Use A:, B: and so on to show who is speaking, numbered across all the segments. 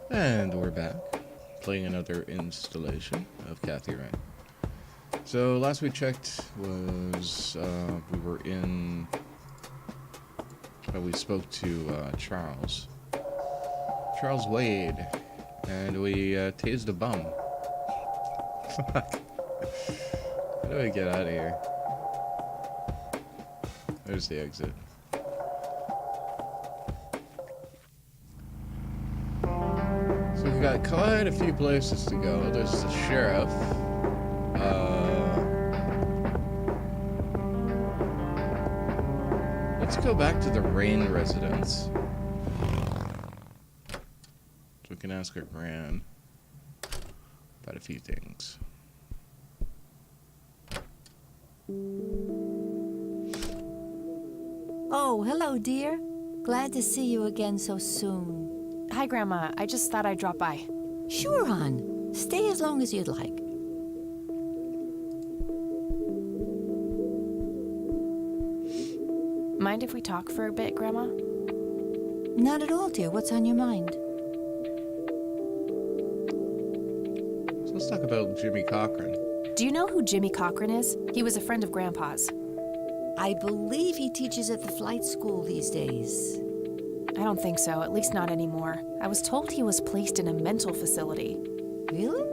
A: And we're back, playing another installation of Kathy Ryan. So last we checked was we were in. We spoke to Charles Wade, and we tased a bum. Fuck. How do I get out of here? There's the exit. So we've got quite a few places to go. There's the sheriff. Let's go back to the Rain residence. So we can ask our Gran about a few things.
B: Oh, hello, dear. Glad to see you again so soon.
C: Hi, Grandma. I just thought I'd drop by.
B: Sure, hon. Stay as long as you'd like.
C: Mind if we talk for a bit, Grandma?
B: Not at all, dear. What's on your mind?
A: So let's talk about Jimmy Cochran.
C: Do you know who Jimmy Cochran is? He was a friend of Grandpa's.
B: I believe he teaches at the flight school these days.
C: I don't think so, at least not anymore. I was told he was placed in a mental facility.
B: Really?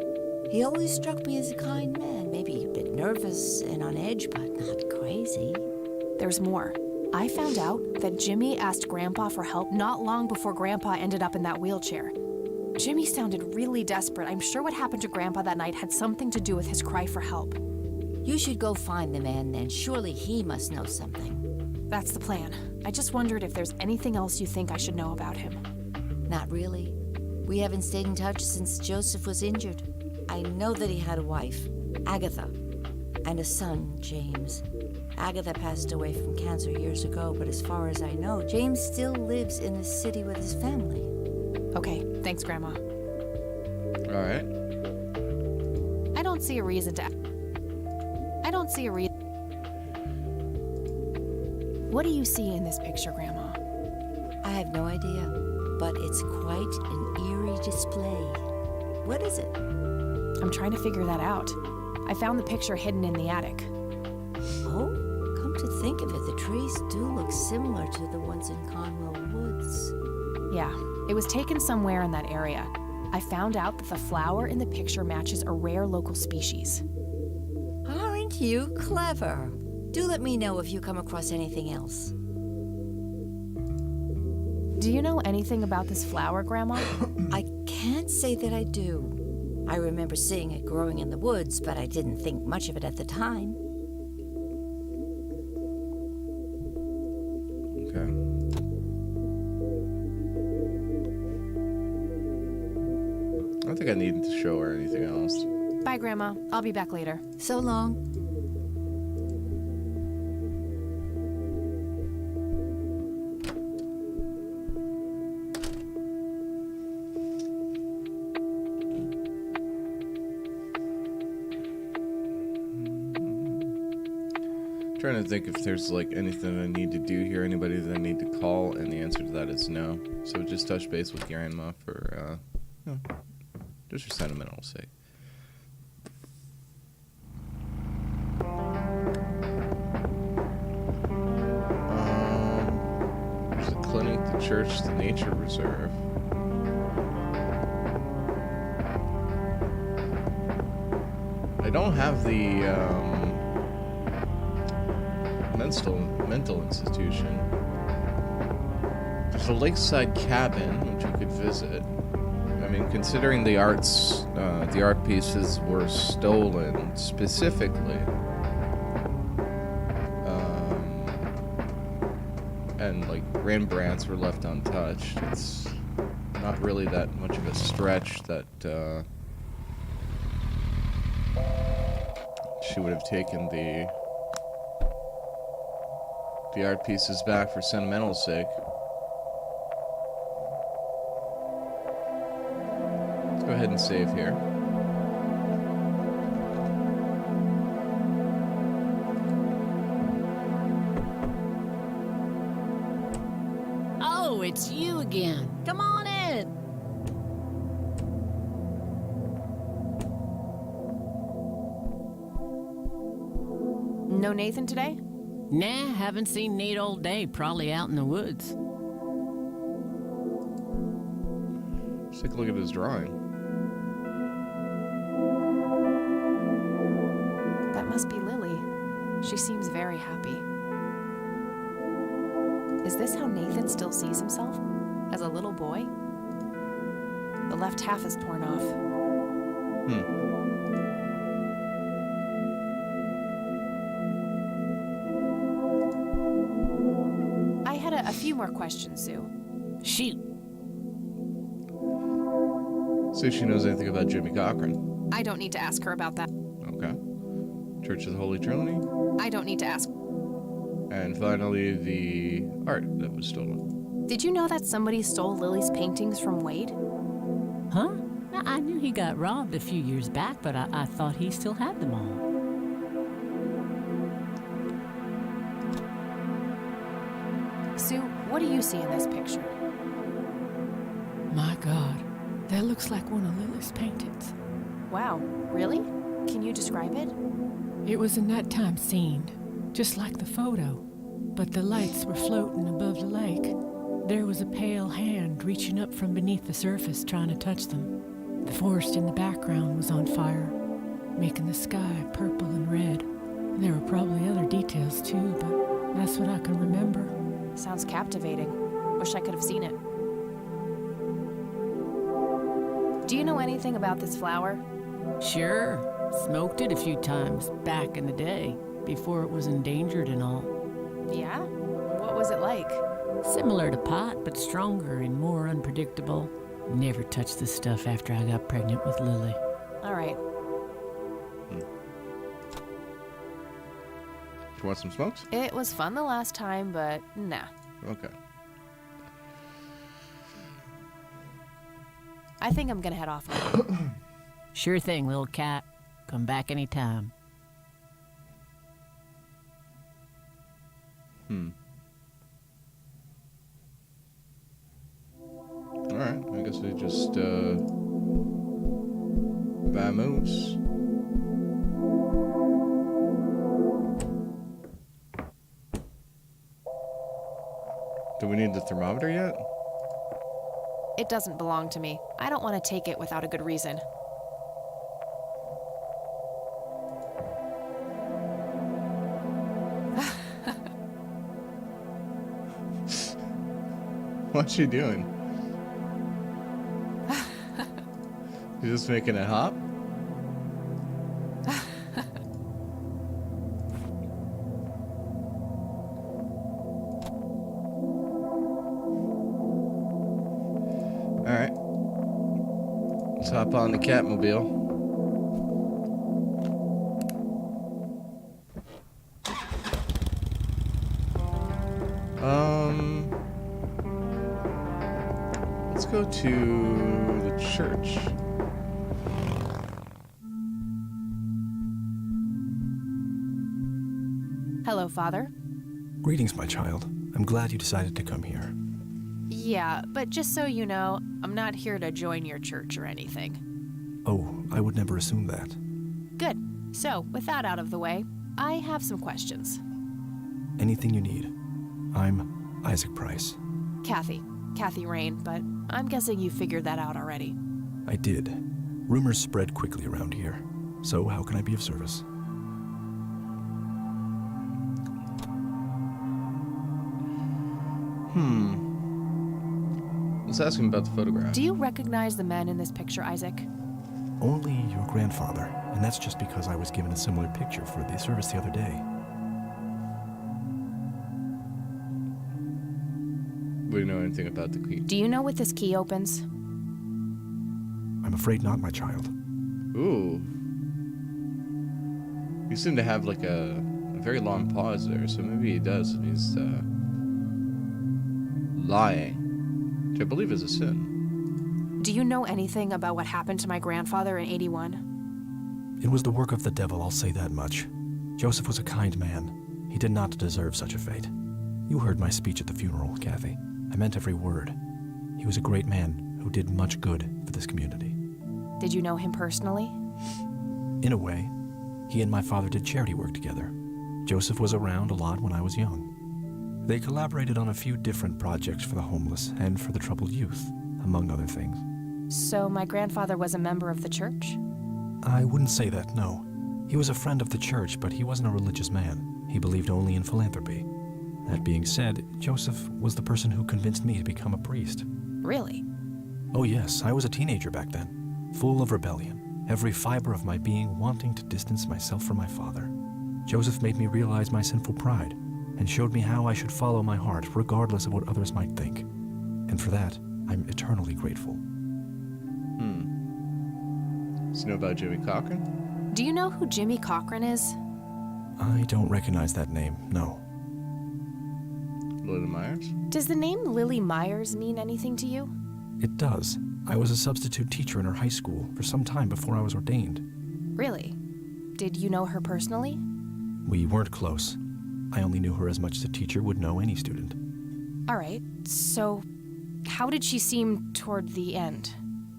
B: He always struck me as a kind man. Maybe a bit nervous and on edge, but not crazy.
C: There's more. I found out that Jimmy asked Grandpa for help not long before Grandpa ended up in that wheelchair. Jimmy sounded really desperate. I'm sure what happened to Grandpa that night had something to do with his cry for help.
B: You should go find the man then. Surely he must know something.
C: That's the plan. I just wondered if there's anything else you think I should know about him.
B: Not really. We haven't stayed in touch since Joseph was injured. I know that he had a wife, Agatha, and a son, James. Agatha passed away from cancer years ago, but as far as I know, James still lives in the city with his family.
C: Okay, thanks, Grandma.
A: All right.
C: I don't see a reason. What do you see in this picture, Grandma?
B: I have no idea, but it's quite an eerie display. What is it?
C: I'm trying to figure that out. I found the picture hidden in the attic.
B: Oh, come to think of it, the trees do look similar to the ones in Conwell Woods.
C: Yeah, it was taken somewhere in that area. I found out that the flower in the picture matches a rare local species.
B: Aren't you clever? Do let me know if you come across anything else.
C: Do you know anything about this flower, Grandma?
B: I can't say that I do. I remember seeing it growing in the woods, but I didn't think much of it at the time.
A: Okay. I don't think I need to show her anything else.
C: Bye, Grandma. I'll be back later.
B: So long.
A: Trying to think if there's like anything I need to do here, anybody that I need to call, and the answer to that is no. So just touch base with Grandma for, just for sentimental sake. There's the clinic, the church, the nature reserve. I don't have the, mental institution. There's a lakeside cabin which we could visit. I mean, considering the art pieces were stolen specifically, and like Rembrandts were left untouched, it's not really that much of a stretch that she would have taken the art pieces back for sentimental sake. Let's go ahead and save here.
D: Oh, it's you again. Come on in.
C: No Nathan today?
D: Nah, haven't seen Nate all day, probably out in the woods.
A: Let's take a look at his drawing.
C: That must be Lily. She seems very happy. Is this how Nathan still sees himself? As a little boy? The left half is torn off. I had a few more questions, Sue.
D: Shoot.
A: See if she knows anything about Jimmy Cochran.
C: I don't need to ask her about that.
A: Okay. Church of the Holy Trinity.
C: I don't need to ask.
A: And finally, the art that was stolen.
C: Did you know that somebody stole Lily's paintings from Wade?
D: Huh? I knew he got robbed a few years back, but I thought he still had them all.
C: Sue, what do you see in this picture?
E: My God, that looks like one of Lily's paintings.
C: Wow, really? Can you describe it?
E: It was a nighttime scene, just like the photo, but the lights were floating above the lake. There was a pale hand reaching up from beneath the surface trying to touch them. The forest in the background was on fire, making the sky purple and red. And there were probably other details too, but that's what I can remember.
C: Sounds captivating. Wish I could have seen it. Do you know anything about this flower?
D: Sure. Smoked it a few times back in the day, before it was endangered and all.
C: Yeah? What was it like?
D: Similar to pot, but stronger and more unpredictable. Never touched this stuff after I got pregnant with Lily.
C: All right.
A: You want some smokes?
C: It was fun the last time, but nah.
A: Okay.
C: I think I'm gonna head off now.
D: Sure thing, little cat. Come back anytime.
A: Alright, I guess we just, vamoose. Do we need the thermometer yet?
C: It doesn't belong to me. I don't want to take it without a good reason.
A: What's she doing? You just making it hop? Alright. Let's hop on the Catmobile. Let's go to the church.
C: Hello, Father.
F: Greetings, my child. I'm glad you decided to come here.
C: Yeah, but just so you know, I'm not here to join your church or anything.
F: Oh, I would never assume that.
C: Good. So, with that out of the way, I have some questions.
F: Anything you need. I'm Isaac Price.
C: Kathy Rain, but I'm guessing you figured that out already.
F: I did. Rumors spread quickly around here. So how can I be of service?
A: Let's ask him about the photograph.
C: Do you recognize the men in this picture, Isaac?
F: Only your grandfather, and that's just because I was given a similar picture for the service the other day.
A: We don't know anything about the key.
C: Do you know what this key opens?
F: I'm afraid not, my child.
A: Ooh. You seem to have like a very long pause there, so maybe he does, and he's lying, which I believe is a sin.
C: Do you know anything about what happened to my grandfather in 81?
F: It was the work of the devil, I'll say that much. Joseph was a kind man. He did not deserve such a fate. You heard my speech at the funeral, Kathy. I meant every word. He was a great man who did much good for this community.
C: Did you know him personally?
F: In a way, he and my father did charity work together. Joseph was around a lot when I was young. They collaborated on a few different projects for the homeless and for the troubled youth, among other things.
C: So my grandfather was a member of the church?
F: I wouldn't say that, no. He was a friend of the church, but he wasn't a religious man. He believed only in philanthropy. That being said, Joseph was the person who convinced me to become a priest.
C: Really?
F: Oh yes, I was a teenager back then, full of rebellion, every fiber of my being wanting to distance myself from my father. Joseph made me realize my sinful pride and showed me how I should follow my heart regardless of what others might think. And for that, I'm eternally grateful.
A: So you know about Jimmy Cochran?
C: Do you know who Jimmy Cochran is?
F: I don't recognize that name, no.
A: Lily Myers?
C: Does the name Lily Myers mean anything to you?
F: It does. I was a substitute teacher in her high school for some time before I was ordained.
C: Really? Did you know her personally?
F: We weren't close. I only knew her as much as a teacher would know any student.
C: All right, so how did she seem toward the end?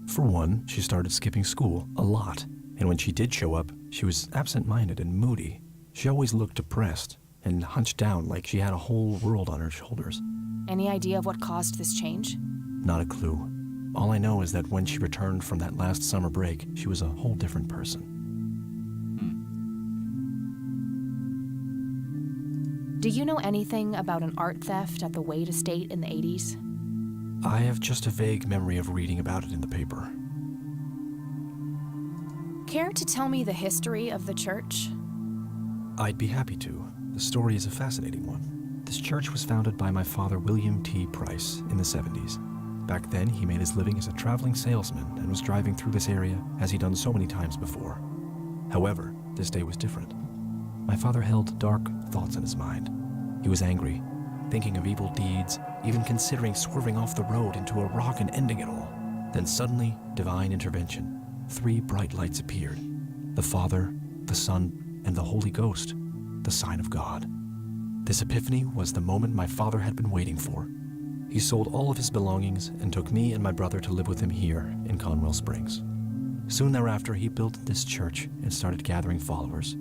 F: For one, she started skipping school a lot, and when she did show up, she was absent-minded and moody. She always looked depressed and hunched down like she had a whole world on her shoulders.
C: Any idea of what caused this change?
F: Not a clue. All I know is that when she returned from that last summer break, she was a whole different person.
C: Do you know anything about an art theft at the Wade Estate in the 80s?
F: I have just a vague memory of reading about it in the paper.
C: Care to tell me the history of the church?
F: I'd be happy to. The story is a fascinating one. This church was founded by my father, William T. Price, in the 70s. Back then, he made his living as a traveling salesman and was driving through this area as he'd done so many times before. However, this day was different. My father held dark thoughts in his mind. He was angry, thinking of evil deeds, even considering swerving off the road into a rock and ending it all. Then suddenly, divine intervention. 3 bright lights appeared. The Father, the Son, and the Holy Ghost, the sign of God. This epiphany was the moment my father had been waiting for. He sold all of his belongings and took me and my brother to live with him here in Conwell Springs. Soon thereafter, he built this church and started gathering followers.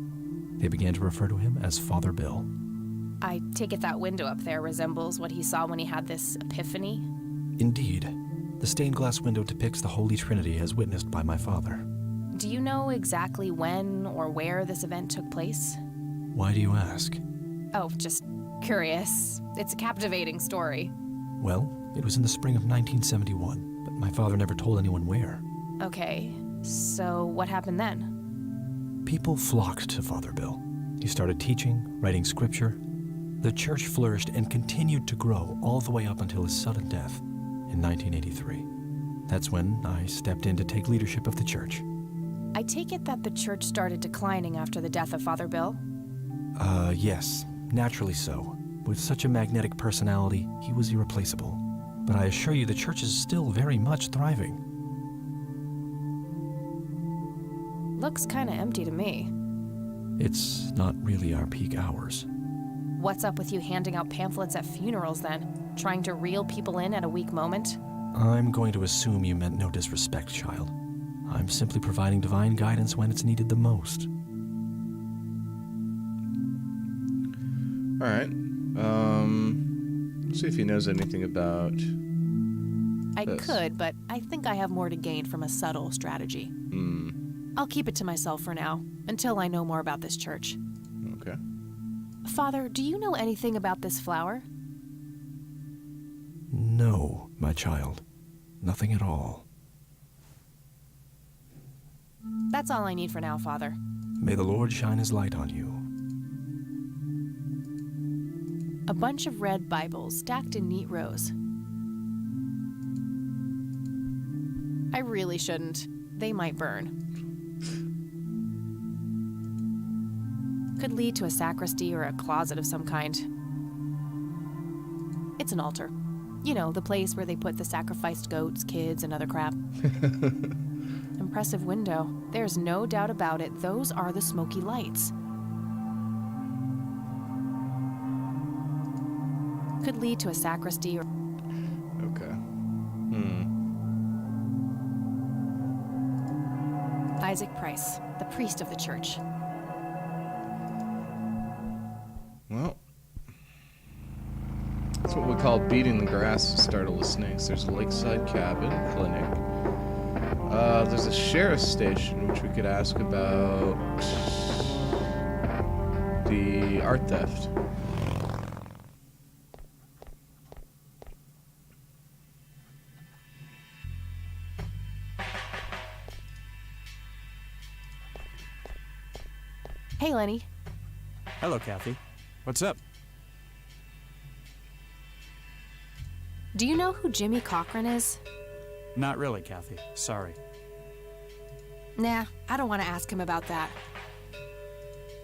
F: They began to refer to him as Father Bill.
C: I take it that window up there resembles what he saw when he had this epiphany?
F: Indeed, the stained glass window depicts the Holy Trinity as witnessed by my father.
C: Do you know exactly when or where this event took place?
F: Why do you ask?
C: Oh, just curious. It's a captivating story.
F: Well, it was in the spring of 1971, but my father never told anyone where.
C: Okay, so what happened then?
F: People flocked to Father Bill. He started teaching, writing scripture. The church flourished and continued to grow all the way up until his sudden death in 1983. That's when I stepped in to take leadership of the church.
C: I take it that the church started declining after the death of Father Bill?
F: Yes, naturally so. With such a magnetic personality, he was irreplaceable. But I assure you the church is still very much thriving.
C: Looks kinda empty to me.
F: It's not really our peak hours.
C: What's up with you handing out pamphlets at funerals then? Trying to reel people in at a weak moment?
F: I'm going to assume you meant no disrespect, child. I'm simply providing divine guidance when it's needed the most.
A: All right. Let's see if he knows anything about.
C: I
A: This.
C: could, but I think I have more to gain from a subtle strategy. I'll keep it to myself for now, until I know more about this church.
A: Okay.
C: Father, do you know anything about this flower?
F: No, my child. Nothing at all.
C: That's all I need for now, Father.
F: May the Lord shine his light on you.
C: A bunch of red Bibles stacked in neat rows. I really shouldn't. They might burn. Could lead to a sacristy or a closet of some kind. It's an altar. You know, the place where they put the sacrificed goats, kids, and other crap. Impressive window. There's no doubt about it. Those are the smoky lights. Could lead to a sacristy or...
A: Okay.
C: Isaac Price, the priest of the church.
A: It's what we call beating the grass to startle the snakes. There's a lakeside cabin, clinic. There's a sheriff's station, which we could ask about the art theft.
C: Hey, Lenny.
F: Hello, Kathy. What's up?
C: Do you know who Jimmy Cochran is?
F: Not really, Kathy. Sorry.
C: Nah, I don't want to ask him about that.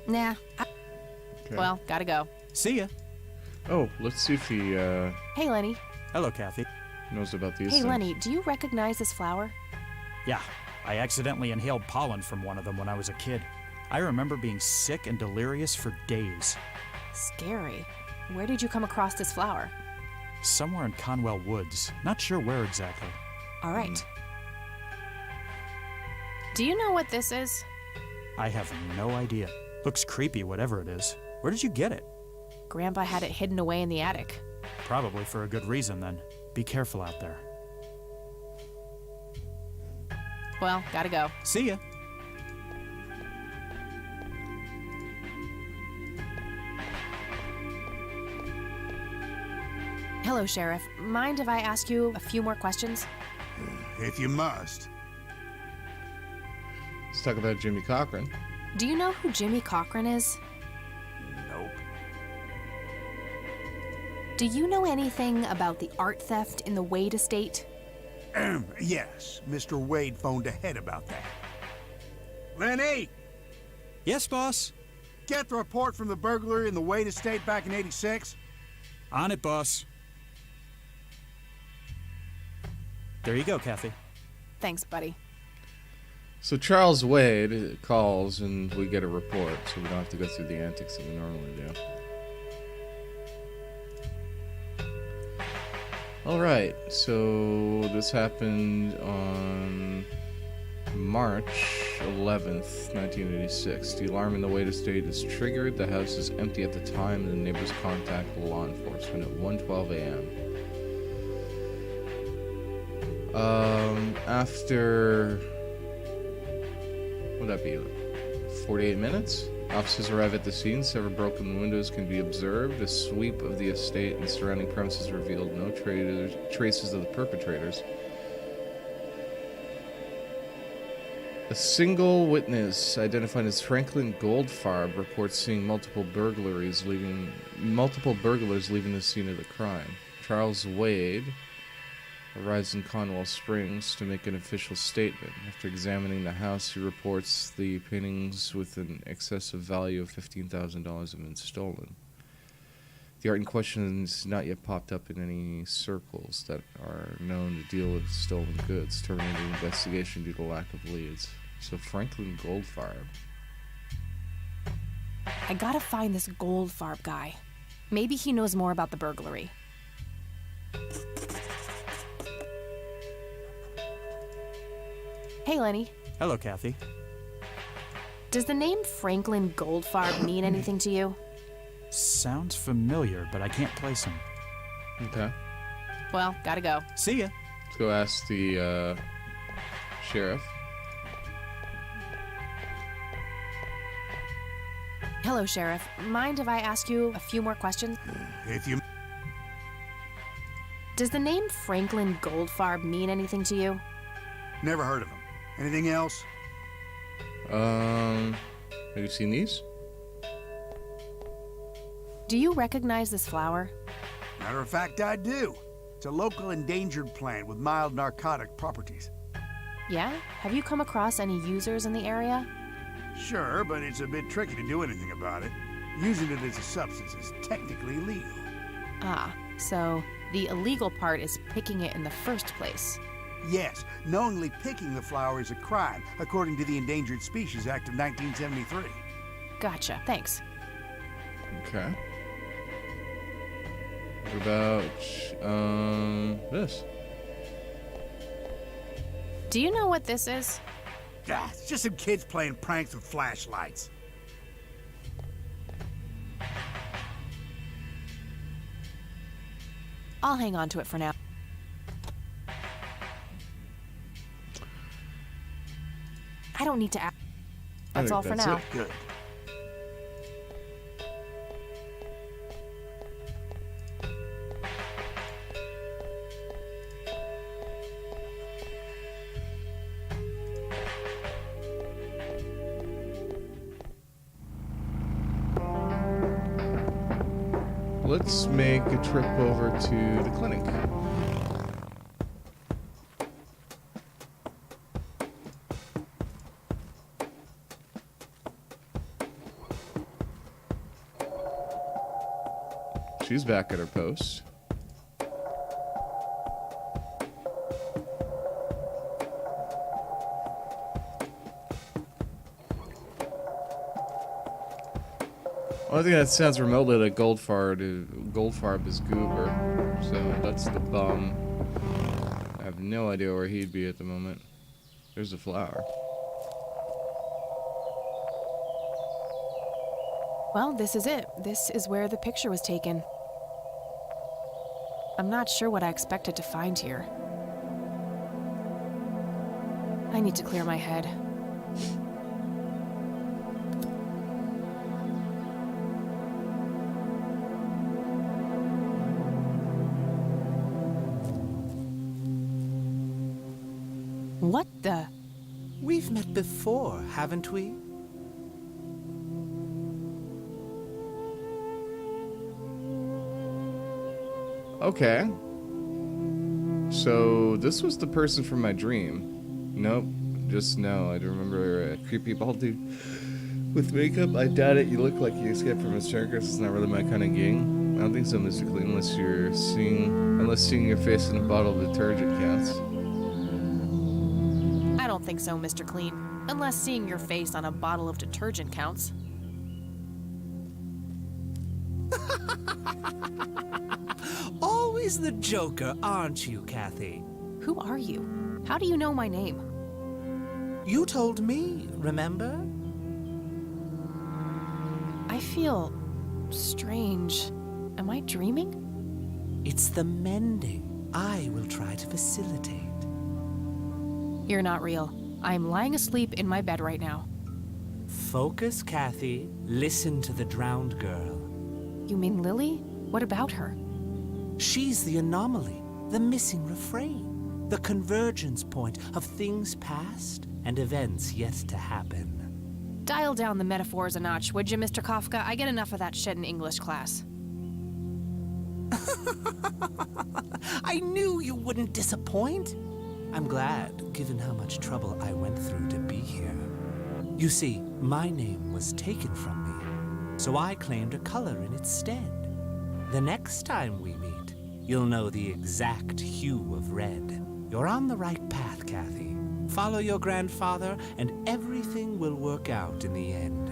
C: Nah.
A: Okay.
C: Well, gotta go.
F: See ya.
A: Oh, let's see if he
C: Hey, Lenny.
F: Hello, Kathy.
A: knows about these
C: Hey,
A: things.
C: Lenny, do you recognize this flower?
G: Yeah, I accidentally inhaled pollen from one of them when I was a kid. I remember being sick and delirious for days.
C: Scary. Where did you come across this flower?
G: Somewhere in Conwell Woods. Not sure where exactly.
C: All right. Do you know what this is?
G: I have no idea. Looks creepy, whatever it is. Where did you get it?
C: Grandpa had it hidden away in the attic.
G: Probably for a good reason, then. Be careful out there.
C: Well, gotta go.
G: See ya.
C: Hello, Sheriff. Mind if I ask you a few more questions?
H: If you must.
A: Let's talk about Jimmy Cochran.
C: Do you know who Jimmy Cochran is?
H: Nope.
C: Do you know anything about the art theft in the Wade estate?
H: Yes, Mr. Wade phoned ahead about that. Lenny,
G: Yes, boss.
H: get the report from the burglary in the Wade estate back in '86.
G: On it, boss. There you go, Kathy.
C: Thanks, buddy.
A: So Charles Wade calls and we get a report, so we don't have to go through the antics that we normally do. Alright, so this happened on March 11th, 1986. The alarm in the Wade estate is triggered. The house is empty at the time, and the neighbors contact law enforcement at 1:12 a.m. After, what would that be, like 48 minutes? Officers arrive at the scene. Several broken windows can be observed. A sweep of the estate and surrounding premises revealed no traces of the perpetrators. A single witness, identified as Franklin Goldfarb, reports seeing multiple burglars leaving the scene of the crime. Charles Wade arrives in Conwell Springs to make an official statement. After examining the house, he reports the paintings with an excessive value of $15,000 have been stolen. The art in question has not yet popped up in any circles that are known to deal with stolen goods, terminating the investigation due to lack of leads. So Franklin Goldfarb.
C: I gotta find this Goldfarb guy. Maybe he knows more about the burglary. Hey, Lenny.
G: Hello, Kathy.
C: Does the name Franklin Goldfarb mean anything to you?
G: Sounds familiar, but I can't place him.
A: Okay.
C: Well, gotta go.
G: See ya.
A: Let's go ask the sheriff.
C: Hello, Sheriff. Mind if I ask you a few more questions?
H: If you...
C: Does the name Franklin Goldfarb mean anything to you?
H: Never heard of him. Anything else?
A: Have you seen these?
C: Do you recognize this flower?
H: Matter of fact, I do. It's a local endangered plant with mild narcotic properties.
C: Yeah? Have you come across any users in the area?
H: Sure, but it's a bit tricky to do anything about it. Using it as a substance is technically illegal.
C: Ah, so the illegal part is picking it in the first place.
H: Yes, knowingly picking the flower is a crime, according to the Endangered Species Act of 1973.
C: Gotcha, thanks.
A: Okay. What about this?
C: Do you know what this is?
H: Ah, it's just some kids playing pranks with flashlights.
C: I'll hang on to it for now. I don't need to ask.
A: I
C: That's
A: think
C: all for
A: that's
C: now.
A: it.
H: Good.
A: Let's make a trip over to the clinic. She's back at her post. Well, I think that sounds remotely like Goldfarb is Goober, so that's the bum. I have no idea where he'd be at the moment. There's a flower.
C: Well, this is it. This is where the picture was taken. I'm not sure what I expected to find here. I need to clear my head. What the?
I: We've met before, haven't we?
A: Okay. So, this was the person from my dream. Nope. Just no. I remember a creepy bald dude with makeup. I doubt it. You look like you escaped from a circus. It's not really my kind of gang. I don't think so, Mr. Clean, unless seeing your face in a bottle of detergent counts.
C: I don't think so, Mr. Clean. Unless seeing your face on a bottle of detergent counts.
I: Always the joker, aren't you, Kathy?
C: Who are you? How do you know my name?
I: You told me, remember?
C: I feel strange. Am I dreaming?
I: It's the mending I will try to facilitate.
C: You're not real. I am lying asleep in my bed right now.
I: Focus, Kathy. Listen to the drowned girl.
C: You mean Lily? What about her?
I: She's the anomaly, the missing refrain, the convergence point of things past and events yet to happen.
C: Dial down the metaphors a notch, would you, Mr. Kafka? I get enough of that shit in English class.
I: I knew you wouldn't disappoint. I'm glad, given how much trouble I went through to be here. You see, my name was taken from me, so I claimed a color in its stead. The next time we meet, you'll know the exact hue of red. You're on the right path, Kathy. Follow your grandfather, and everything will work out in the end.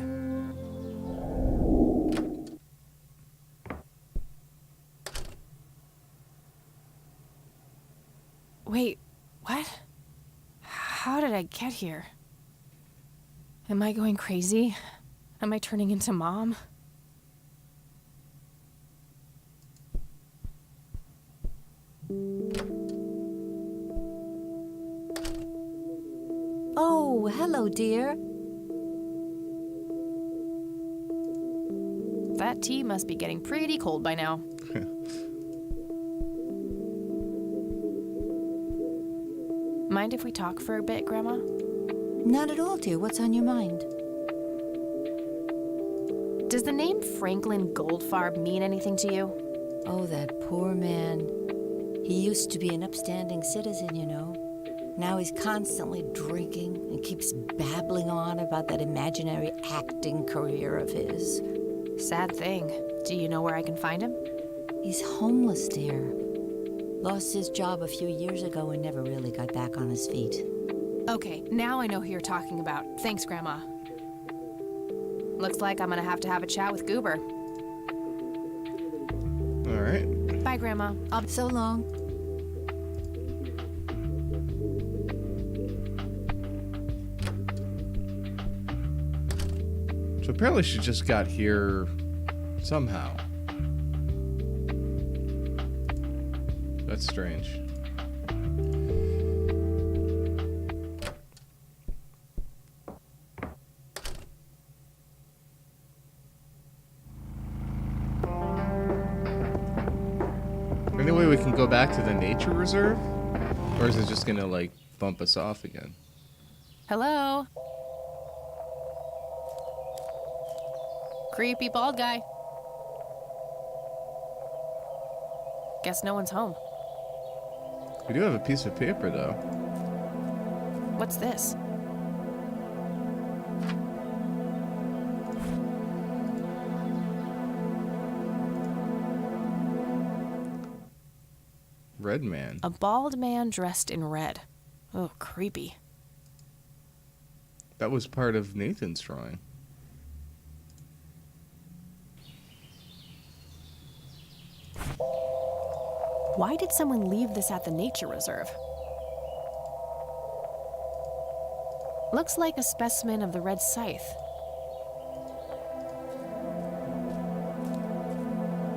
C: Wait, what? How did I get here? Am I going crazy? Am I turning into Mom?
B: Oh, hello, dear.
C: That tea must be getting pretty cold by now. Mind if we talk for a bit, Grandma?
B: Not at all, dear. What's on your mind?
C: Does the name Franklin Goldfarb mean anything to you?
B: Oh, that poor man. He used to be an upstanding citizen, you know. Now he's constantly drinking and keeps babbling on about that imaginary acting career of his.
C: Sad thing. Do you know where I can find him?
B: He's homeless, dear. Lost his job a few years ago and never really got back on his feet.
C: Okay, now I know who you're talking about. Thanks, Grandma. Looks like I'm gonna have to have a chat with Goober.
A: All right.
C: Bye, Grandma. I'll...
B: So long.
A: So apparently she just got here somehow. That's strange. Any way we can go back to the nature reserve? Or is it just gonna, like, bump us off again?
C: Hello? Creepy bald guy. Guess no one's home.
A: We do have a piece of paper, though.
C: What's this?
A: Red man.
C: A bald man dressed in red. Oh, creepy.
A: That was part of Nathan's drawing.
C: Why did someone leave this at the nature reserve? Looks like a specimen of the red scythe.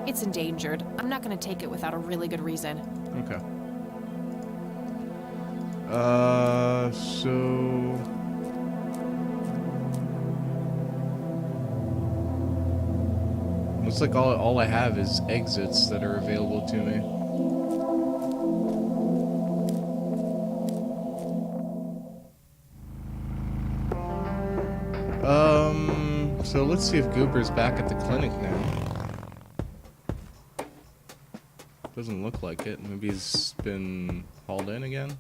C: It's endangered. I'm not going to take it without a really good reason.
A: Okay. So... Looks like all I have is exits that are available to me. So let's see if Goober's back at the clinic now. Doesn't look like it. Maybe he's been hauled in again.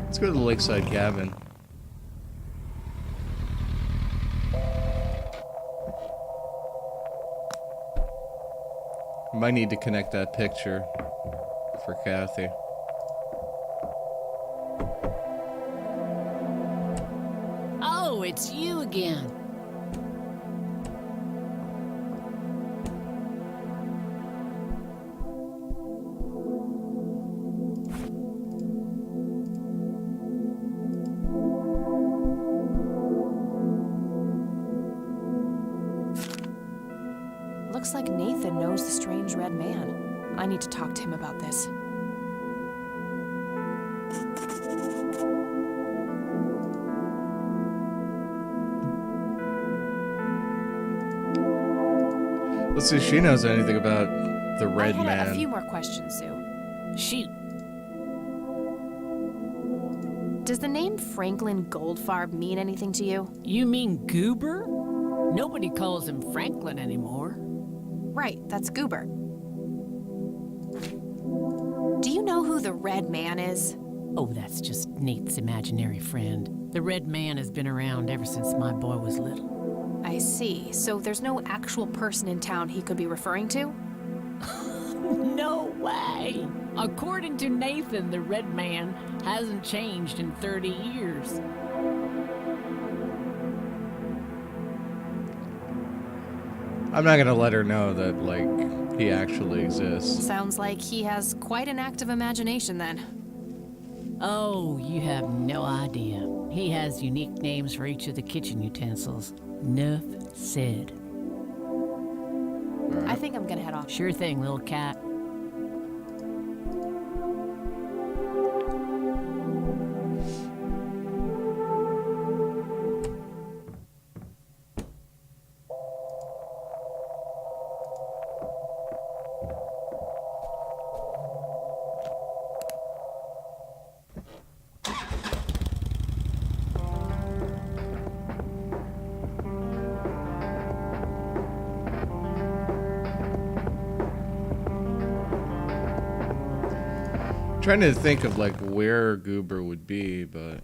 A: Let's go to the Lakeside Cabin. Might need to connect that picture for Kathy.
D: Oh, it's you again.
C: Looks like Nathan knows the strange red man. I need to talk to him about this.
A: Let's see if she knows anything about the Red
C: I had
A: Man.
C: a few more questions, Sue.
D: Shoot.
C: Does the name Franklin Goldfarb mean anything to you?
D: You mean Goober? Nobody calls him Franklin anymore.
C: Right, that's Goober. Do you know who the Red Man is?
D: Oh, that's just Nate's imaginary friend. The Red Man has been around ever since my boy was little.
C: I see. So there's no actual person in town he could be referring to?
D: No way! According to Nathan, the Red Man hasn't changed in 30 years.
A: I'm not gonna let her know that, like, he actually exists.
C: Sounds like he has quite an active imagination then.
D: Oh, you have no idea. He has unique names for each of the kitchen utensils. Nuff said.
C: I think I'm gonna head off.
D: Sure thing, little cat.
A: Trying to think of, like, where Goober would be, but...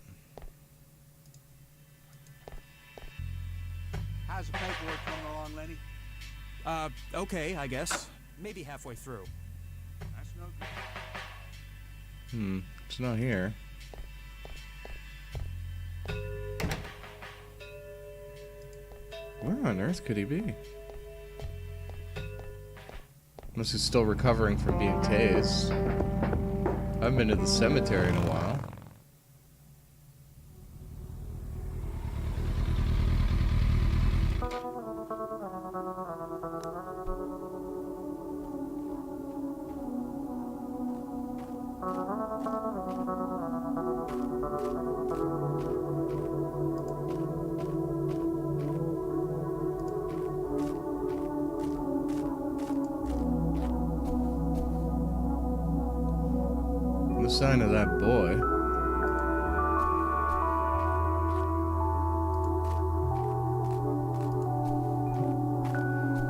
H: How's the paperwork coming along, Lenny?
G: Okay, I guess. Maybe halfway through.
H: That's no good.
A: It's not here. Where on earth could he be? Unless he's still recovering from being tased. I haven't been to the cemetery in a while. No sign of that boy.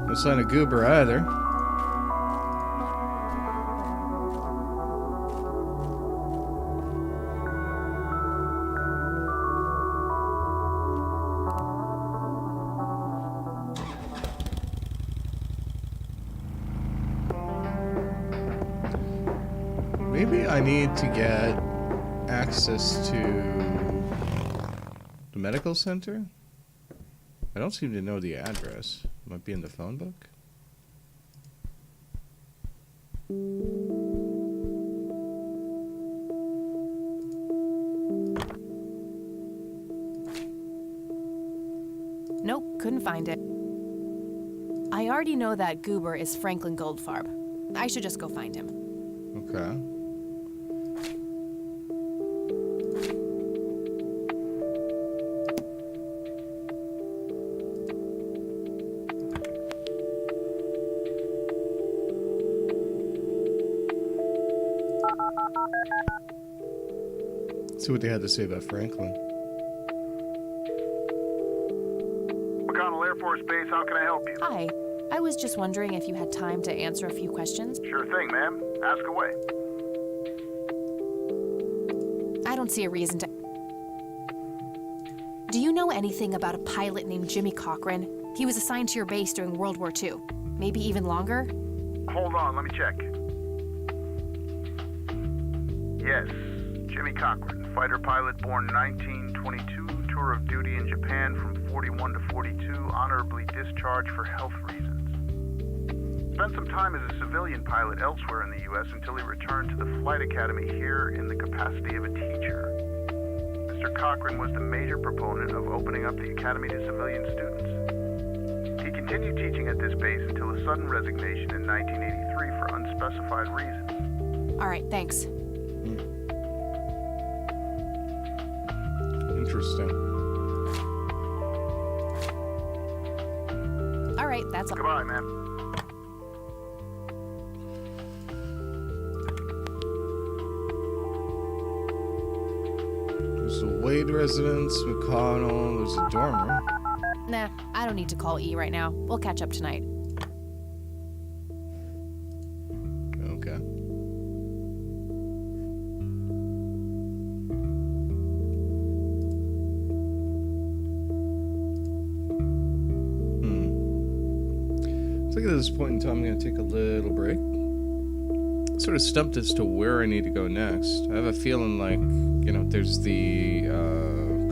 A: No sign of Goober either. Maybe I need to get access to the medical center? I don't seem to know the address. Might be in the phone book.
C: Nope, couldn't find it. I already know that Goober is Franklin Goldfarb. I should just go find him.
A: Okay. See what they had to say about Franklin.
H: McConnell Air Force Base, how can I help you?
C: Hi. I was just wondering if you had time to answer a few questions.
H: Sure thing, ma'am. Ask away.
C: I don't see a reason to. Do you know anything about a pilot named Jimmy Cochran? He was assigned to your base during World War II. Maybe even longer?
H: Hold on, let me check. Yes, Jimmy Cochran, fighter pilot born 1922, tour of duty in Japan from 41 to 42, honorably discharged for health reasons. Spent some time as a civilian pilot elsewhere in the U.S. until he returned to the Flight Academy here in the capacity of a teacher. Mr. Cochran was the major proponent of opening up the academy to civilian students. He continued teaching at this base until a sudden resignation in 1983 for unspecified reasons.
C: All right, thanks.
A: Interesting.
C: All right, that's all.
H: Goodbye, ma'am.
A: There's a Wade residence, McConnell, there's a dormer.
C: Nah, I don't need to call E right now. We'll catch up tonight.
A: Okay. I think at this point in time, I'm going to take a little break. Sort of stumped as to where I need to go next. I have a feeling like, there's the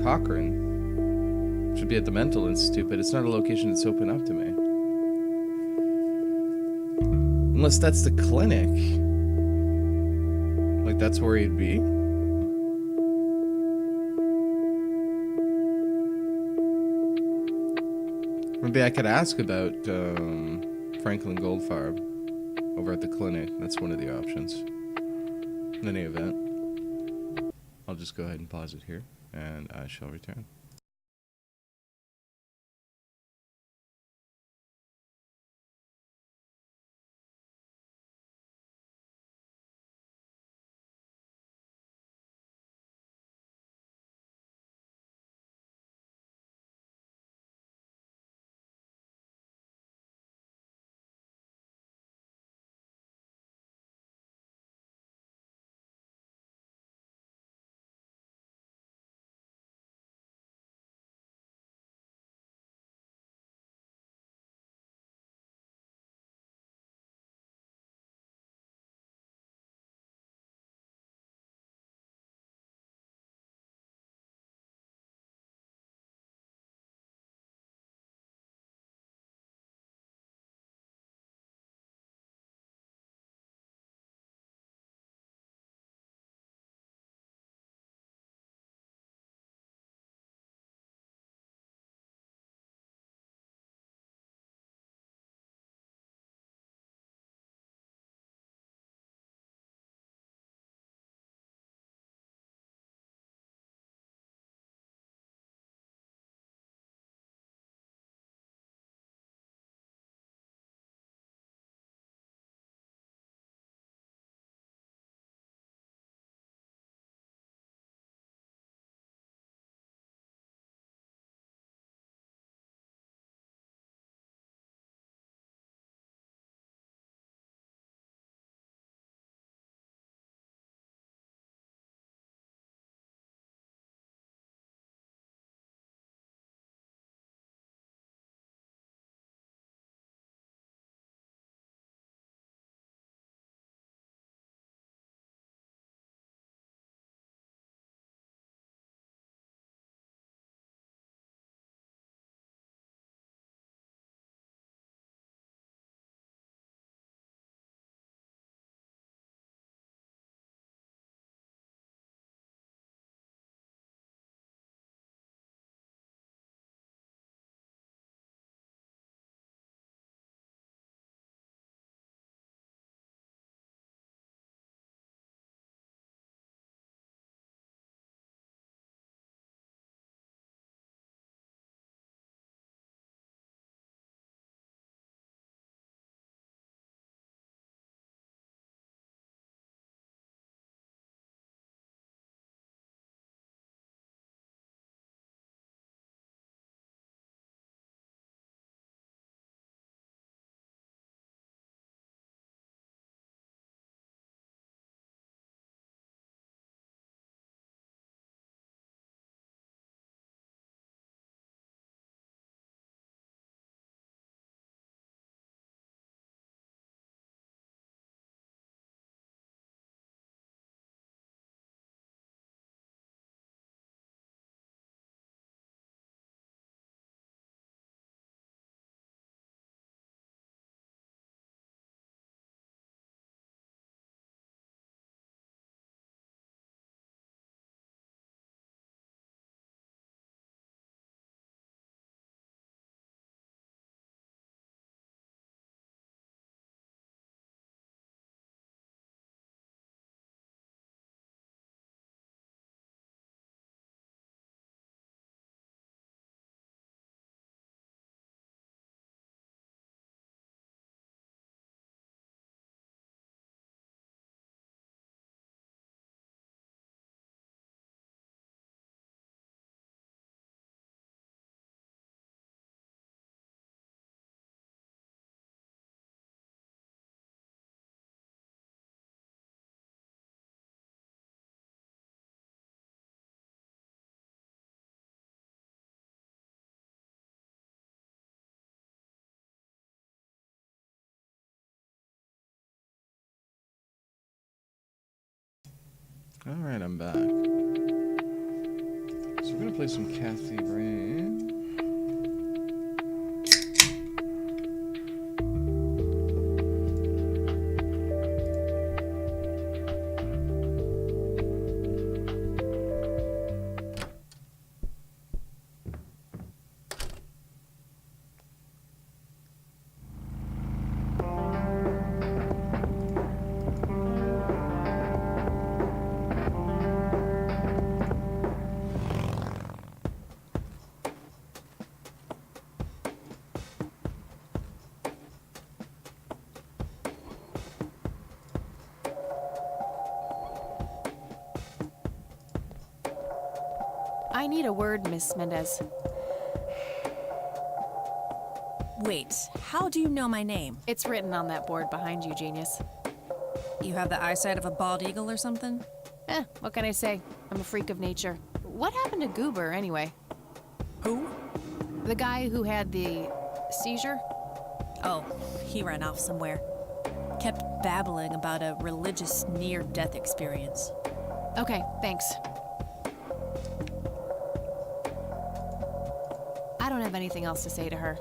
A: Cochrane. Should be at the Mental Institute, but it's not a location that's open up to me. Unless that's the clinic. Like, that's where he'd be. Maybe I could ask about Franklin Goldfarb over at the clinic. That's one of the options. In any event, I'll just go ahead and pause it here, and I shall return. Alright, I'm back. So we're gonna play some Kathy Rain.
C: I need a word, Miss Mendez.
J: Wait, how do you know my name?
C: It's written on that board behind you, genius.
J: You have the eyesight of a bald eagle or something?
C: What can I say? I'm a freak of nature. What happened to Goober, anyway?
J: Who?
C: The guy who had the seizure?
J: Oh, he ran off somewhere. Kept babbling about a religious near-death experience.
C: Okay, thanks. I don't have anything else to say to her.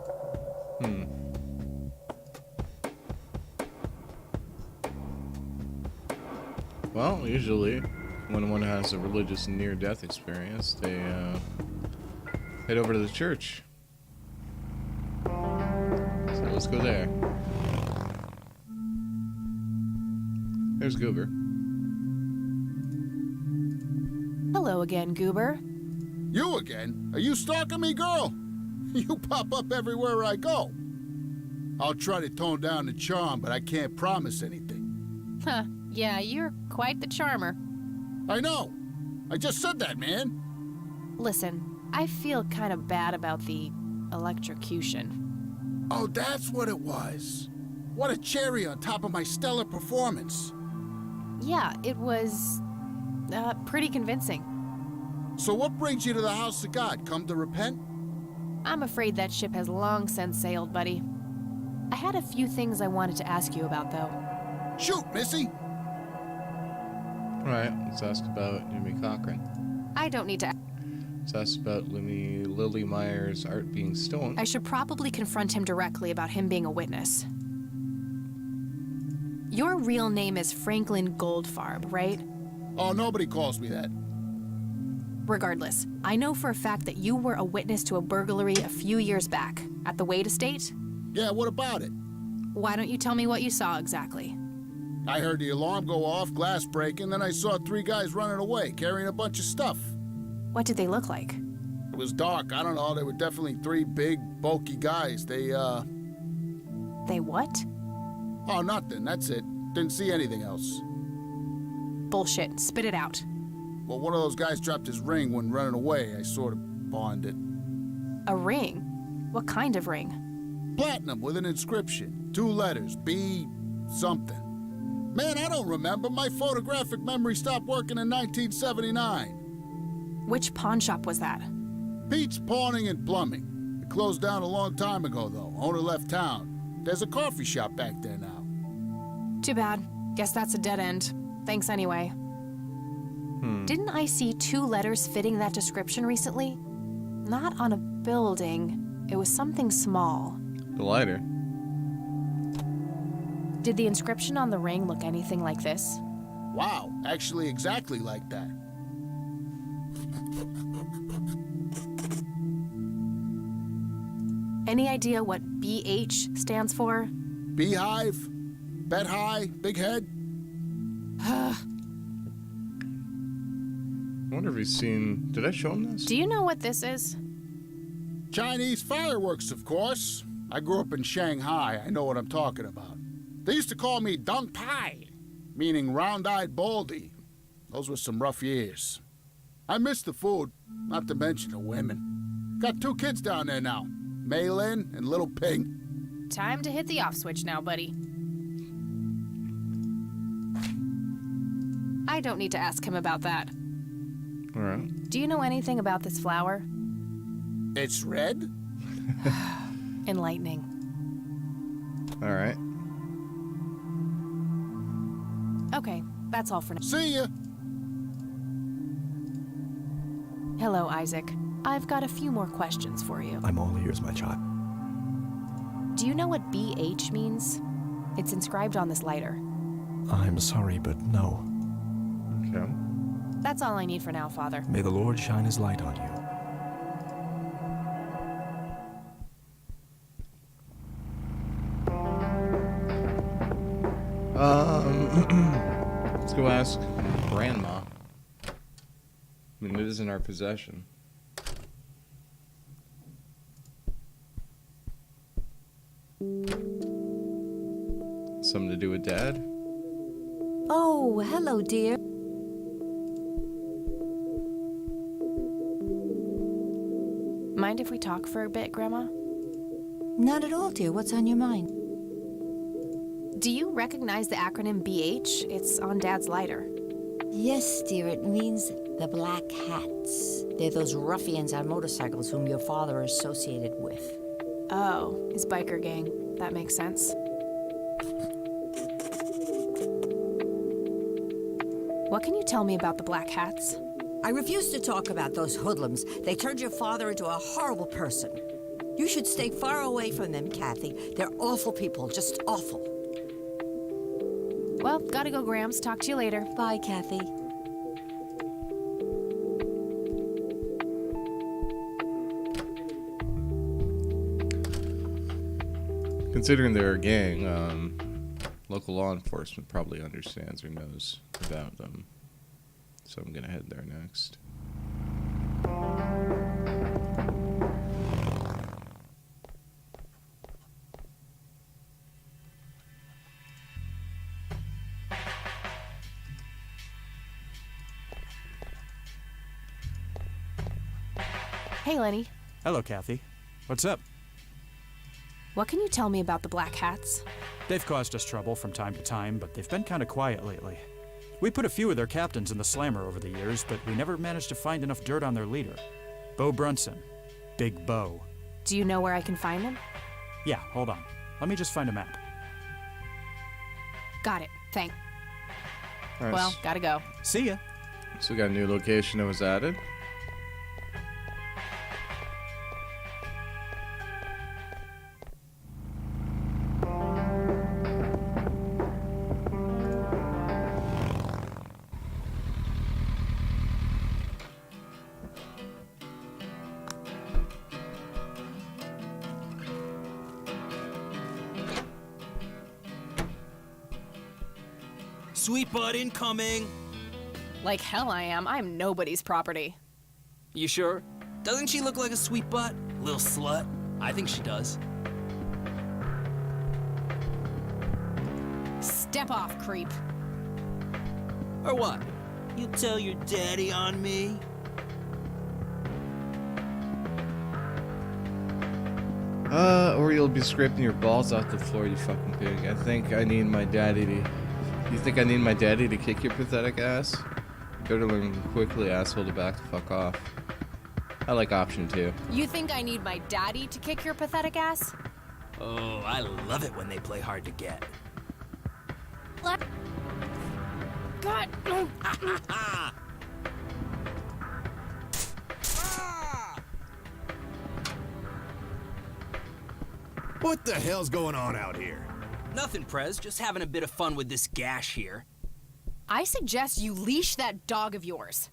A: Well, usually, when one has a religious near-death experience, they head over to the church. So let's go there. There's Goober.
C: Hello again, Goober.
K: You again? Are you stalking me, girl? You pop up everywhere I go. I'll try to tone down the charm, but I can't promise anything.
C: Huh, yeah, you're quite the charmer.
K: I know. I just said that, man.
C: Listen, I feel kind of bad about the electrocution.
K: Oh, that's what it was. What a cherry on top of my stellar performance.
C: Yeah, it was pretty convincing.
K: So what brings you to the house of God? Come to repent?
C: I'm afraid that ship has long since sailed, buddy. I had a few things I wanted to ask you about, though.
K: Shoot, Missy!
A: Alright, let's ask about Jimmy Cochran.
C: I don't need to.
A: Let's ask about Lily Meyer's art being stolen.
C: I should probably confront him directly about him being a witness. Your real name is Franklin Goldfarb, right?
K: Oh, nobody calls me that.
C: Regardless, I know for a fact that you were a witness to a burglary a few years back at the Wade Estate.
K: Yeah, what about it?
C: Why don't you tell me what you saw exactly?
K: I heard the alarm go off, glass breaking, then I saw 3 guys running away, carrying a bunch of stuff.
C: What did they look like?
K: It was dark, I don't know, they were definitely 3 big, bulky guys. They
C: what?
K: Oh, nothing, that's it. Didn't see anything else.
C: Bullshit. Spit it out.
K: Well, one of those guys dropped his ring when running away. I sort of pawned it.
C: A ring? What kind of ring?
K: Platinum with an inscription. 2 letters, B something. Man, I don't remember. My photographic memory stopped working in 1979.
C: Which pawn shop was that?
K: Pete's Pawning and Plumbing. It closed down a long time ago, though. Owner left town. There's a coffee shop back there now.
C: Too bad. Guess that's a dead end. Thanks anyway. Didn't I see 2 letters fitting that description recently? Not on a building. It was something small.
A: The lighter.
C: Did the inscription on the ring look anything like this?
K: Wow, actually exactly like that.
C: Any idea what BH stands for?
K: Beehive? Bet high? Big head?
A: I wonder if he's seen... Did I show him this?
C: Do you know what this is?
K: Chinese fireworks, of course. I grew up in Shanghai. I know what I'm talking about. They used to call me Dong Pai, meaning round-eyed baldy. Those were some rough years. I miss the food, not to mention the women. Got 2 kids down there now, Mei Lin and Little Ping.
C: Time to hit the off switch now, buddy. I don't need to ask him about that.
A: All right.
C: Do you know anything about this flower?
K: It's red?
C: Enlightening.
A: All right.
C: Okay, that's all for now.
K: See ya!
C: Hello, Isaac. I've got a few more questions for you.
F: I'm all ears, my child.
C: Do you know what BH means? It's inscribed on this lighter.
F: I'm sorry, but no.
A: Okay.
C: That's all I need for now, Father.
F: May the Lord shine his light on you.
A: Let's go ask Grandma. I mean, it is in our possession. Something to do with Dad?
B: Oh, hello, dear.
C: Mind if we talk for a bit, Grandma?
B: Not at all, dear. What's on your mind?
C: Do you recognize the acronym BH? It's on Dad's lighter.
B: Yes, dear. It means the Black Hats. They're those ruffians on motorcycles whom your father is associated with.
C: Oh, his biker gang. That makes sense. What can you tell me about the Black Hats?
B: I refuse to talk about those hoodlums. They turned your father into a horrible person. You should stay far away from them, Kathy. They're awful people, just awful.
C: Well, gotta go, Grams. Talk to you later.
B: Bye, Kathy.
A: Considering they're a gang, local law enforcement probably understands or knows about them. So I'm gonna head there next.
C: Hey, Lenny.
G: Hello, Kathy. What's up?
C: What can you tell me about the Black Hats?
G: They've caused us trouble from time to time, but they've been kind of quiet lately. We put a few of their captains in the slammer over the years, but we never managed to find enough dirt on their leader. Bo Brunson. Big Bo.
C: Do you know where I can find him?
G: Yeah, hold on. Let me just find a map.
C: Got it. Thanks.
A: Alright,
C: Well, gotta go.
G: See ya.
A: so we got a new location that was added.
L: Sweet butt incoming!
C: Like hell I am. I'm nobody's property.
L: You sure? Doesn't she look like a sweet butt? Little slut? I think she does.
C: Step off, creep.
L: Or what? You tell your daddy on me?
A: Or you'll be scraping your balls off the floor, you fucking pig. I think I need my daddy to... You think I need my daddy to kick your pathetic ass? Go to learn quickly, asshole, to back the fuck off. I like option 2.
C: You think I need my daddy to kick your pathetic ass?
L: Oh, I love it when they play hard to get.
C: What? God.
M: What the hell's going on out here?
L: Nothing, Prez. Just having a bit of fun with this gash here.
C: I suggest you leash that dog of yours.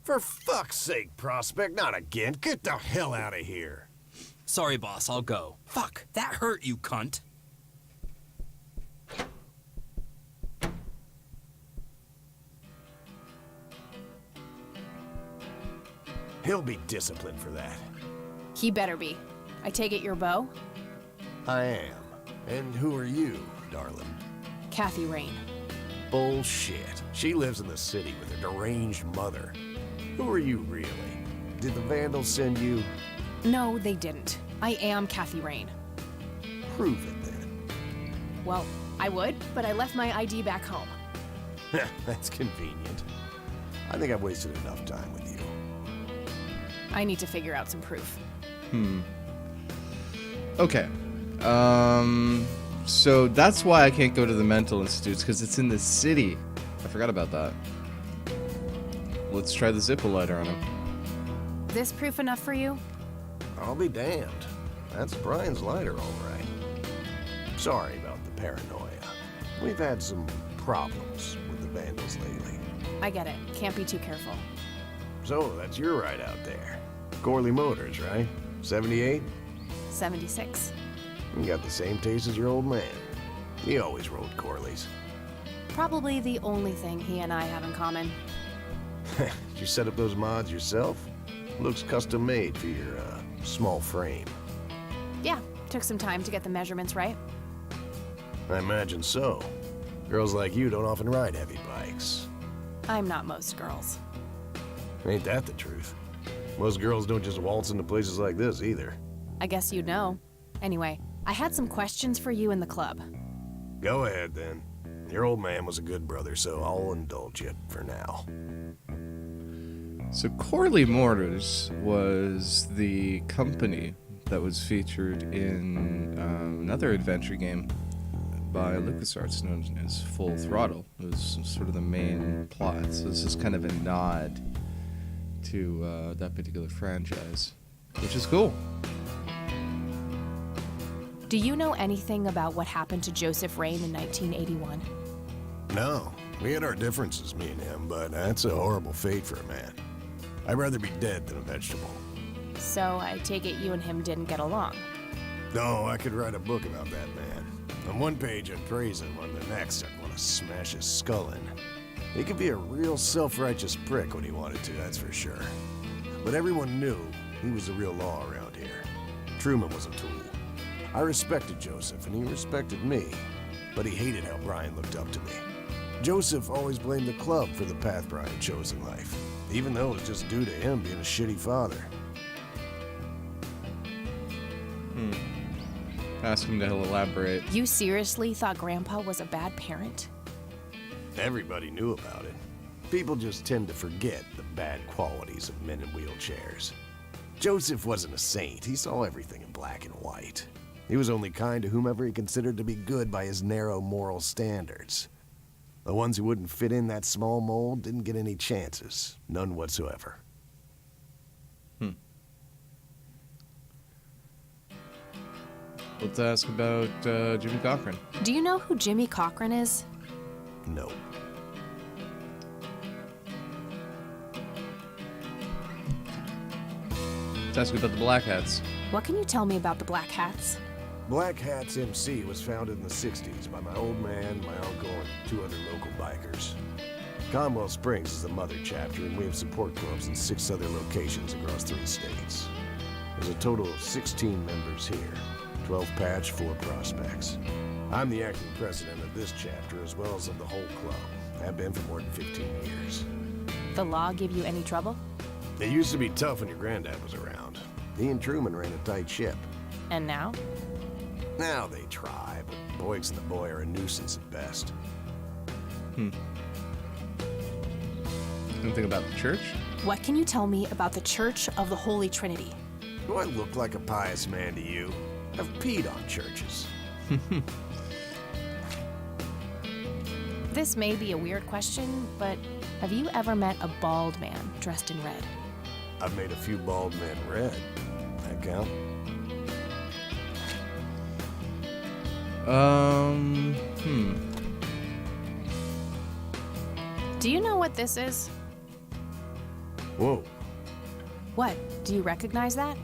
M: For fuck's sake, Prospect, not again. Get the hell out of here.
L: Sorry, boss, I'll go. Fuck, that hurt, you cunt.
M: He'll be disciplined for that.
C: He better be. I take it you're Bo?
M: I am. And who are you, darling?
C: Kathy Rain.
M: Bullshit. She lives in the city with her deranged mother. Who are you, really? Did the Vandals send you?
C: No, they didn't. I am Kathy Rain.
M: Prove it, then.
C: Well, I would, but I left my ID back home.
M: That's convenient. I think I've wasted enough time with you.
C: I need to figure out some proof.
A: Okay. So that's why I can't go to the mental institutes, because it's in the city. I forgot about that. Let's try the Zippo lighter on him.
C: This proof enough for you?
M: I'll be damned. That's Brian's lighter, all right. Sorry about the paranoia. We've had some problems with the vandals lately.
C: I get it. Can't be too careful.
M: So, that's your ride out there. Corley Motors, right? 78?
C: 76.
M: You got the same taste as your old man. He always rode Corleys.
C: Probably the only thing he and I have in common.
M: Did you set up those mods yourself? Looks custom made for your, small frame.
C: Yeah, took some time to get the measurements right.
M: I imagine so. Girls like you don't often ride heavy bikes.
C: I'm not most girls.
M: Ain't that the truth? Most girls don't just waltz into places like this either.
C: I guess you'd know. Anyway, I had some questions for you in the club.
M: Go ahead, then. Your old man was a good brother, so I'll indulge you for now.
A: So Corley Motors was the company that was featured in another adventure game by LucasArts known as Full Throttle. It was sort of the main plot. So this is kind of a nod to that particular franchise, which is cool.
C: Do you know anything about what happened to Joseph Rain in 1981?
M: No, we had our differences, me and him, but that's a horrible fate for a man. I'd rather be dead than a vegetable.
C: So I take it you and him didn't get along.
M: No, I could write a book about that man. On one page I'd praise him, on the next I'd want to smash his skull in. He could be a real self-righteous prick when he wanted to, that's for sure. But everyone knew he was the real law around here. Truman was a tool. I respected Joseph, and he respected me, but he hated how Brian looked up to me. Joseph always blamed the club for the path Brian chose in life, even though it was just due to him being a shitty father.
A: Ask him to elaborate.
C: You seriously thought Grandpa was a bad parent?
M: Everybody knew about it. People just tend to forget the bad qualities of men in wheelchairs. Joseph wasn't a saint. He saw everything in black and white. He was only kind to whomever he considered to be good by his narrow moral standards. The ones who wouldn't fit in that small mold didn't get any chances. None whatsoever.
A: Let's ask about Jimmy Cochran.
C: Do you know who Jimmy Cochran is?
M: No.
A: Let's ask about the Black Hats.
C: What can you tell me about the Black Hats?
M: Black Hats MC was founded in the 60s by my old man, my uncle, and 2 other local bikers. Conwell Springs is the mother chapter, and we have support clubs in 6 other locations across 3 states. There's a total of 16 members here, 12 patch, 4 prospects. I'm the acting president of this chapter as well as of the whole club. Have been for more than 15 years.
C: The law give you any trouble?
M: It used to be tough when your granddad was around. He and Truman ran a tight ship.
C: And now?
M: Now they try, but Boyks and the boy are a nuisance at best.
A: Anything about the church?
C: What can you tell me about the Church of the Holy Trinity?
M: Do I look like a pious man to you? I've peed on churches.
C: This may be a weird question, but have you ever met a bald man dressed in red?
M: I've made a few bald men red. That count?
C: Do you know what this is?
M: Whoa.
C: What? Do you recognize that?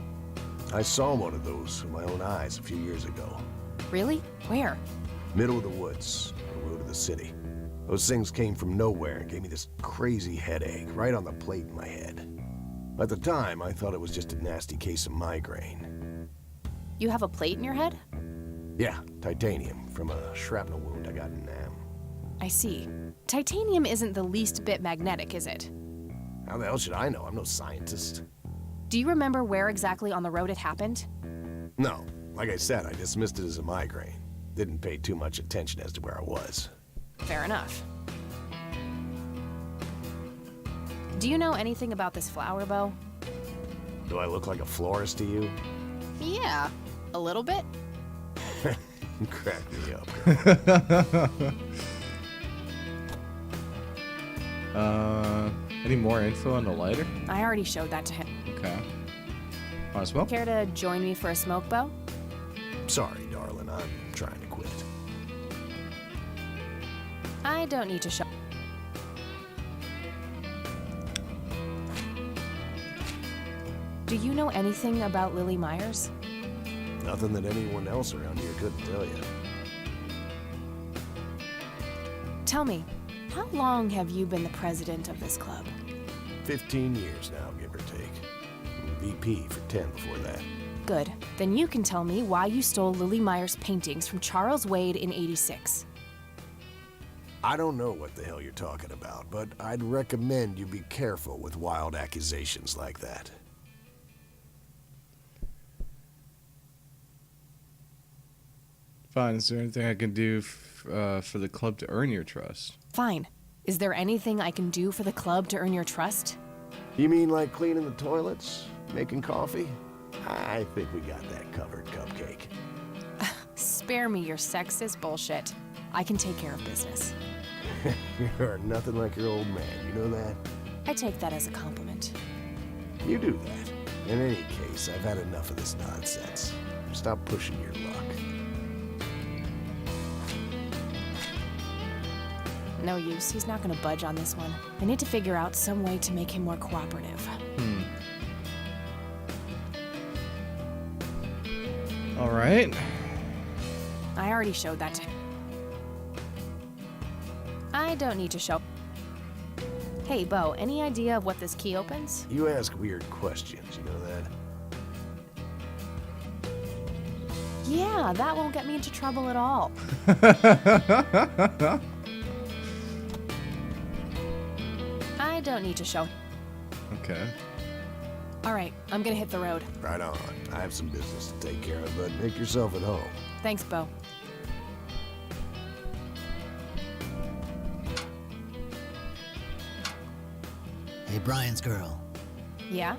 M: I saw one of those with my own eyes a few years ago.
C: Really? Where?
M: Middle of the woods, on the road to the city. Those things came from nowhere and gave me this crazy headache right on the plate in my head. At the time, I thought it was just a nasty case of migraine.
C: You have a plate in your head?
M: Yeah, titanium from a shrapnel wound I got in Nam.
C: I see. Titanium isn't the least bit magnetic, is it?
M: How the hell should I know? I'm no scientist.
C: Do you remember where exactly on the road it happened?
M: No. Like I said, I dismissed it as a migraine. Didn't pay too much attention as to where I was.
C: Fair enough. Do you know anything about this flower bow?
M: Do I look like a florist to you?
C: Yeah, a little bit.
M: You crack me up, girl.
A: Any more info on the lighter?
C: I already showed that to him.
A: Okay. Want to smoke?
C: Care to join me for a smoke, Bo?
M: Sorry, darling, I'm trying to quit.
C: I don't need to show. Do you know anything about Lily Myers?
M: Nothing that anyone else around here couldn't tell you.
C: Tell me, how long have you been the president of this club?
M: 15 years now, give or take. VP for 10 before that.
C: Good. Then you can tell me why you stole Lily Myers' paintings from Charles Wade in '86.
M: I don't know what the hell you're talking about, but I'd recommend you be careful with wild accusations like that.
A: Fine. Is there anything I can do for the club to earn your trust?
C: Fine. Is there anything I can do for the club to earn your trust?
M: You mean like cleaning the toilets? Making coffee? I think we got that covered, Cupcake.
C: Spare me your sexist bullshit. I can take care of business.
M: You're nothing like your old man, you know that?
C: I take that as a compliment.
M: You do that. In any case, I've had enough of this nonsense. Stop pushing your luck.
C: No use. He's not gonna budge on this one. I need to figure out some way to make him more cooperative.
A: All right.
C: I already showed that to him. I don't need to show. Hey, Bo, any idea of what this key opens?
M: You ask weird questions, you know that?
C: Yeah, that won't get me into trouble at all. I don't need to show.
A: Okay.
C: All right, I'm gonna hit the road.
M: Right on. I have some business to take care of, but make yourself at home.
C: Thanks, Bo.
N: Hey, Brian's girl.
C: Yeah?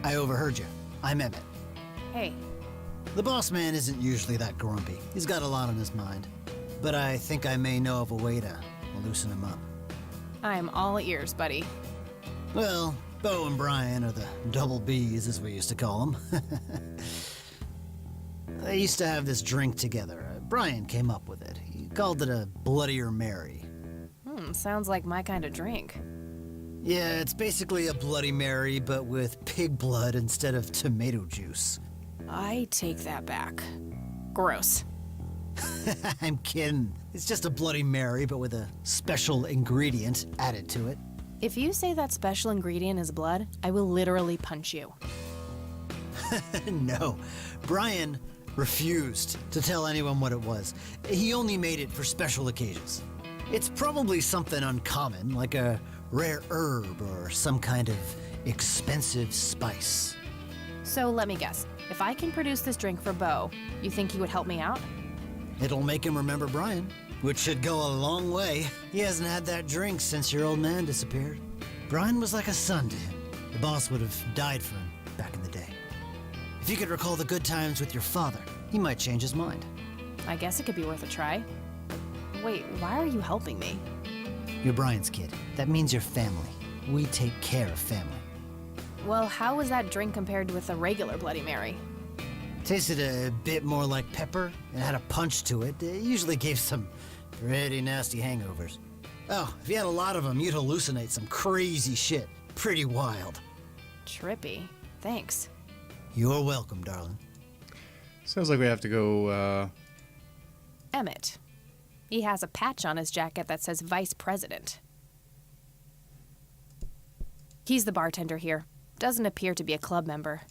N: I overheard you. I'm Emmett.
C: Hey.
N: The boss man isn't usually that grumpy. He's got a lot on his mind. But I think I may know of a way to loosen him up.
C: I'm all ears, buddy.
N: Well, Bo and Brian are the double Bs, as we used to call them. They used to have this drink together. Brian came up with it. He called it a Bloodier Mary.
C: Sounds like my kind of drink.
N: Yeah, it's basically a Bloody Mary, but with pig blood instead of tomato juice.
C: I take that back. Gross.
N: I'm kidding. It's just a Bloody Mary, but with a special ingredient added to it.
C: If you say that special ingredient is blood, I will literally punch you.
N: No. Brian refused to tell anyone what it was. He only made it for special occasions. It's probably something uncommon, like a rare herb or some kind of expensive spice.
C: So let me guess. If I can produce this drink for Bo, you think he would help me out?
N: It'll make him remember Brian, which should go a long way. He hasn't had that drink since your old man disappeared. Brian was like a son to him. The boss would have died for him back in the day. If you could recall the good times with your father, he might change his mind.
C: I guess it could be worth a try. Wait, why are you helping me?
N: You're Brian's kid. That means you're family. We take care of family.
C: Well, how was that drink compared with a regular Bloody Mary?
N: Tasted a bit more like pepper and had a punch to it. It usually gave some pretty nasty hangovers. Oh, if you had a lot of them, you'd hallucinate some crazy shit. Pretty wild.
C: Trippy. Thanks.
N: You're welcome, darling.
A: Sounds like we have to go,
C: Emmett. He has a patch on his jacket that says Vice President. He's the bartender here. Doesn't appear to be a club member.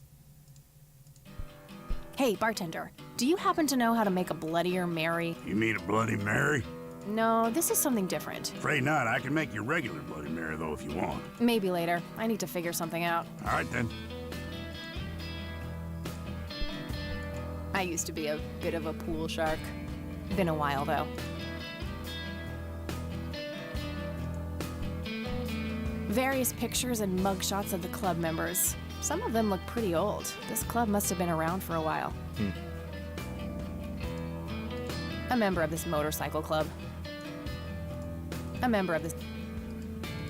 C: Hey, bartender, do you happen to know how to make a Bloodier Mary?
O: You mean a Bloody Mary?
C: No, this is something different.
O: Afraid not. I can make you regular Bloody Mary, though, if you want.
C: Maybe later. I need to figure something out.
O: All right, then.
C: I used to be a bit of a pool shark. Been a while, though. Various pictures and mugshots of the club members. Some of them look pretty old. This club must have been around for a while. A member of this motorcycle club. A member of this...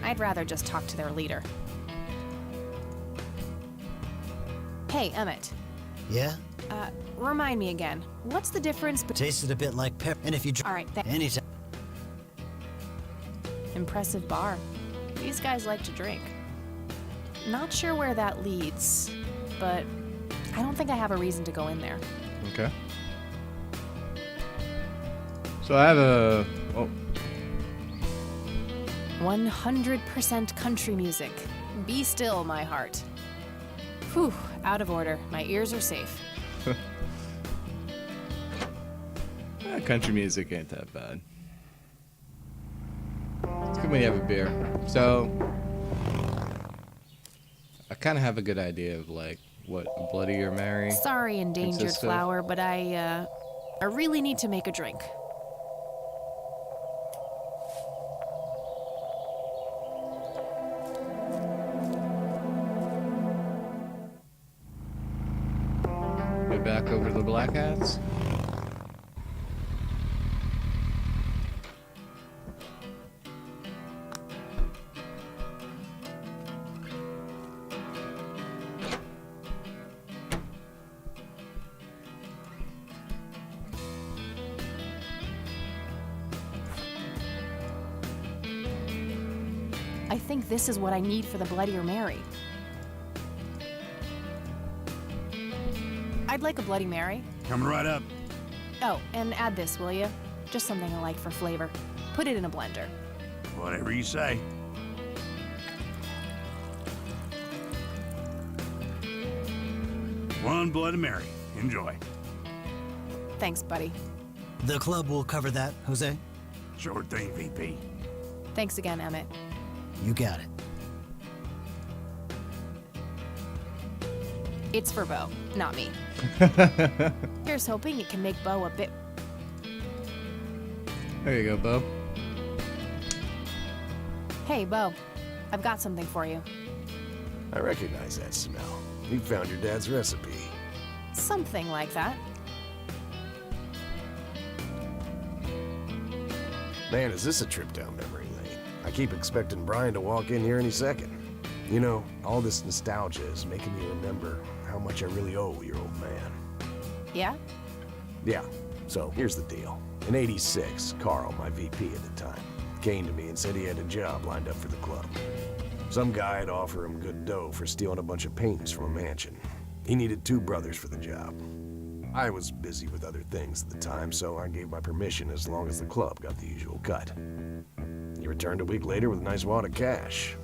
C: I'd rather just talk to their leader. Hey, Emmett.
N: Yeah?
C: Remind me again. What's the difference between...
N: Tasted a bit like pepper. And if you...
C: All right,
N: anytime.
C: Impressive bar. These guys like to drink. Not sure where that leads, but I don't think I have a reason to go in there.
A: Okay. So I have a... Oh.
C: 100% country music. Be still, my heart. Whew, out of order. My ears are safe.
A: Country music ain't that bad. It's good when you have a beer. So, I kind of have a good idea of, like, what a Bloody or Mary...
C: Sorry, endangered
A: consists of.
C: flower, but I really need to make a drink.
A: Way back over to the Black Hats.
C: I think this is what I need for the Bloody or Mary. I'd like a Bloody Mary.
O: Coming right up.
C: Oh, and add this, will you? Just something I like for flavor. Put it in a blender.
O: Whatever you say. One Bloody Mary. Enjoy.
C: Thanks, buddy.
N: The club will cover that, Jose?
O: Sure thing, VP.
C: Thanks again, Emmett.
N: You got it.
C: It's for Bo, not me. Here's hoping it can make Bo a bit...
A: There you go, Bo.
C: Hey, Bo. I've got something for you.
M: I recognize that smell. You found your dad's recipe.
C: Something like that.
M: Man, is this a trip down memory lane? I keep expecting Brian to walk in here any second. You know, all this nostalgia is making me remember how much I really owe your old man.
C: Yeah?
M: Yeah, so here's the deal. In '86, Carl, my VP at the time, came to me and said he had a job lined up for the club. Some guy had offered him good dough for stealing a bunch of paintings from a mansion. He needed 2 brothers for the job. I was busy with other things at the time, so I gave my permission as long as the club got the usual cut. He returned a week later with a nice wad of cash.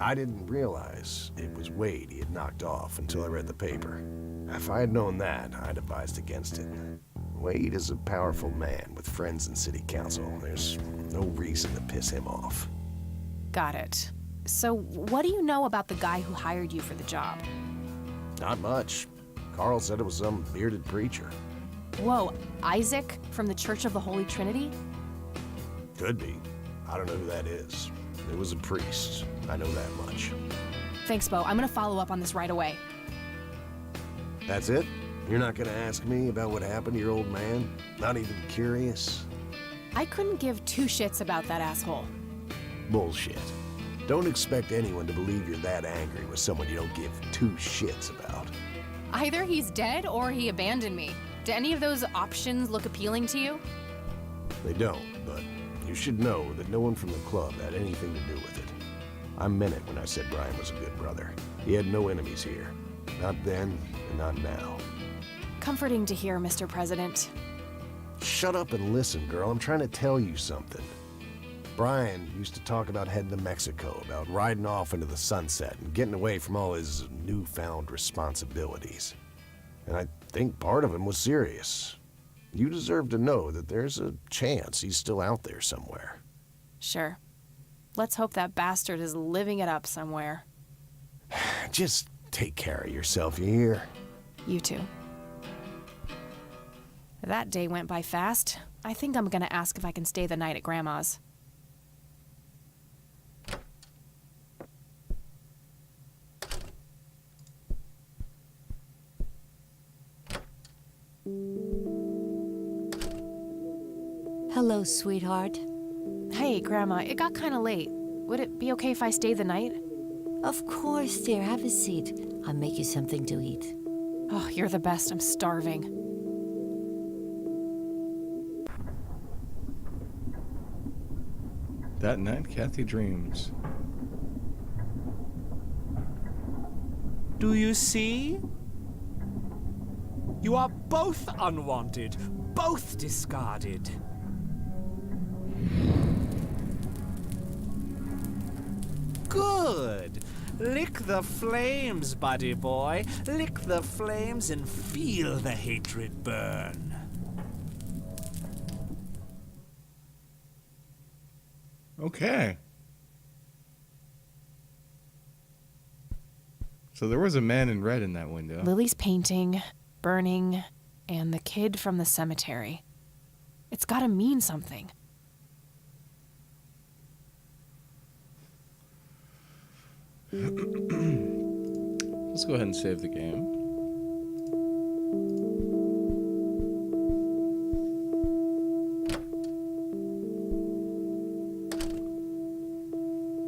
M: I didn't realize it was Wade he had knocked off until I read the paper. If I had known that, I'd advised against it. Wade is a powerful man with friends in city council. There's no reason to piss him off.
C: Got it. So, what do you know about the guy who hired you for the job?
M: Not much. Carl said it was some bearded preacher.
C: Whoa, Isaac from the Church of the Holy Trinity?
M: Could be. I don't know who that is. It was a priest. I know that much.
C: Thanks, Bo. I'm gonna follow up on this right away.
M: That's it? You're not gonna ask me about what happened to your old man? Not even curious?
C: I couldn't give 2 shits about that asshole.
M: Bullshit. Don't expect anyone to believe you're that angry with someone you don't give 2 shits about.
C: Either he's dead or he abandoned me. Do any of those options look appealing to you?
M: They don't, but you should know that no one from the club had anything to do with it. I meant it when I said Brian was a good brother. He had no enemies here. Not then, and not now.
C: Comforting to hear, Mr. President.
M: Shut up and listen, girl. I'm trying to tell you something. Brian used to talk about heading to Mexico, about riding off into the sunset and getting away from all his newfound responsibilities. And I think part of him was serious. You deserve to know that there's a chance he's still out there somewhere.
C: Sure. Let's hope that bastard is living it up somewhere.
M: Just take care of yourself, you hear?
C: You too. That day went by fast. I think I'm gonna ask if I can stay the night at Grandma's.
B: Hello, sweetheart.
C: Hey, Grandma, it got kinda late. Would it be okay if I stay the night?
B: Of course, dear. Have a seat. I'll make you something to eat.
C: Oh, you're the best. I'm starving.
A: That night, Kathy dreams.
I: Do you see? You are both unwanted, both discarded. Good. Lick the flames, buddy boy. Lick the flames and feel the hatred burn.
A: Okay. So there was a man in red in that window.
C: Lily's painting, burning, and the kid from the cemetery. It's gotta mean something.
A: Let's go ahead and save the game.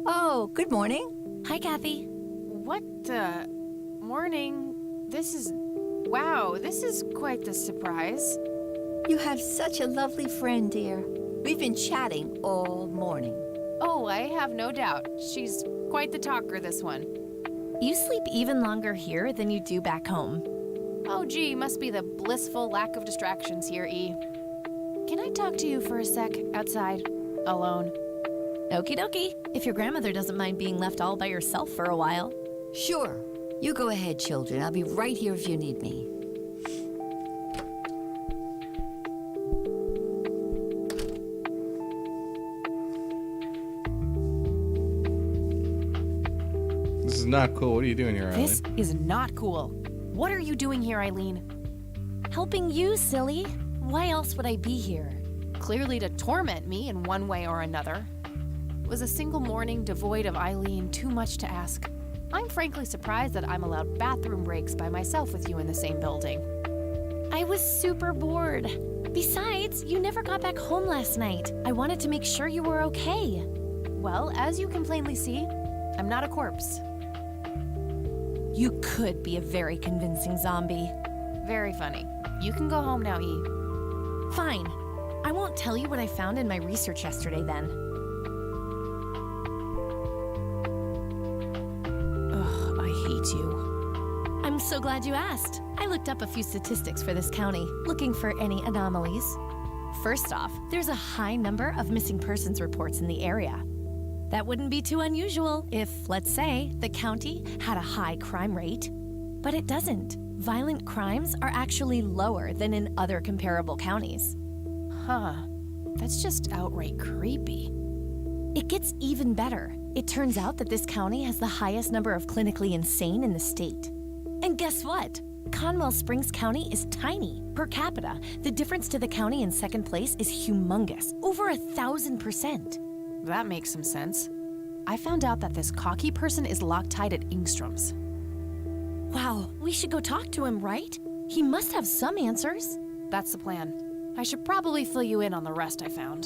B: Oh, good morning.
J: Hi, Kathy.
C: What, morning? Wow, this is quite the surprise.
B: You have such a lovely friend, dear. We've been chatting all morning.
C: Oh, I have no doubt. She's quite the talker, this one.
J: You sleep even longer here than you do back home.
C: Oh, gee, must be the blissful lack of distractions here, E. Can I talk to you for a sec outside, alone?
J: Okie dokie, if your grandmother doesn't mind being left all by yourself for a while.
B: Sure. You go ahead, children. I'll be right here if you need me.
A: This is not cool. What are you doing here, Eileen?
C: This is not cool. What are you doing here, Eileen?
J: Helping you, silly. Why else would I be here?
C: Clearly to torment me in one way or another. Was a single morning devoid of Eileen too much to ask? I'm frankly surprised that I'm allowed bathroom breaks by myself with you in the same building.
J: I was super bored. Besides, you never got back home last night. I wanted to make sure you were okay.
C: Well, as you can plainly see, I'm not a corpse.
J: You could be a very convincing zombie.
C: Very funny. You can go home now, E.
J: Fine. I won't tell you what I found in my research yesterday then.
C: Ugh, I hate you.
J: I'm so glad you asked. I looked up a few statistics for this county, looking for any anomalies. First off, there's a high number of missing persons reports in the area. That wouldn't be too unusual if, let's say, the county had a high crime rate. But it doesn't. Violent crimes are actually lower than in other comparable counties.
C: Huh. That's just outright creepy.
J: It gets even better. It turns out that this county has the highest number of clinically insane in the state. And guess what? Conwell Springs County is tiny. Per capita, the difference to the county in second place is humongous. Over 1,000%.
C: That makes some sense. I found out that this cocky person is Loctite at Ingstrom's.
J: Wow, we should go talk to him, right? He must have some answers.
C: That's the plan. I should probably fill you in on the rest I found.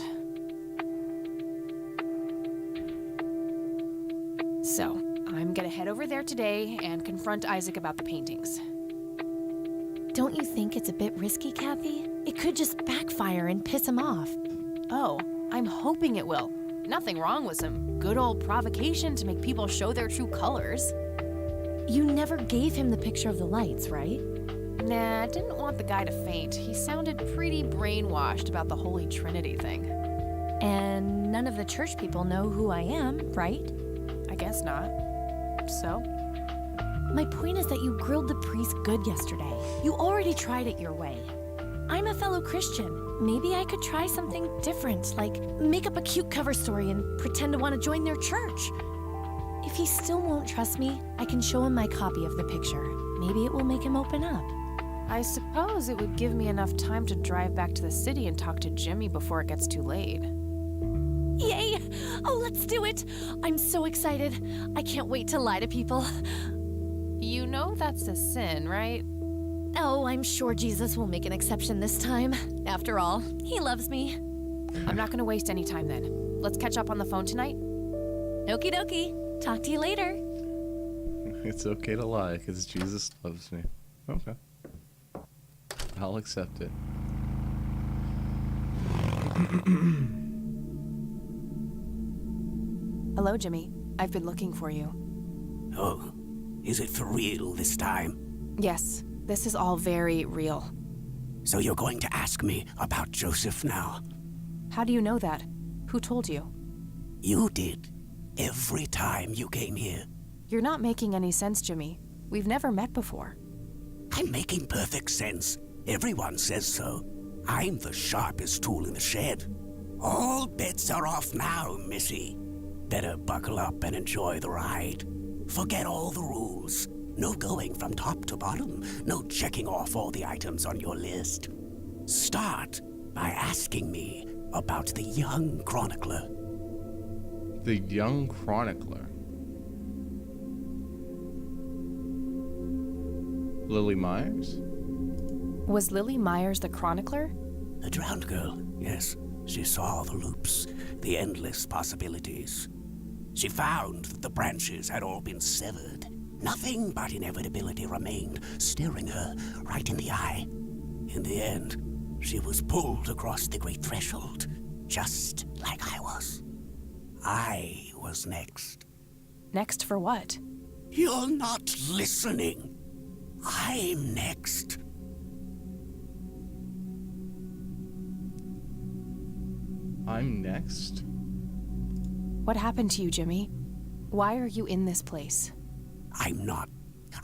C: So, I'm gonna head over there today and confront Isaac about the paintings.
J: Don't you think it's a bit risky, Kathy? It could just backfire and piss him off.
C: Oh, I'm hoping it will. Nothing wrong with some good old provocation to make people show their true colors.
J: You never gave him the picture of the lights, right?
C: Nah, I didn't want the guy to faint. He sounded pretty brainwashed about the Holy Trinity thing.
J: And none of the church people know who I am, right?
C: I guess not. So?
J: My point is that you grilled the priest good yesterday. You already tried it your way. I'm a fellow Christian. Maybe I could try something different, like make up a cute cover story and pretend to want to join their church. If he still won't trust me, I can show him my copy of the picture. Maybe it will make him open up.
C: I suppose it would give me enough time to drive back to the city and talk to Jimmy before it gets too late.
J: Yay! Oh, let's do it! I'm so excited. I can't wait to lie to people.
C: You know that's a sin, right?
J: Oh, I'm sure Jesus will make an exception this time. After all, he loves me.
C: I'm not gonna waste any time then. Let's catch up on the phone tonight?
J: Okie dokie. Talk to you later.
A: It's okay to lie because Jesus loves me. Okay. I'll accept it.
C: Hello, Jimmy. I've been looking for you.
O: Oh, is it for real this time?
C: Yes, this is all very real.
O: So you're going to ask me about Joseph now?
C: How do you know that? Who told you?
O: You did. Every time you came here.
C: You're not making any sense, Jimmy. We've never met before.
O: I'm making perfect sense. Everyone says so. I'm the sharpest tool in the shed. All bets are off now, Missy. Better buckle up and enjoy the ride. Forget all the rules. No going from top to bottom. No checking off all the items on your list. Start by asking me about the young chronicler.
A: The young chronicler. Lily Myers?
C: Was Lily Myers the chronicler?
O: The drowned girl, yes. She saw the loops, the endless possibilities. She found that the branches had all been severed. Nothing but inevitability remained, staring her right in the eye. In the end, she was pulled across the great threshold, just like I was. I was next.
C: Next for what?
O: You're not listening. I'm next.
A: I'm next?
C: What happened to you, Jimmy? Why are you in this place?
O: I'm not.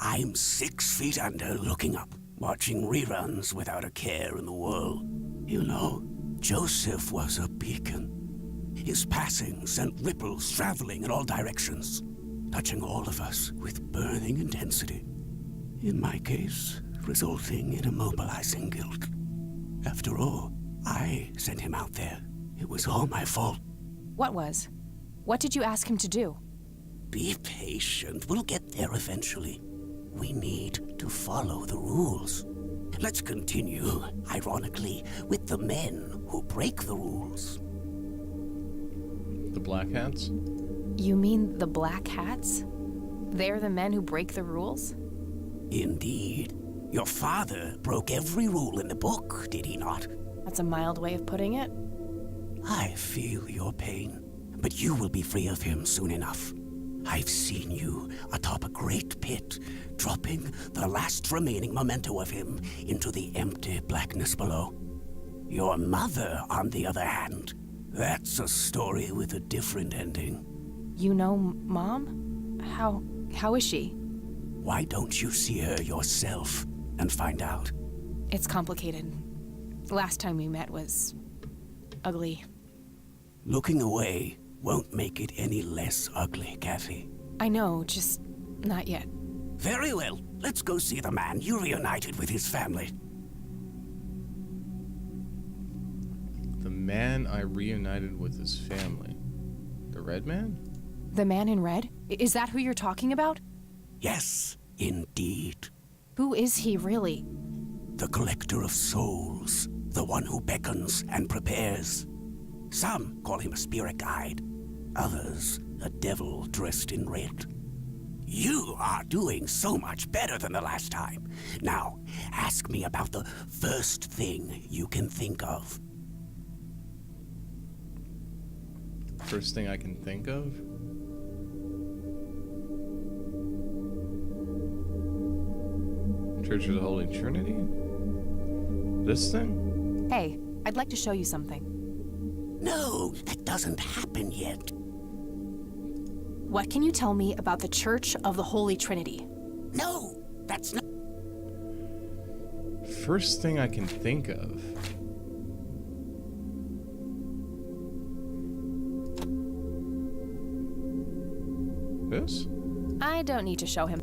O: I'm 6 feet under, looking up, watching reruns without a care in the world. You know, Joseph was a beacon. His passing sent ripples traveling in all directions, touching all of us with burning intensity. In my case, resulting in immobilizing guilt. After all, I sent him out there. It was all my fault.
C: What was? What did you ask him to do?
O: Be patient. We'll get there eventually. We need to follow the rules. Let's continue, ironically, with the men who break the rules.
A: The Black Hats?
C: You mean the Black Hats? They're the men who break the rules?
O: Indeed. Your father broke every rule in the book, did he not?
C: That's a mild way of putting it.
O: I feel your pain, but you will be free of him soon enough. I've seen you atop a great pit, dropping the last remaining memento of him into the empty blackness below. Your mother, on the other hand, that's a story with a different ending.
C: You know Mom? How is she?
O: Why don't you see her yourself and find out?
C: It's complicated. Last time we met was ugly.
O: Looking away won't make it any less ugly, Kathy.
C: I know, just not yet.
O: Very well. Let's go see the man you reunited with his family.
A: The man I reunited with his family. The Red Man?
C: The man in red? Is that who you're talking about?
O: Yes, indeed.
C: Who is he, really?
O: The collector of souls. The one who beckons and prepares. Some call him a spirit guide. Others, a devil dressed in red. You are doing so much better than the last time. Now, ask me about the first thing you can think of.
A: First thing I can think of? Church of the Holy Trinity? This thing?
C: Hey, I'd like to show you something.
O: No, that doesn't happen yet.
C: What can you tell me about the Church of the Holy Trinity?
O: No, that's not...
A: First thing I can think of. This?
C: I don't need to show him.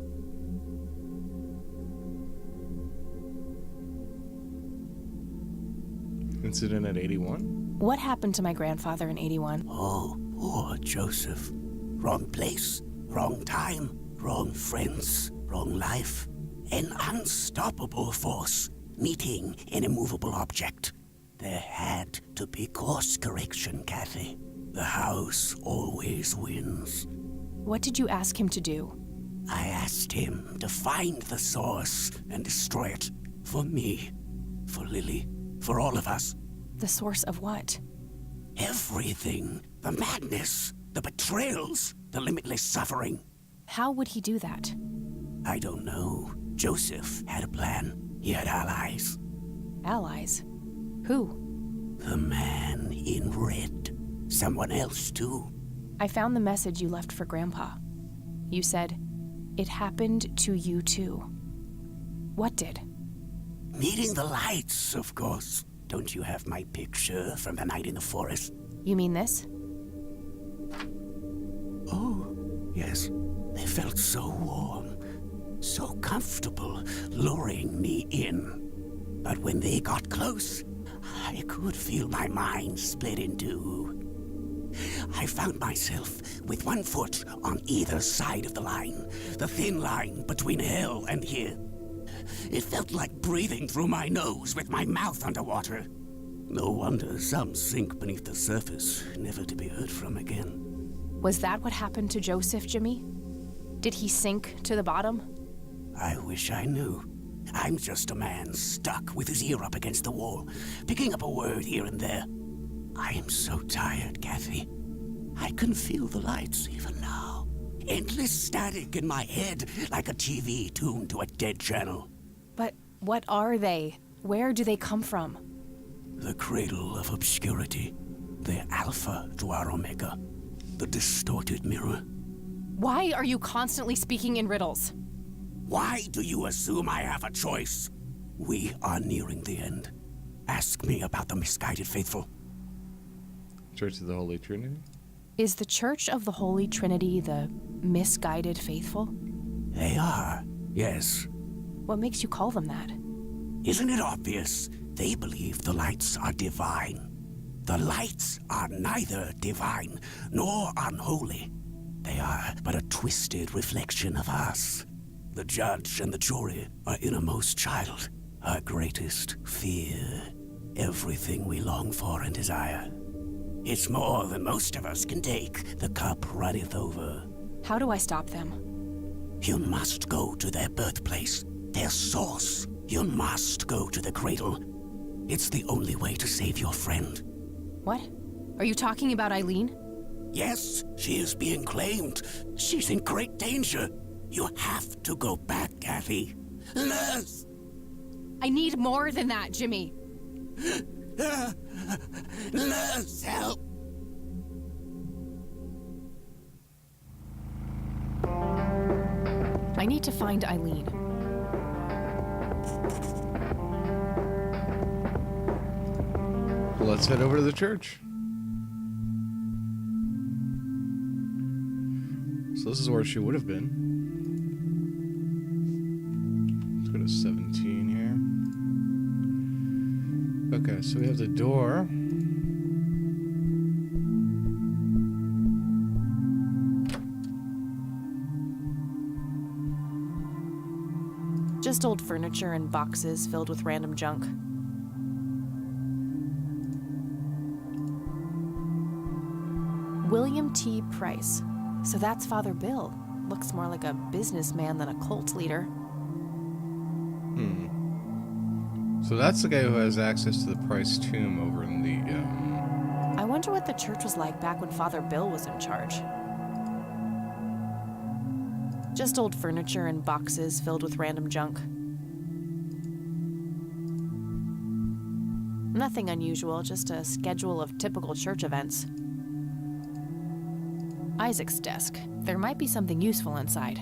A: Incident at 81?
C: What happened to my grandfather in 81?
O: Oh, poor Joseph. Wrong place, wrong time, wrong friends, wrong life. An unstoppable force meeting an immovable object. There had to be course correction, Kathy. The house always wins.
C: What did you ask him to do?
O: I asked him to find the source and destroy it. For me, for Lily, for all of us.
C: The source of what?
O: Everything. The madness, the betrayals, the limitless suffering.
C: How would he do that?
O: I don't know. Joseph had a plan. He had allies.
C: Allies? Who?
O: The man in red. Someone else, too.
C: I found the message you left for Grandpa. You said, "It happened to you too." What did?
O: Meeting the lights, of course. Don't you have my picture from the night in the forest?
C: You mean this?
O: Oh, yes. They felt so warm, so comfortable, luring me in. But when they got close, I could feel my mind split in two. I found myself with one foot on either side of the line, the thin line between hell and here. It felt like breathing through my nose with my mouth underwater. No wonder some sink beneath the surface, never to be heard from again.
C: Was that what happened to Joseph, Jimmy? Did he sink to the bottom?
O: I wish I knew. I'm just a man stuck with his ear up against the wall, picking up a word here and there. I am so tired, Kathy. I can feel the lights even now. Endless static in my head, like a TV tuned to a dead channel.
C: But what are they? Where do they come from?
O: The cradle of obscurity. The alpha to our omega. The distorted mirror.
C: Why are you constantly speaking in riddles?
O: Why do you assume I have a choice? We are nearing the end. Ask me about the misguided faithful.
A: Church of the Holy Trinity?
C: Is the Church of the Holy Trinity the misguided faithful?
O: They are, yes.
C: What makes you call them that?
O: Isn't it obvious? They believe the lights are divine. The lights are neither divine nor unholy. They are but a twisted reflection of us. The judge and the jury, our innermost child, our greatest fear, everything we long for and desire. It's more than most of us can take. The cup runneth over.
C: How do I stop them?
O: You must go to their birthplace, their source. You must go to the cradle. It's the only way to save your friend.
C: What? Are you talking about Eileen?
O: Yes, she is being claimed. She's in great danger. You have to go back, Kathy. Nurse!
C: I need more than that, Jimmy.
O: Nurse, help!
C: I need to find Eileen.
A: Let's head over to the church. So this is where she would have been. Let's go to 17 here. Okay, so we have the door.
C: Just old furniture and boxes filled with random junk. William T. Price. So that's Father Bill. Looks more like a businessman than a cult leader.
A: So that's the guy who has access to the Price tomb over in the,
C: I wonder what the church was like back when Father Bill was in charge. Just old furniture and boxes filled with random junk. Nothing unusual, just a schedule of typical church events. Isaac's desk. There might be something useful inside.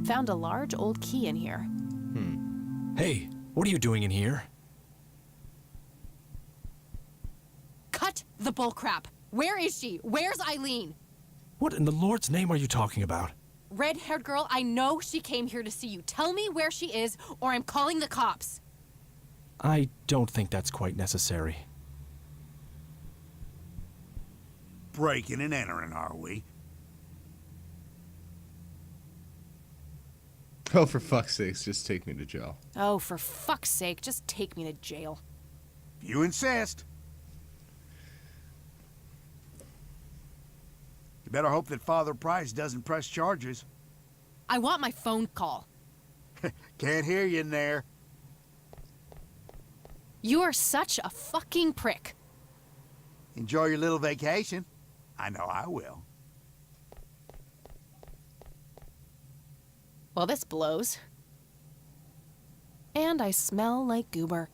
C: Found a large old key in here.
F: Hey, what are you doing in here?
C: Cut the bullcrap! Where is she? Where's Eileen?
F: What in the Lord's name are you talking about?
C: Red-haired girl, I know she came here to see you. Tell me where she is, or I'm calling the cops.
F: I don't think that's quite necessary.
P: Breaking and entering, are we?
A: Oh, for fuck's sakes, just take me to jail.
C: Oh, for fuck's sake, just take me to jail.
P: You insist. You better hope that Father Price doesn't press charges.
C: I want my phone call.
P: Can't hear you in there.
C: You are such a fucking prick.
P: Enjoy your little vacation. I know I will.
C: Well, this blows. And I smell like goober.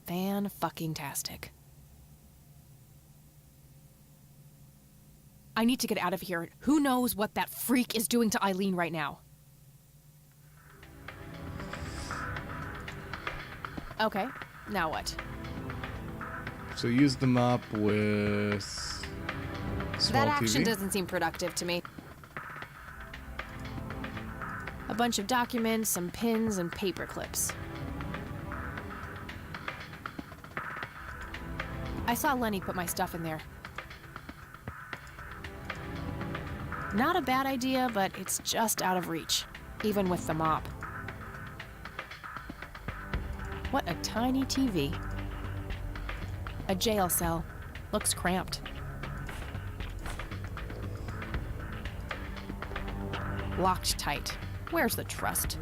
C: Fan-fucking-tastic. I need to get out of here. Who knows what that freak is doing to Eileen right now? Okay, now what?
A: So use the mop with small
C: That action
A: TV.
C: doesn't seem productive to me. A bunch of documents, some pins, and paper clips. I saw Lenny put my stuff in there. Not a bad idea, but it's just out of reach, even with the mop. What a tiny TV. A jail cell. Looks cramped. Locked tight. Where's the trust?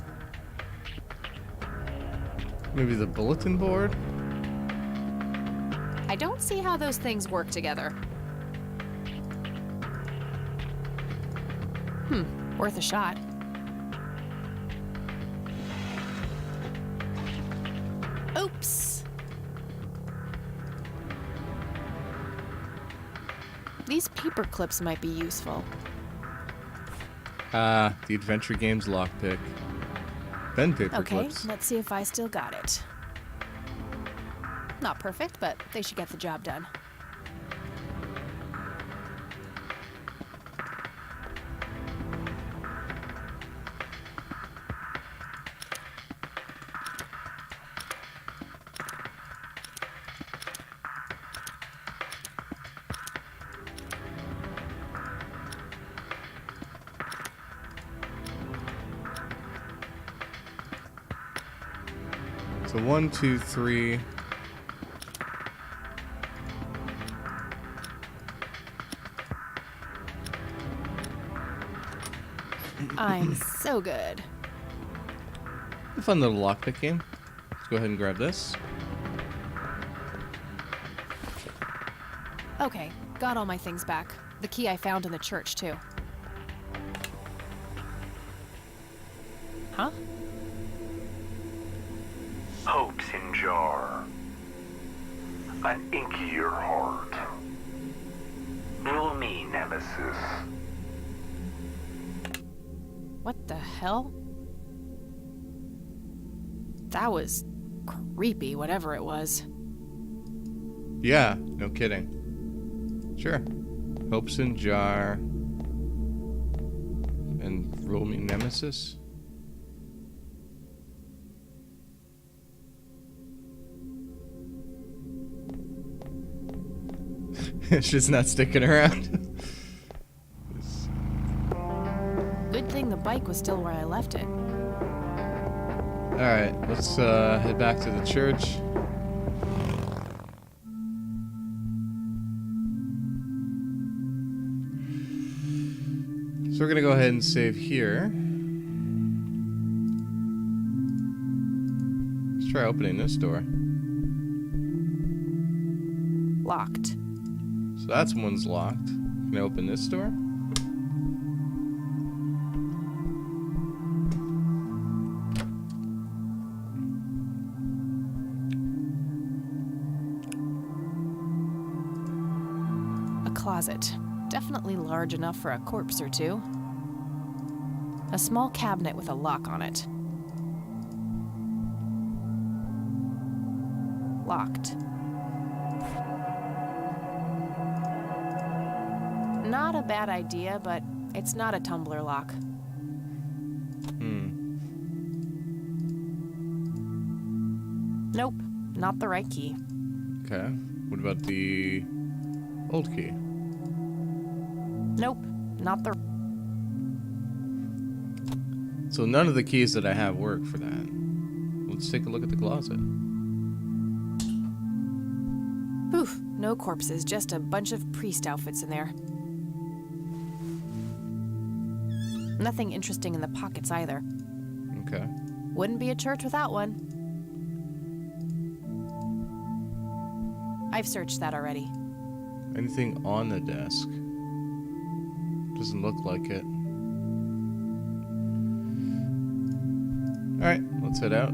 A: Maybe the bulletin board?
C: I don't see how those things work together. Worth a shot. Oops. These paper clips might be useful.
A: Ah, the Adventure Games lockpick. Pen paper
C: Okay,
A: clips.
C: let's see if I still got it. Not perfect, but they should get the job done.
A: So 1, 2, 3.
C: I'm so good.
A: A fun little lockpick game. Let's go ahead and grab this.
C: Okay, got all my things back. The key I found in the church, too. Huh?
Q: Hopes in jar. An inkier heart. Rule me, Nemesis.
C: What the hell? That was creepy, whatever it was.
A: Yeah, no kidding. Sure. Hopes in jar. And rule me Nemesis. She's not sticking around.
C: Good thing the bike was still where I left it.
A: Alright, let's head back to the church. So we're gonna go ahead and save here. Let's try opening this door.
C: Locked.
A: So that's one's locked. Can I open this door?
C: A closet. Definitely large enough for a corpse or two. A small cabinet with a lock on it. Locked. Not a bad idea, but it's not a tumbler lock. Nope, not the right key.
A: Okay. What about the old key?
C: Nope, not the...
A: So none of the keys that I have work for that. Let's take a look at the closet.
C: Oof, no corpses, just a bunch of priest outfits in there. Nothing interesting in the pockets either.
A: Okay.
C: Wouldn't be a church without one. I've searched that already.
A: Anything on the desk? Doesn't look like it. Alright, let's head out.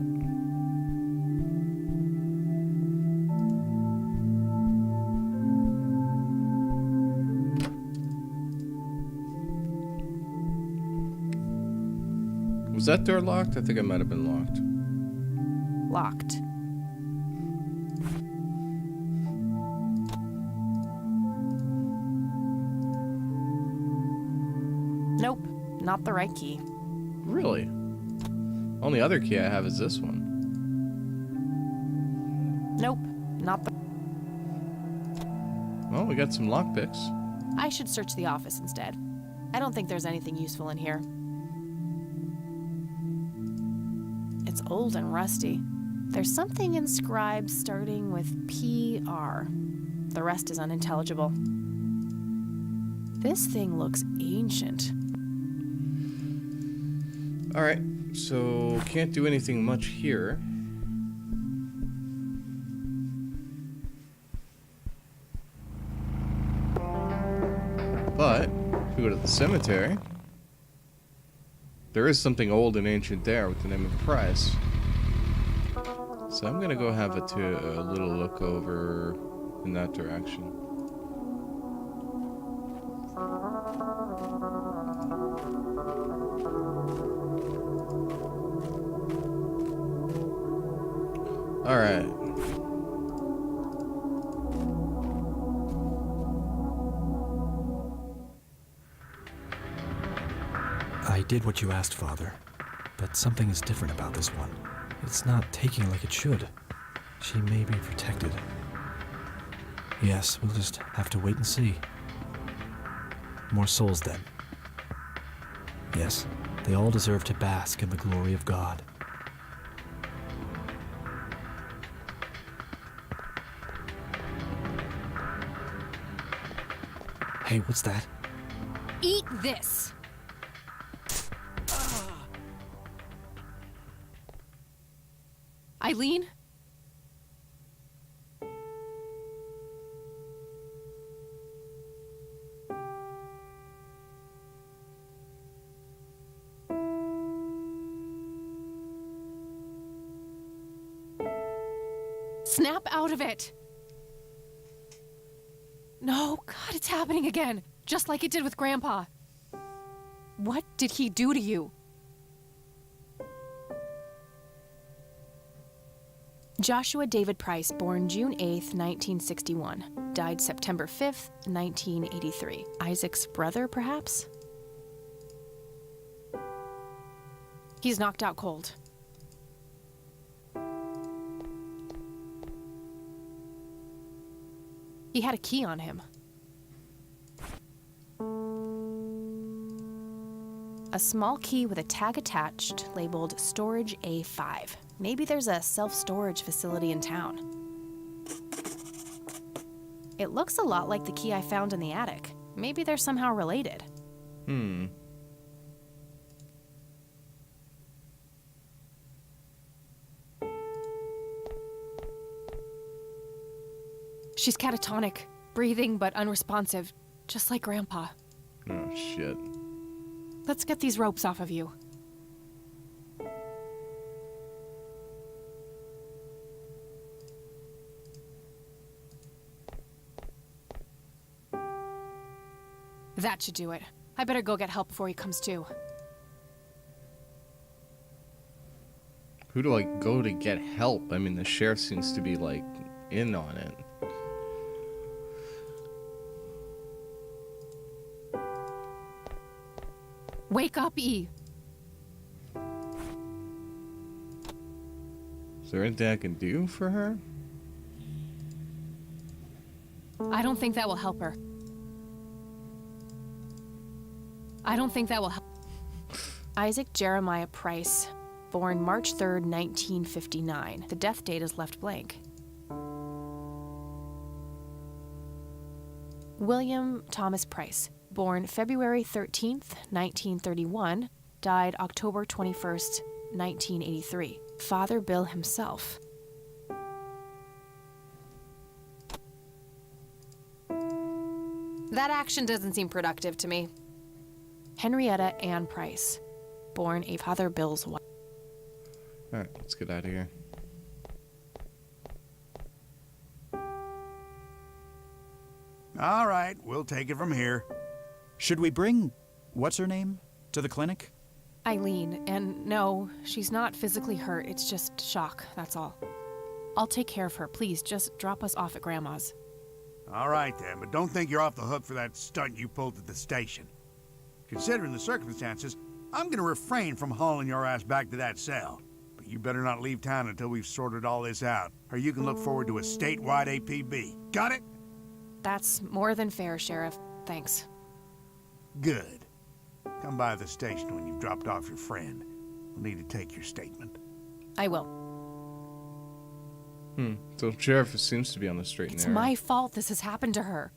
A: Was that door locked? I think it might have been locked.
C: Locked. Nope, not the right key.
A: Really? Only other key I have is this one.
C: Nope, not the...
A: Well, we got some lockpicks.
C: I should search the office instead. I don't think there's anything useful in here. It's old and rusty. There's something inscribed starting with PR. The rest is unintelligible. This thing looks ancient.
A: Alright, so can't do anything much here. But, if we go to the cemetery, there is something old and ancient there with the name of Price. So I'm gonna go have a little look over in that direction. Alright.
F: I did what you asked, Father. But something is different about this one. It's not taking like it should. She may be protected. Yes, we'll just have to wait and see. More souls, then. Yes, they all deserve to bask in the glory of God. Hey, what's that?
C: Eat this! Eileen? Snap out of it! No, God, it's happening again. Just like it did with Grandpa. What did he do to you? Joshua David Price, born June 8th, 1961. Died September 5th, 1983. Isaac's brother, perhaps? He's knocked out cold. He had a key on him. A small key with a tag attached labeled Storage A5. Maybe there's a self-storage facility in town. It looks a lot like the key I found in the attic. Maybe they're somehow related. She's catatonic, breathing but unresponsive, just like Grandpa.
A: Oh, shit.
C: Let's get these ropes off of you. That should do it. I better go get help before he comes to.
A: Who do I go to get help? I mean, the sheriff seems to be, like, in on it.
C: Wake up, E.
A: Is there anything I can do for her?
C: I don't think that will help her. I don't think that will help. Isaac Jeremiah Price, born March 3rd, 1959. The death date is left blank. William Thomas Price, born February 13th, 1931, died October 21st, 1983. Father Bill himself. That action doesn't seem productive to me. Henrietta Ann Price, born a Father Bill's wife.
A: Alright, let's get out of here.
K: All right, we'll take it from here.
G: Should we bring what's her name to the clinic?
C: Eileen, and no, she's not physically hurt. It's just shock, that's all. I'll take care of her. Please, just drop us off at Grandma's.
K: All right then, but don't think you're off the hook for that stunt you pulled at the station. Considering the circumstances, I'm gonna refrain from hauling your ass back to that cell. But you better not leave town until we've sorted all this out, or you can look forward to a statewide APB. Got it?
C: That's more than fair, Sheriff. Thanks.
K: Good. Come by the station when you've dropped off your friend. We'll need to take your statement.
C: I will.
A: So Sheriff seems to be on the straight and
C: It's
A: narrow.
C: my fault this has happened to her.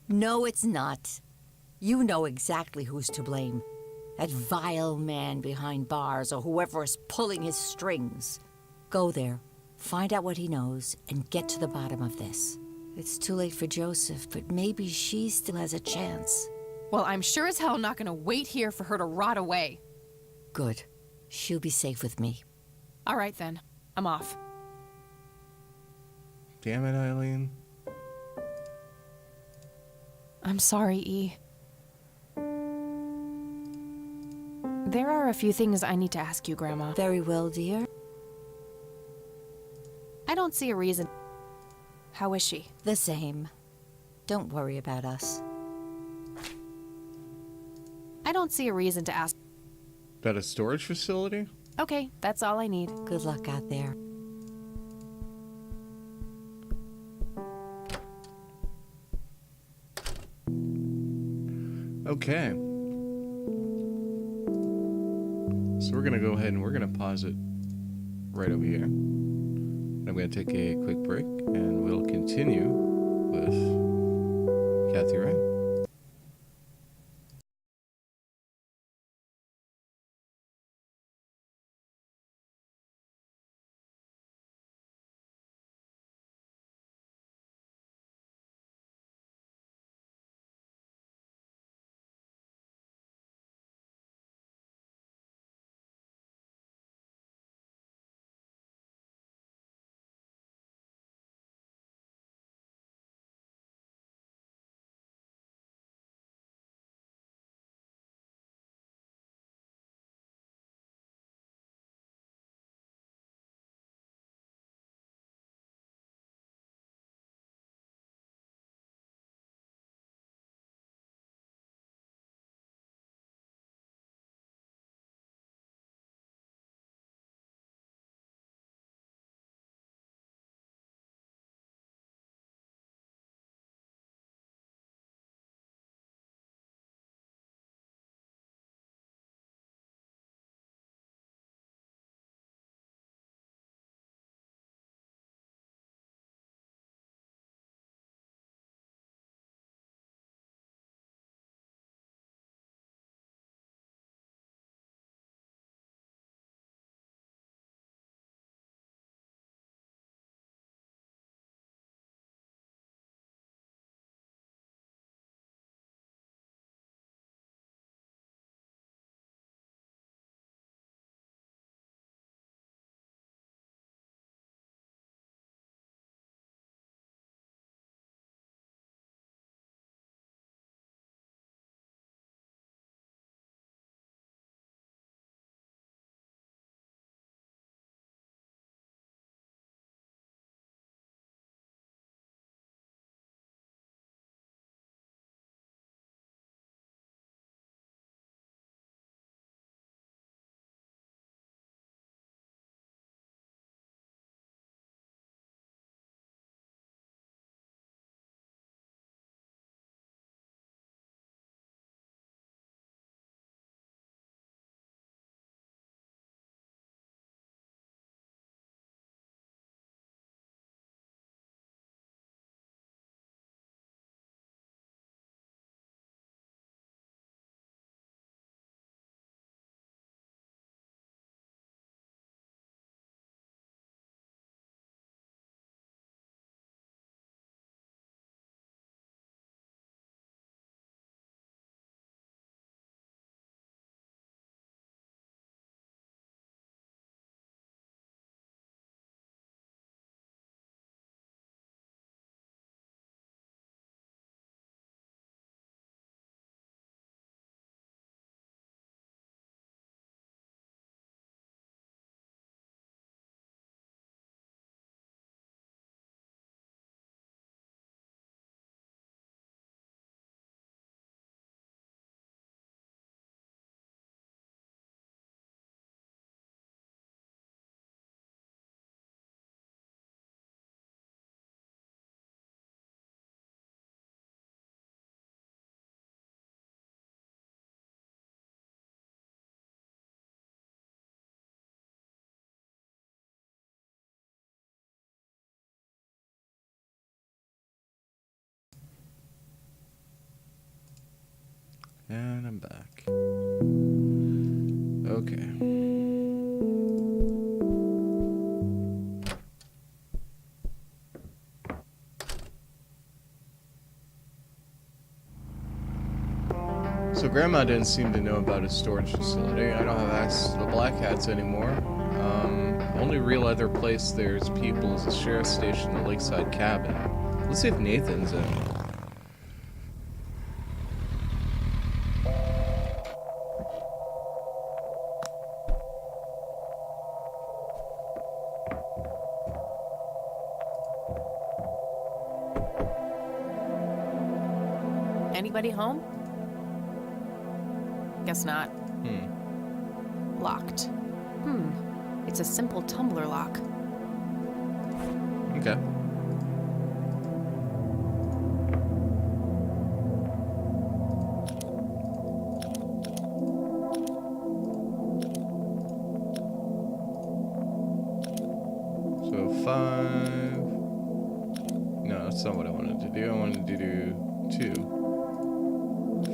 B: No, it's not. You know exactly who's to blame. That vile man behind bars or whoever is pulling his strings. Go there, find out what he knows, and get to the bottom of this. It's too late for Joseph, but maybe she still has a chance.
C: Well, I'm sure as hell not gonna wait here for her to rot away.
B: Good. She'll be safe with me.
C: All right then, I'm off.
A: Damn it, Eileen.
C: I'm sorry, E. There are a few things I need to ask you, Grandma.
B: Very well, dear.
C: I don't see a reason. How is she?
B: The same. Don't worry about us.
C: I don't see a reason to ask.
A: About a storage facility?
C: Okay, that's all I need.
B: Good luck out there.
A: Okay. So we're gonna go ahead and we're gonna pause it right over here. I'm gonna take a quick break and we'll continue with Kathy Ray. And I'm back. Okay. So Grandma didn't seem to know about his storage facility. I don't have access to the Black Hats anymore. Only real other place there's people is the sheriff's station, the Lakeside Cabin. Let's see if Nathan's in.
C: Anybody home? Guess not. Locked. It's a simple tumbler lock.
A: Okay. So 5. No, that's not what I wanted to do. I wanted to do 2.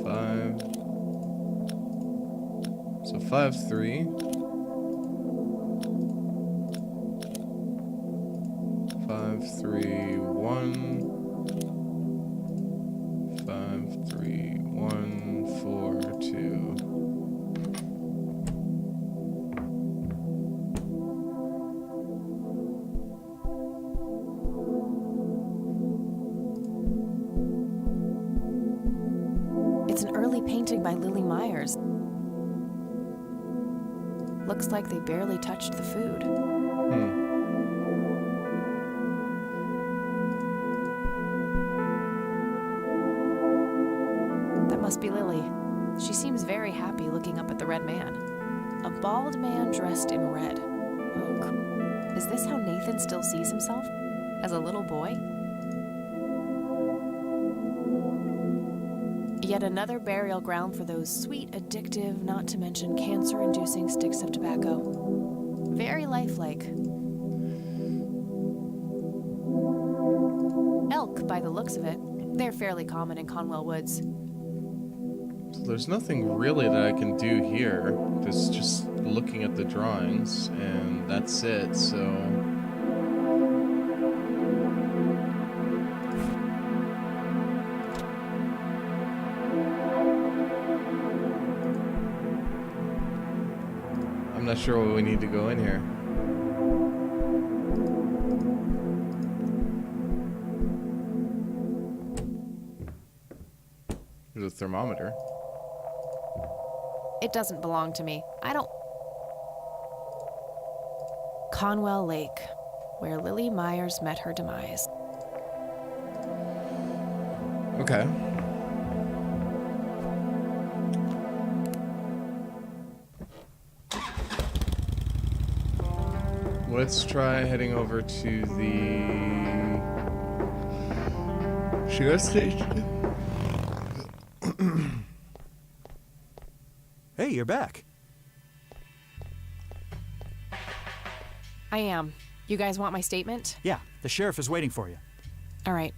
A: 5. So 5, 3. 5, 3, 1. 5, 3, 1, 4, 2.
C: It's an early painting by Lily Myers. Looks like they barely touched the food. That must be Lily. She seems very happy looking up at the red man. A bald man dressed in red. Oh, is this how Nathan still sees himself? As a little boy? Yet another burial ground for those sweet, addictive, not to mention cancer-inducing sticks of tobacco. Very lifelike. Elk, by the looks of it. They're fairly common in Conwell Woods.
A: So there's nothing really that I can do here. There's just looking at the drawings, and that's it, so... I'm not sure what we need to go in here. There's a thermometer.
C: It doesn't belong to me. I don't... Conwell Lake, where Lily Myers met her demise.
A: Okay. Let's try heading over to the sheriff station.
G: Hey, you're back.
C: I am. You guys want my statement?
G: Yeah, the sheriff is waiting for you.
C: All right.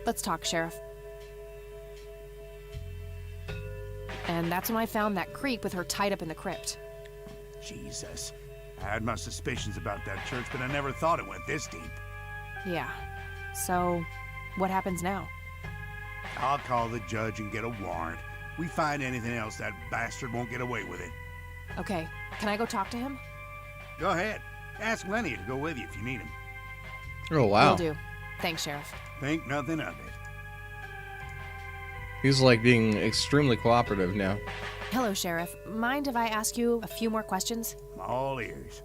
C: Let's talk, Sheriff. And that's when I found that creep with her tied up in the crypt.
R: Jesus. I had my suspicions about that church, but I never thought it went this deep.
C: Yeah. So, what happens now?
R: I'll call the judge and get a warrant. We find anything else, that bastard won't get away with it.
C: Okay. Can I go talk to him?
R: Go ahead. Ask Lenny to go with you if you need him.
A: Oh, wow.
C: Will do. Thanks, Sheriff.
R: Think nothing of it.
A: He's like being extremely cooperative now.
C: Hello, Sheriff. Mind if I ask you a few more questions?
R: I'm all ears.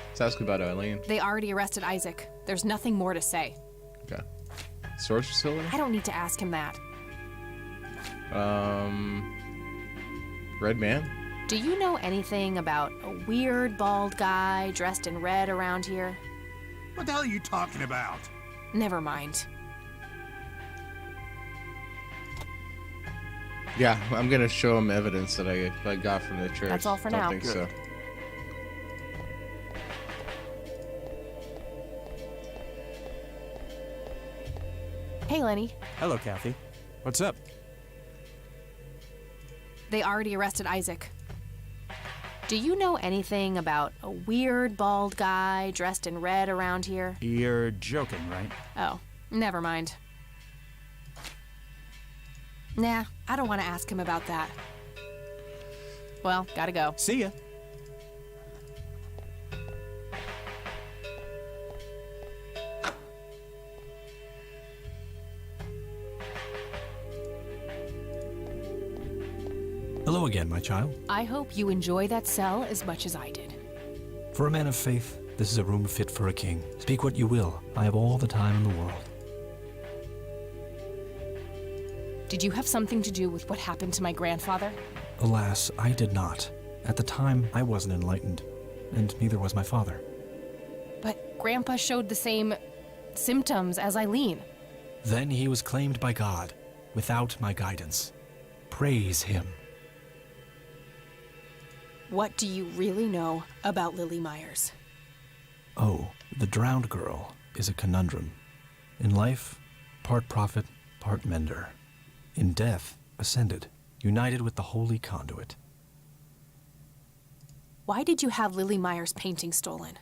A: Let's ask about Eileen.
C: They already arrested Isaac. There's nothing more to say.
A: Okay. Storage facility?
C: I don't need to ask him that.
A: Red man?
C: Do you know anything about a weird bald guy dressed in red around here?
R: What the hell are you talking about?
C: Never mind.
A: Yeah, I'm gonna show him evidence that I got from the church.
C: That's all for
A: Don't
C: now.
A: think
C: Good.
A: so.
C: Hey, Lenny.
G: Hello, Kathy. What's up?
C: They already arrested Isaac. Do you know anything about a weird bald guy dressed in red around here?
G: You're joking, right?
C: Oh, never mind. Nah, I don't want to ask him about that. Well, gotta go.
G: See ya.
F: Hello again, my child.
C: I hope you enjoy that cell as much as I did.
F: For a man of faith, this is a room fit for a king. Speak what you will. I have all the time in the world.
C: Did you have something to do with what happened to my grandfather?
F: Alas, I did not. At the time, I wasn't enlightened, and neither was my father.
C: But Grandpa showed the same symptoms as Eileen.
F: Then he was claimed by God, without my guidance. Praise him.
C: What do you really know about Lily Myers?
F: Oh, the drowned girl is a conundrum. In life, part prophet, part mender. In death, ascended, united with the holy conduit.
C: Why did you have Lily Myers' painting stolen?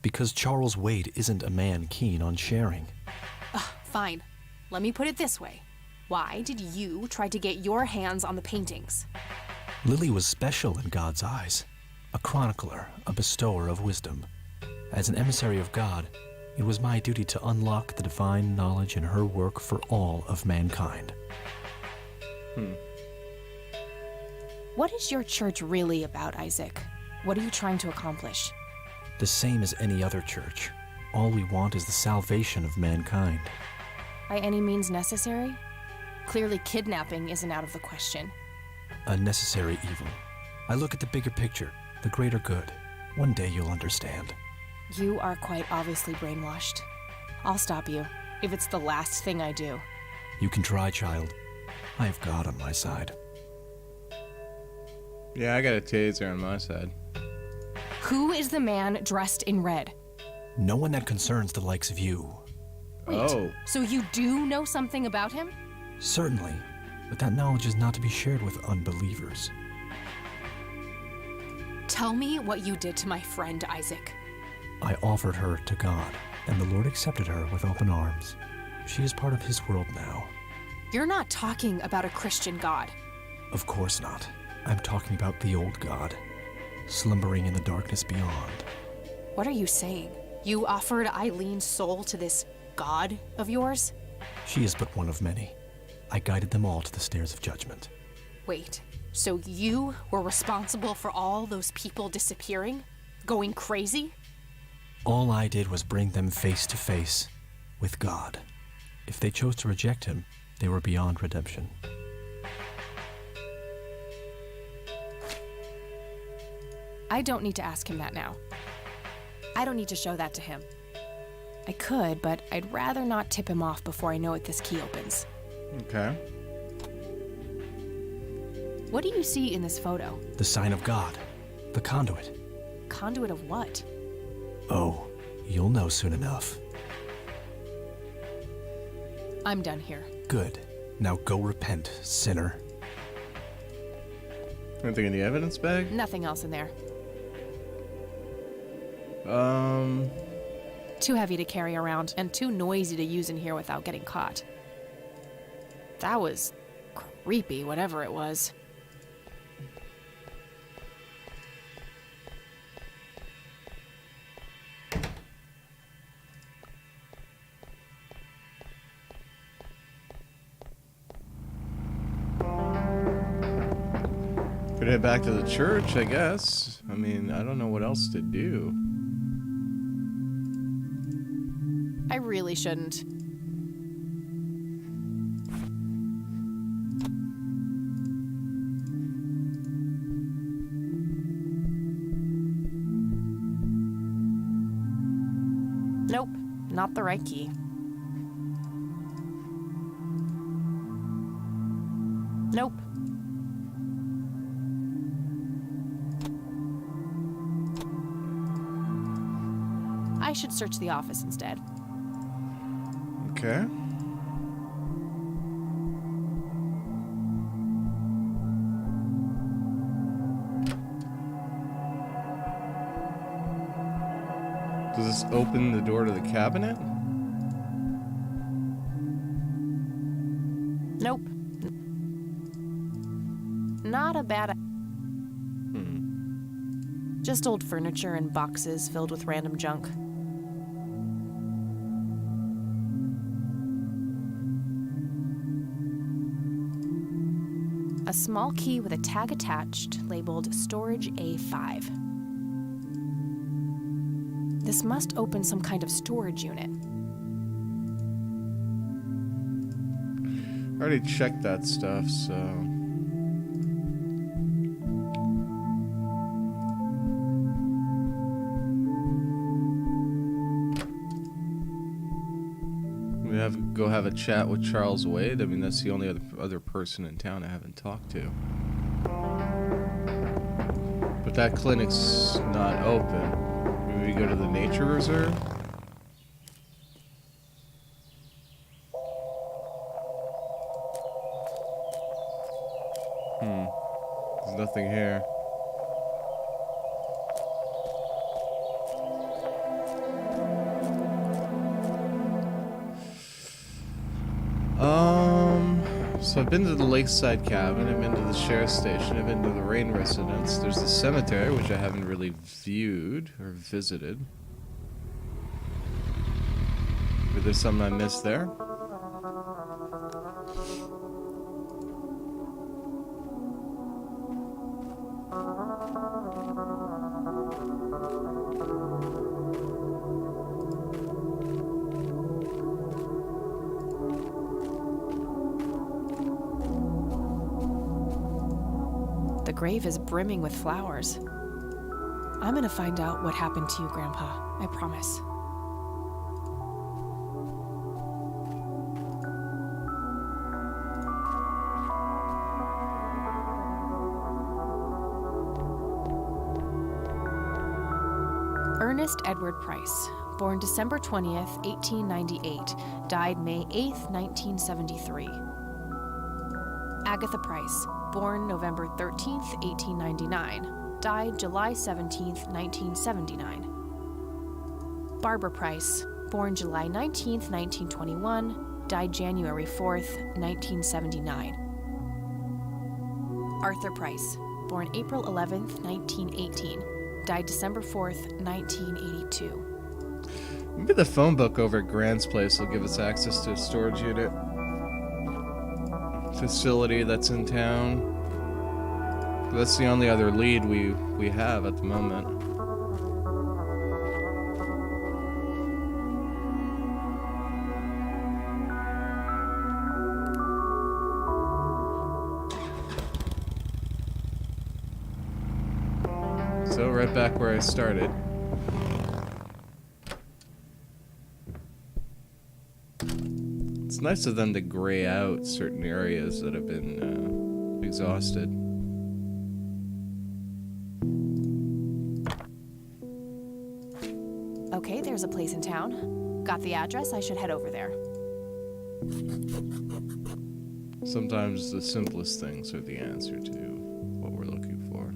F: Because Charles Wade isn't a man keen on sharing.
C: Fine. Let me put it this way. Why did you try to get your hands on the paintings?
F: Lily was special in God's eyes, a chronicler, a bestower of wisdom. As an emissary of God, it was my duty to unlock the divine knowledge in her work for all of mankind.
C: What is your church really about, Isaac? What are you trying to accomplish?
F: The same as any other church. All we want is the salvation of mankind.
C: By any means necessary? Clearly kidnapping isn't out of the question.
F: A necessary evil. I look at the bigger picture, the greater good. One day you'll understand.
C: You are quite obviously brainwashed. I'll stop you, if it's the last thing I do.
F: You can try, child. I have God on my side.
A: Yeah, I got a taser on my side.
C: Who is the man dressed in red?
F: No one that concerns the likes of you.
C: Wait, so you do know something about him?
F: Certainly, but that knowledge is not to be shared with unbelievers.
C: Tell me what you did to my friend, Isaac.
F: I offered her to God, and the Lord accepted her with open arms. She is part of his world now.
C: You're not talking about a Christian God.
F: Of course not. I'm talking about the old God, slumbering in the darkness beyond.
C: What are you saying? You offered Eileen's soul to this God of yours?
F: She is but one of many. I guided them all to the stairs of judgment.
C: Wait, so you were responsible for all those people disappearing? Going crazy?
F: All I did was bring them face to face with God. If they chose to reject him, they were beyond redemption.
C: I don't need to ask him that now. I don't need to show that to him. I could, but I'd rather not tip him off before I know what this key opens.
A: Okay.
C: What do you see in this photo?
F: The sign of God. The conduit.
C: Conduit of what?
F: Oh, you'll know soon enough.
C: I'm done here.
F: Good. Now go repent, sinner.
A: Anything in the evidence bag?
C: Nothing else in there. Too heavy to carry around and too noisy to use in here without getting caught. That was creepy, whatever it was.
A: Could head back to the church, I guess. I mean, I don't know what else to do.
C: I really shouldn't. Nope, not the right key. Nope. I should search the office instead.
A: Okay. Does this open the door to the cabinet?
C: Nope. Not a bad. Just old furniture and boxes filled with random junk. A small key with a tag attached labeled Storage A5. This must open some kind of storage unit.
A: I already checked that stuff, so... Go have a chat with Charles Wade. I mean, that's the only other person in town I haven't talked to. But that clinic's not open. Maybe we go to the nature reserve? There's nothing here. So I've been to the lakeside cabin, I've been to the sheriff's station, I've been to the Rain residence. There's the cemetery, which I haven't really viewed or visited. Maybe there's something I missed there.
C: The grave is brimming with flowers. I'm gonna find out what happened to you, Grandpa. I promise. Ernest Edward Price, born December 20th, 1898, died May 8th, 1973. Agatha Price, born November 13th, 1899, died July 17th, 1979. Barbara Price, born July 19th, 1921, died January 4th, 1979. Arthur Price, born April 11th, 1918, died December 4th, 1982.
A: Maybe the phone book over at Grant's place will give us access to a storage unit facility that's in town. That's the only other lead we have at the moment. So right back where I started. It's nice of them to gray out certain areas that have been exhausted.
C: Okay, there's a place in town. Got the address, I should head over there.
A: Sometimes the simplest things are the answer to what we're looking for.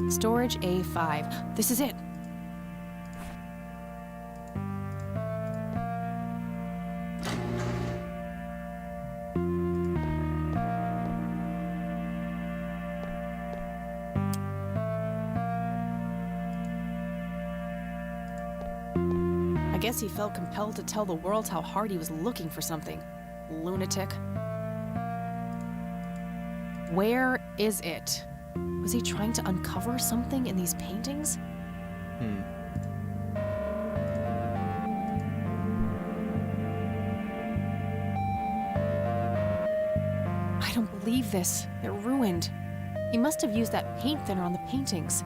C: Storage A5. This is it. I guess he felt compelled to tell the world how hard he was looking for something. Lunatic. Where is it? Was he trying to uncover something in these paintings? I don't believe this. They're ruined. He must have used that paint thinner on the paintings.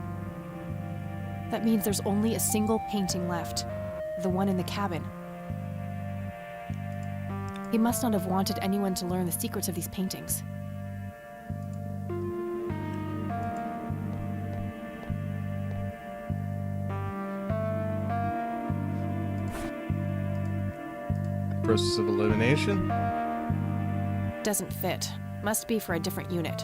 C: That means there's only a single painting left. The one in the cabin. He must not have wanted anyone to learn the secrets of these paintings.
A: Process of elimination?
C: Doesn't fit. Must be for a different unit.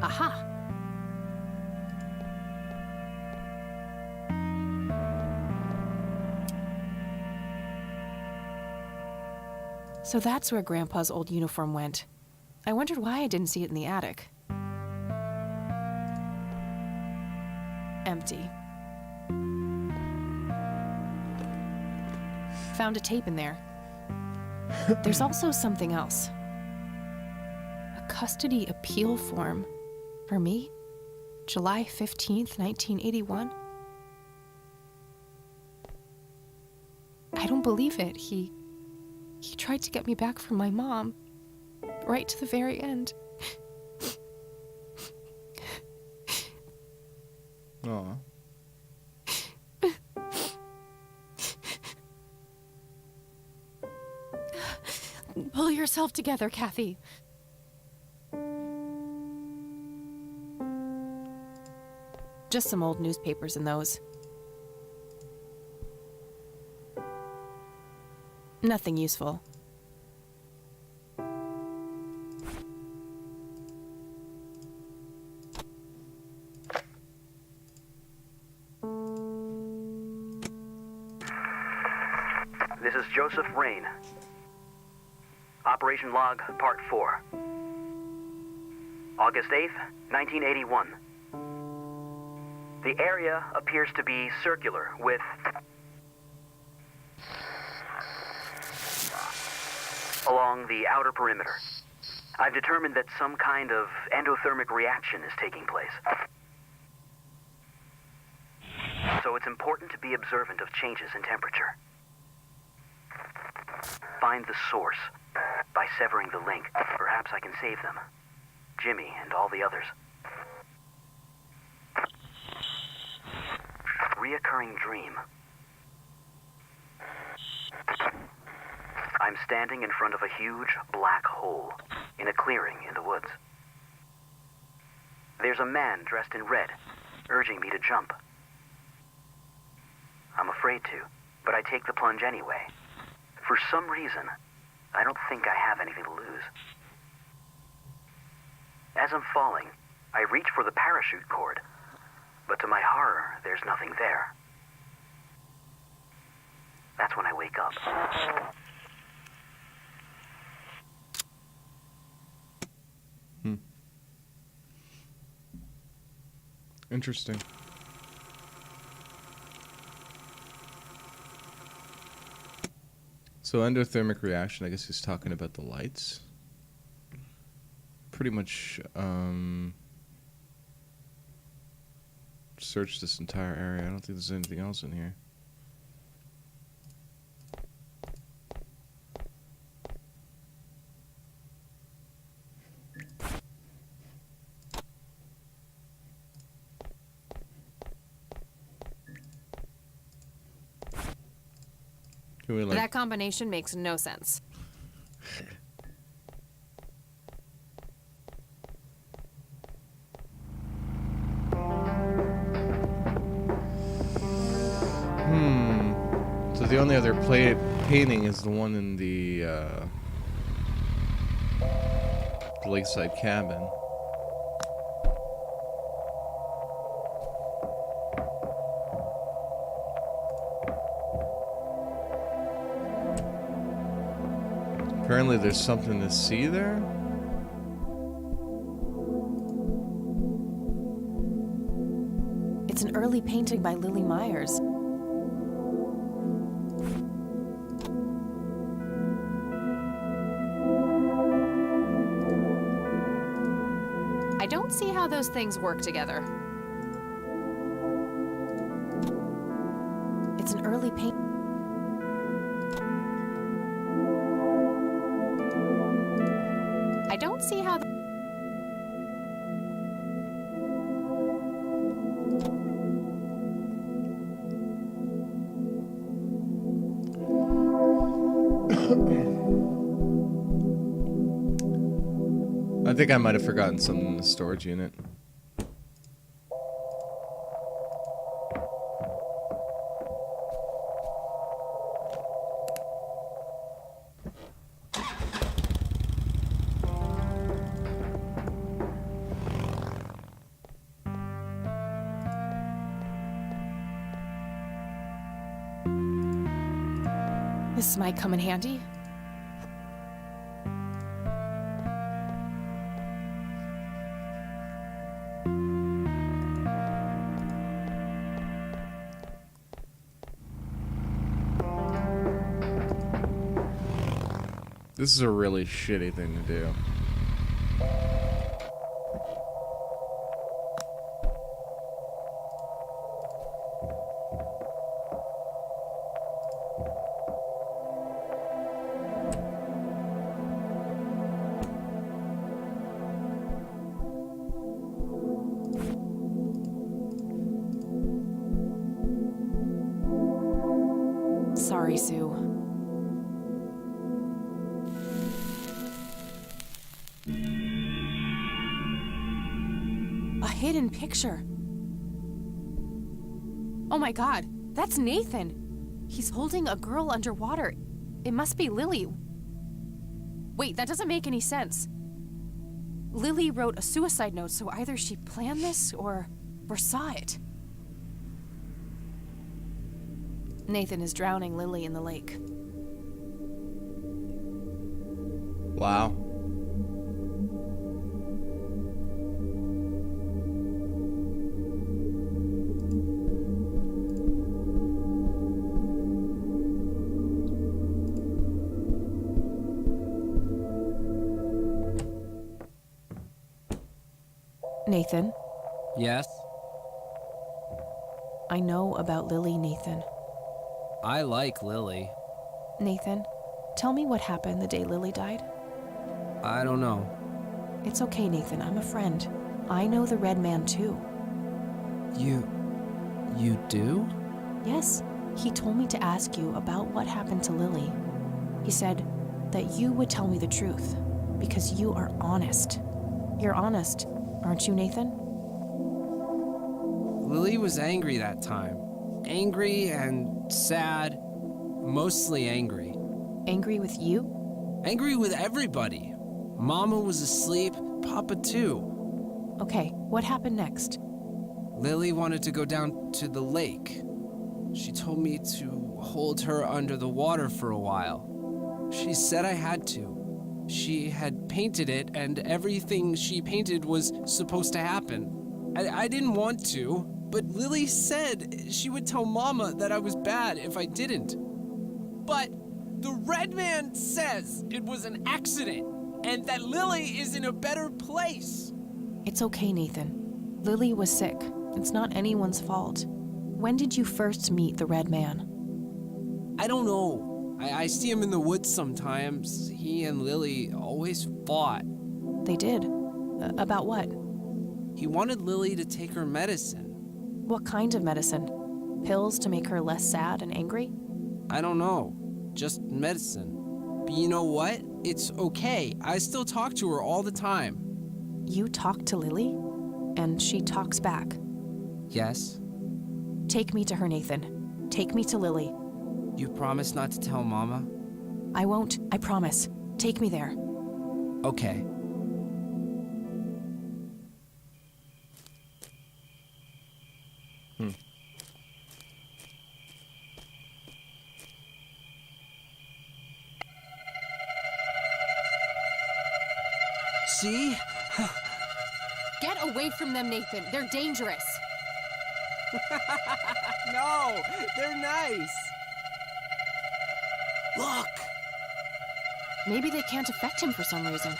C: Aha! So that's where Grandpa's old uniform went. I wondered why I didn't see it in the attic. Empty. Found a tape in there. There's also something else. A custody appeal form. For me? July 15th, 1981? I don't believe it. He tried to get me back from my mom. Right to the very end.
A: Aw.
C: Pull yourself together, Kathy. Just some old newspapers in those. Nothing useful.
S: This is Joseph Rain. Operation Log, Part 4. August 8th, 1981. The area appears to be circular with along the outer perimeter. I've determined that some kind of endothermic reaction is taking place. So it's important to be observant of changes in temperature. Find the source. By severing the link, perhaps I can save them. Jimmy and all the others. Reoccurring dream. I'm standing in front of a huge black hole in a clearing in the woods. There's a man dressed in red, urging me to jump. I'm afraid to, but I take the plunge anyway. For some reason, I don't think I have anything to lose. As I'm falling, I reach for the parachute cord, but to my horror, there's nothing there. That's when I wake up.
A: Interesting. So endothermic reaction, I guess he's talking about the lights. Pretty much searched this entire area. I don't think there's anything else in here. Can we, like,
C: That combination makes no sense.
A: So the only other painting is the one in the lakeside cabin. Apparently there's something to see there.
C: It's an early painting by Lily Myers. I don't see how those things work together. It's an early paint. I don't see how.
A: I think I might have forgotten something in the storage unit.
C: This might come in handy.
A: This is a really shitty thing to do.
C: Sorry, Sue. A hidden picture. Oh my god, that's Nathan. He's holding a girl underwater. It must be Lily. Wait, that doesn't make any sense. Lily wrote a suicide note, so either she planned this or saw it. Nathan is drowning Lily in the lake.
A: Wow.
C: Nathan,
L: Yes?
C: I know about Lily, Nathan.
L: I like Lily.
C: Nathan, tell me what happened the day Lily died.
L: I don't know.
C: It's okay, Nathan. I'm a friend. I know the Red Man, too.
L: You do?
C: Yes. He told me to ask you about what happened to Lily. He said that you would tell me the truth, because you are honest. You're honest, aren't you, Nathan?
L: Lily was angry that time. Angry and sad. Mostly angry.
C: Angry with you?
L: Angry with everybody. Mama was asleep, Papa too.
C: Okay, what happened next?
L: Lily wanted to go down to the lake. She told me to hold her under the water for a while. She said I had to. She had painted it, and everything she painted was supposed to happen. I didn't want to, but Lily said she would tell Mama that I was bad if I didn't. But the Red Man says it was an accident, and that Lily is in a better place.
C: It's okay, Nathan. Lily was sick. It's not anyone's fault. When did you first meet the Red Man?
L: I don't know. I see him in the woods sometimes. He and Lily always fought.
C: They did? About what?
L: He wanted Lily to take her medicine.
C: What kind of medicine? Pills to make her less sad and angry?
L: I don't know. Just medicine. But you know what? It's okay. I still talk to her all the time.
C: You talk to Lily? And she talks back?
L: Yes?
C: Take me to her, Nathan. Take me to Lily.
L: You promise not to tell Mama?
C: I won't. I promise. Take me there.
L: Okay. See?
C: Get away from them, Nathan. They're dangerous.
L: No, they're nice. Look.
C: Maybe they can't affect him for some reason.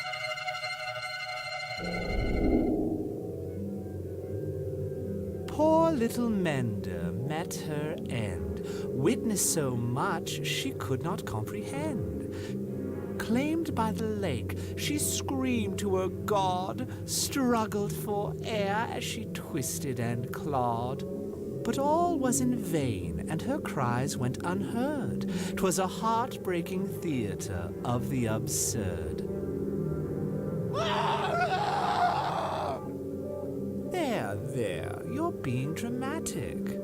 I: Poor little Mender met her end, witnessed so much she could not comprehend. Claimed by the lake, she screamed to her god, struggled for air as she twisted and clawed. But all was in vain, and her cries went unheard. 'Twas a heartbreaking theater of the absurd. dramatic.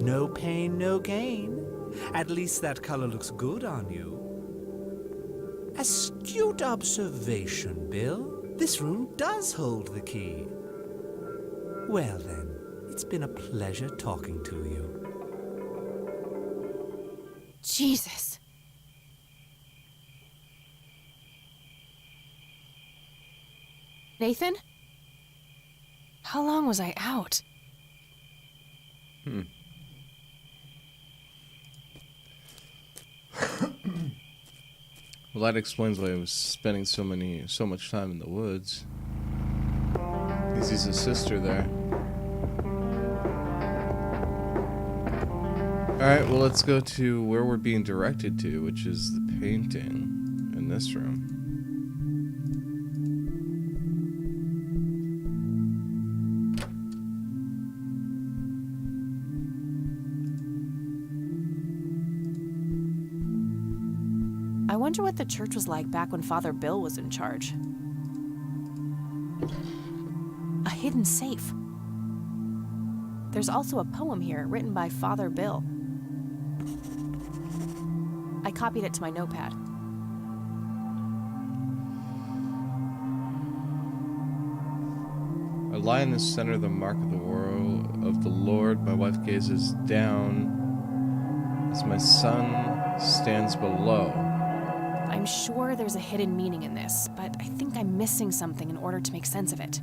I: No pain, no gain. At least that color looks good on you. Astute observation, Bill. This room does hold the key. Well then, it's been a pleasure talking to you.
C: Jesus. Nathan? How long was I out?
A: Well, that explains why I was spending so much time in the woods. Because he's a sister there. Alright, well, let's go to where we're being directed to, which is the painting in this room.
C: I wonder what the church was like back when Father Bill was in charge. A hidden safe. There's also a poem here written by Father Bill. I copied it to my notepad.
A: I lie in the center of the mark of the world of the Lord. My wife gazes down as my son stands below.
C: I'm sure there's a hidden meaning in this, but I think I'm missing something in order to make sense of it.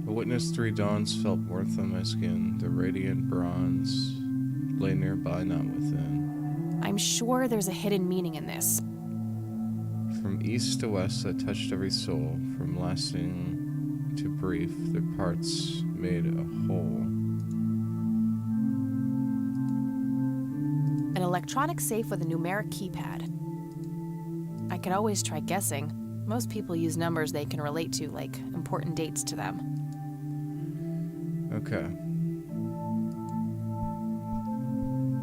A: I witnessed 3 dawns, felt warmth on my skin. The radiant bronze lay nearby, not within.
C: I'm sure there's a hidden meaning in this.
A: From east to west, I touched every soul. From lasting to brief, their parts made a whole.
C: An electronic safe with a numeric keypad. I could always try guessing. Most people use numbers they can relate to, like important dates to them.
A: Okay.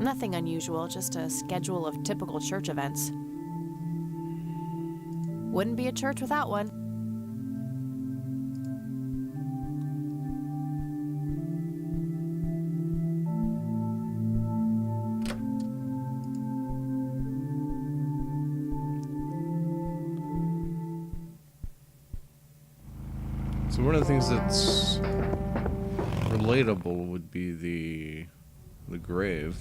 C: Nothing unusual, just a schedule of typical church events. Wouldn't be a church without one.
A: So one of the things that's relatable would be the grave.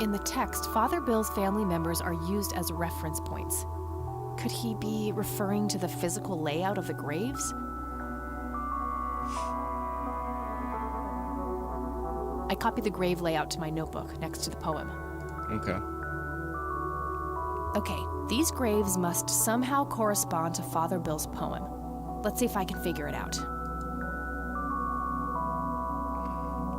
C: In the text, Father Bill's family members are used as reference points. Could he be referring to the physical layout of the graves? I copied the grave layout to my notebook next to the poem.
A: Okay.
C: Okay, these graves must somehow correspond to Father Bill's poem. Let's see if I can figure it out.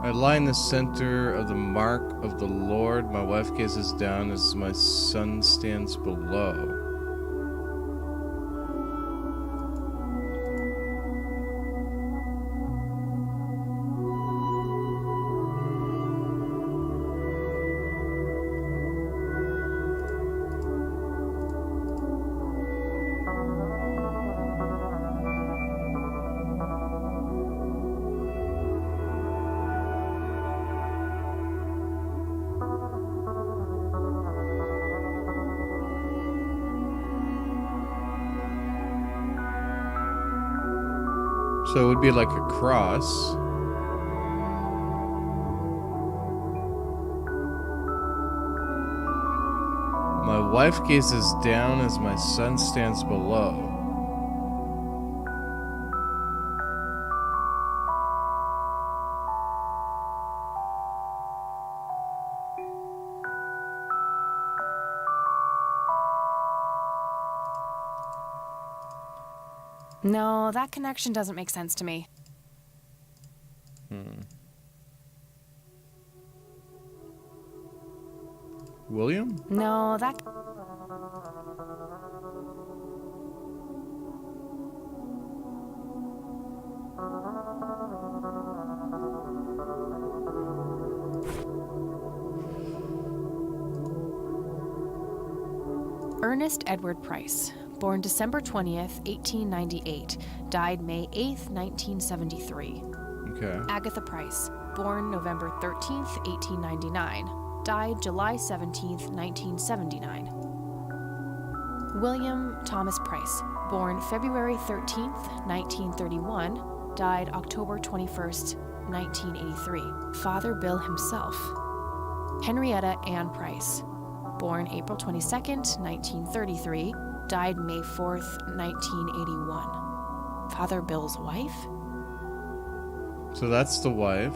A: I lie in the center of the mark of the Lord. My wife gazes down as my son stands below. So it would be like a cross. My wife gazes down as my son stands below.
C: No, that connection doesn't make sense to me.
A: William?
C: No, that. Ernest Edward Price, born December 20th, 1898, died May 8th, 1973.
A: Okay.
C: Agatha Price, born November 13th, 1899, died July 17th, 1979. William Thomas Price, born February 13th, 1931, died October 21st, 1983. Father Bill himself. Henrietta Ann Price, born April 22nd, 1933, died May 4th, 1981. Father Bill's wife?
A: So that's the wife.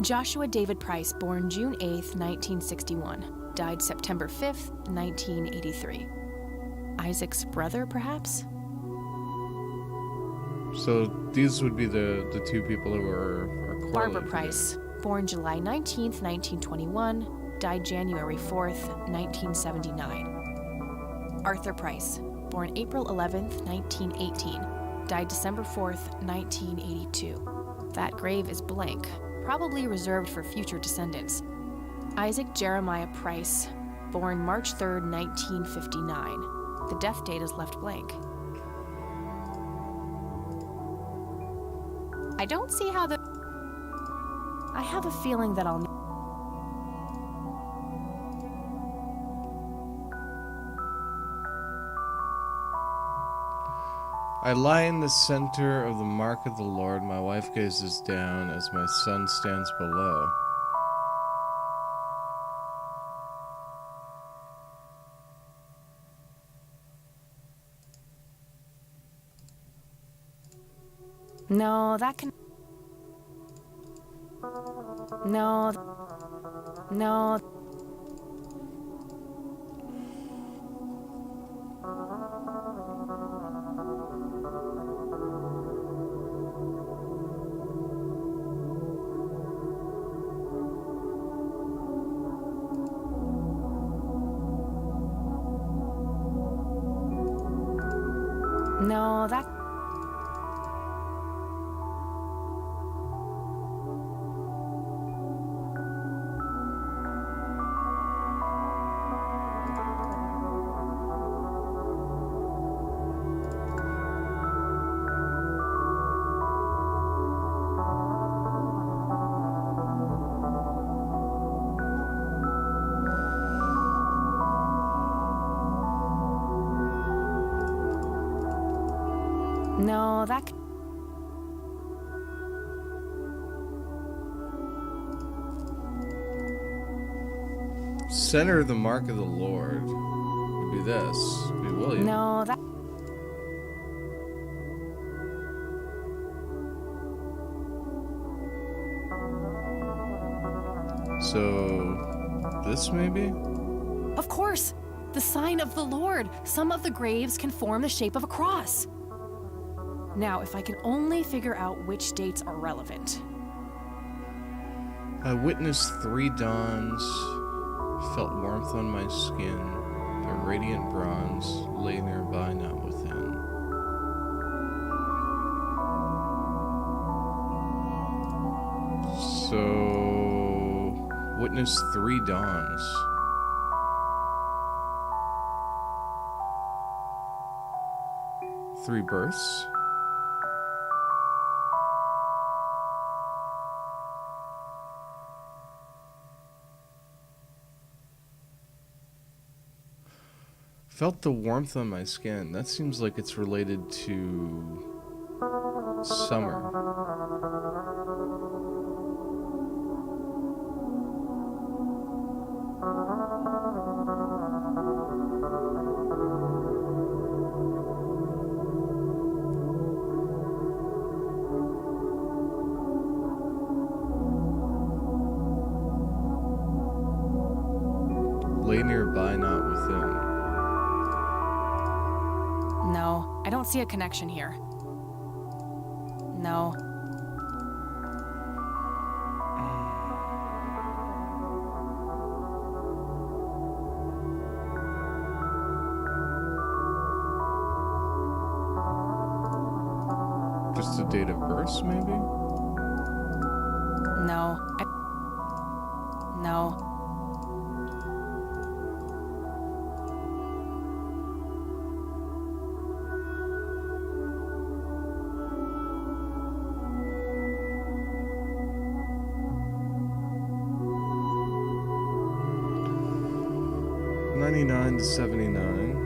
C: Joshua David Price, born June 8th, 1961, died September 5th, 1983. Isaac's brother, perhaps?
A: So these would be the two people who are correlated.
C: Barbara Price, born July 19th, 1921, died January 4th, 1979. Arthur Price, born April 11th, 1918, died December 4th, 1982. That grave is blank, probably reserved for future descendants. Isaac Jeremiah Price, born March 3rd, 1959. The death date is left blank. I don't see how the... I have a feeling that I'll...
A: I lie in the center of the mark of the Lord. My wife gazes down as my son stands below.
C: No, that can... No. No. No, that... No, that...
A: Center of the mark of the Lord would be this. Would be William.
C: No, that...
A: So, this maybe?
C: Of course! The sign of the Lord! Some of the graves can form the shape of a cross. Now, if I can only figure out which dates are relevant.
A: I witnessed 3 dawns, felt warmth on my skin, a radiant bronze lay nearby, not within. So, witnessed 3 dawns. Three births? Felt the warmth on my skin. That seems like it's related to summer. Lay nearby, not within.
C: No, I don't see a connection here. No.
A: Just a date of birth, maybe?
C: No. No.
A: '99 to '79.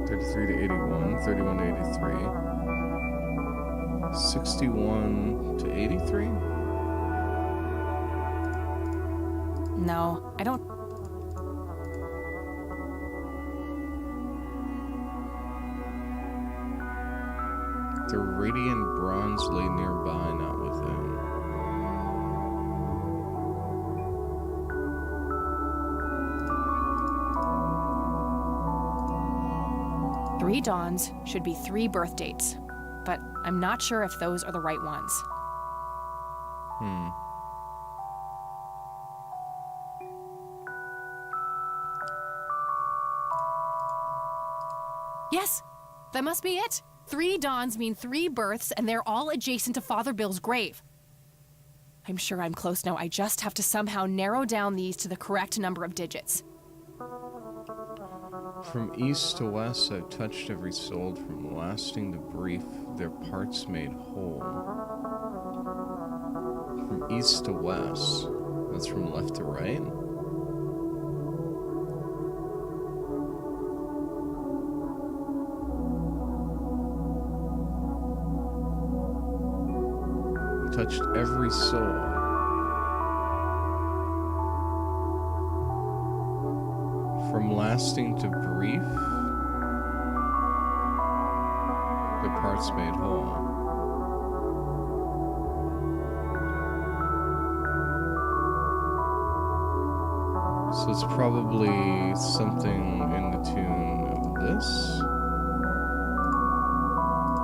A: 33 to 81, 31 to 83, 61 to 83?
C: No, I don't.
A: The radiant bronze lay nearby, not within.
C: Three dawns should be 3 birth dates, but I'm not sure if those are the right ones. Yes, that must be it. 3 dawns mean 3 births, and they're all adjacent to Father Bill's grave. I'm sure I'm close now. I just have to somehow narrow down these to the correct number of digits.
A: From east to west, I've touched every soul, from lasting to brief, their parts made whole. From east to west, that's from left to right? Touched every soul. From lasting to brief, their parts made whole. So it's probably something in the tune of this.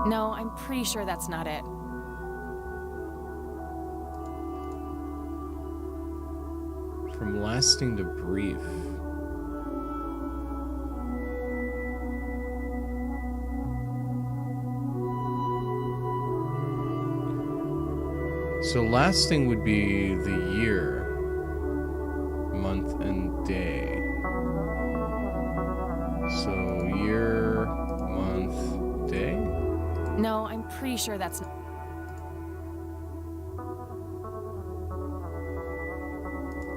C: No, I'm pretty sure that's not it.
A: From lasting to brief. So lasting would be the year, month, and day. So year, month, day?
C: No, I'm pretty sure that's not.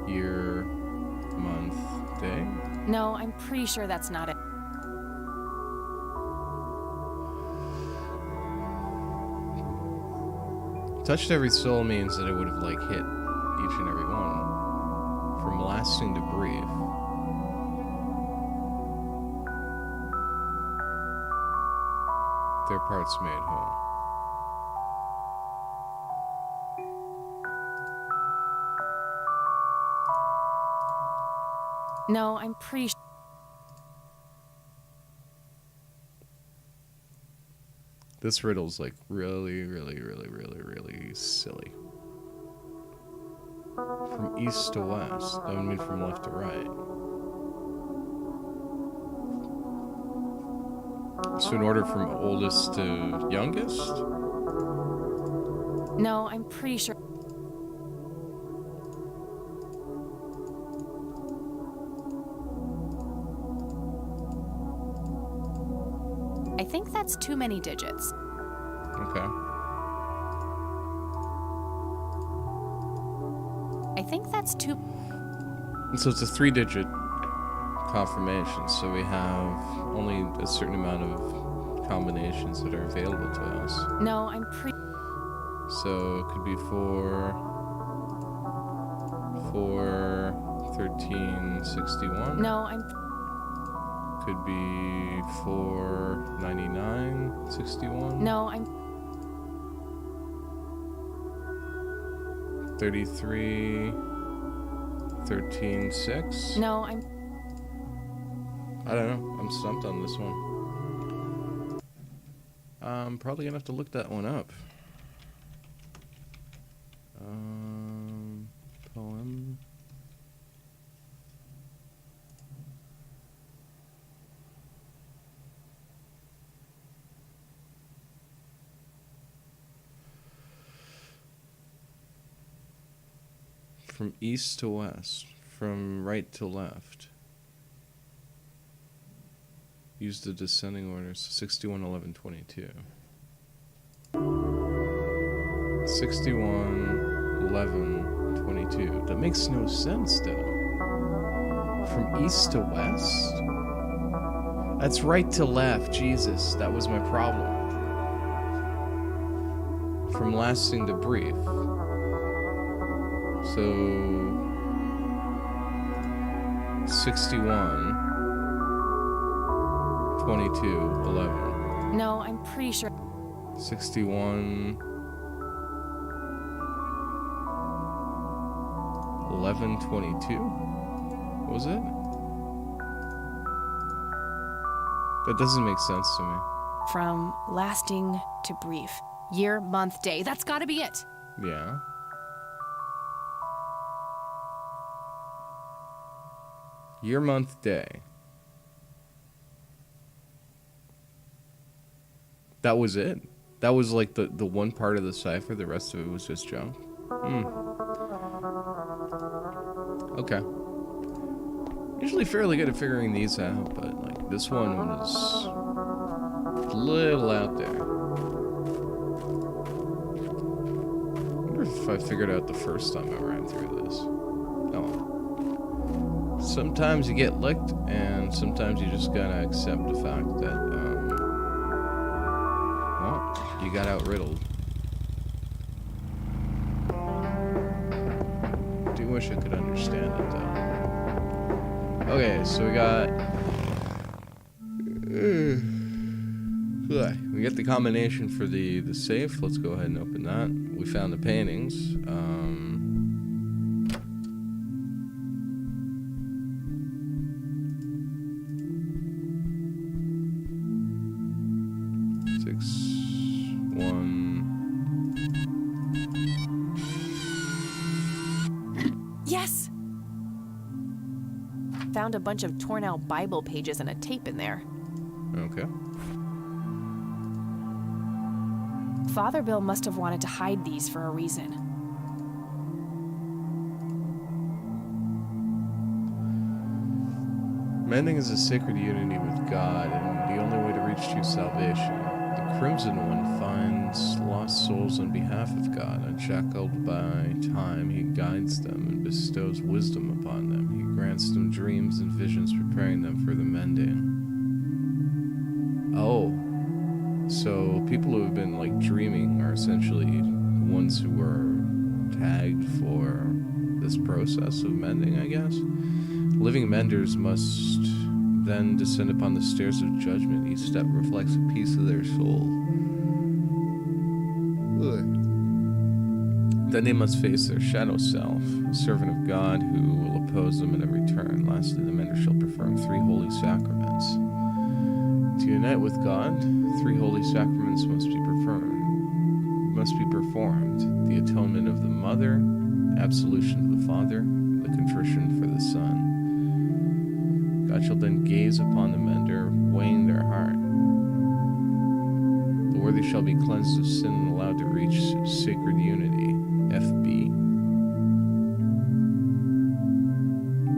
A: Year, month, day?
C: No, I'm pretty sure that's not it.
A: Touched every soul means that it would have like hit each and every one. From lasting to brief. Their parts made whole.
C: No, I'm pretty sure.
A: This riddle's like really, really, really, really, really silly. From east to west, that would mean from left to right. So in order from oldest to youngest?
C: No, I'm pretty sure. I think that's too many digits.
A: Okay.
C: I think that's too.
A: And so it's a 3-digit confirmation, so we have only a certain amount of combinations that are available to us.
C: No, I'm pretty.
A: So it could be 4, 13, 61.
C: No, I'm.
A: Could be 4, 99, 61.
C: No, I'm.
A: 33, 13, 6.
C: No, I'm.
A: I don't know. I'm stumped on this one. I'm probably gonna have to look that one up. Poem. From east to west. From right to left. Use the descending order. So 61, 11, 22. 61, 11, 22. That makes no sense, though. From east to west? That's right to left. Jesus, that was my problem. From lasting to brief. So 61, 22, 11.
C: No, I'm pretty sure.
A: 61, 11, 22? Was it? That doesn't make sense to me.
C: From lasting to brief. Year, month, day. That's gotta be it.
A: Yeah. Year, month, day. That was it? That was like the one part of the cipher, the rest of it was just junk? Okay. Usually fairly good at figuring these out, but like this one was a little out there. I wonder if I figured out the first time I ran through this. Oh. Sometimes you get licked, and sometimes you just gotta accept the fact that, well, you got out-riddled. I do wish I could understand it, though. Okay, so we got... we got the combination for the safe. Let's go ahead and open that. We found the paintings. 6, 1.
C: Yes! Found a bunch of torn out Bible pages and a tape in there.
A: Okay.
C: Father Bill must have wanted to hide these for a reason.
A: Mending is a sacred unity with God, and the only way to reach true salvation. The Crimson One finds lost souls on behalf of God. Unshackled by time, he guides them and bestows wisdom upon them. He grants them dreams and visions, preparing them for the mending. Oh. So people who have been like dreaming are essentially ones who were tagged for this process of mending, I guess. Living menders must then descend upon the stairs of judgment. Each step reflects a piece of their soul. Ugh. Then they must face their shadow self, a servant of God who will oppose them at every turn. Lastly, the mender shall perform 3 holy sacraments. To unite with God, 3 holy sacraments must be performed. The atonement of the Mother, absolution of the Father, the contrition for the Son. God shall then gaze upon the mender, weighing their heart. The worthy shall be cleansed of sin and allowed to reach sacred unity. FB.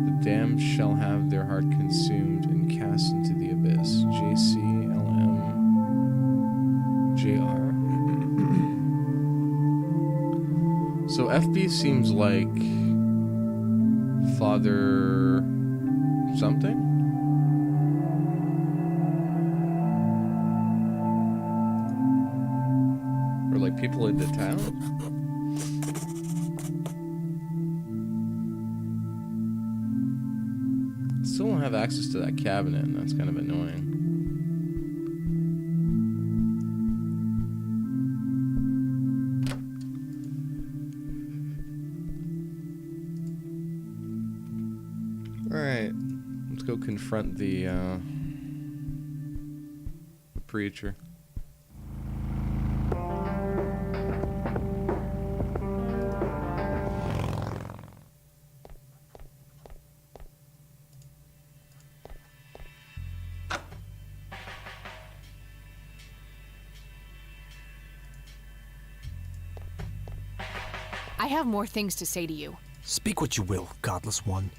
A: The damned shall have their heart consumed and cast into the abyss. JCLM JR. So FB seems like Father something? Or like people in the town? Still don't have access to that cabinet, and that's kind of annoying. Alright, let's go confront the preacher.
C: I have more things to say to you.
F: Speak what you will, godless one.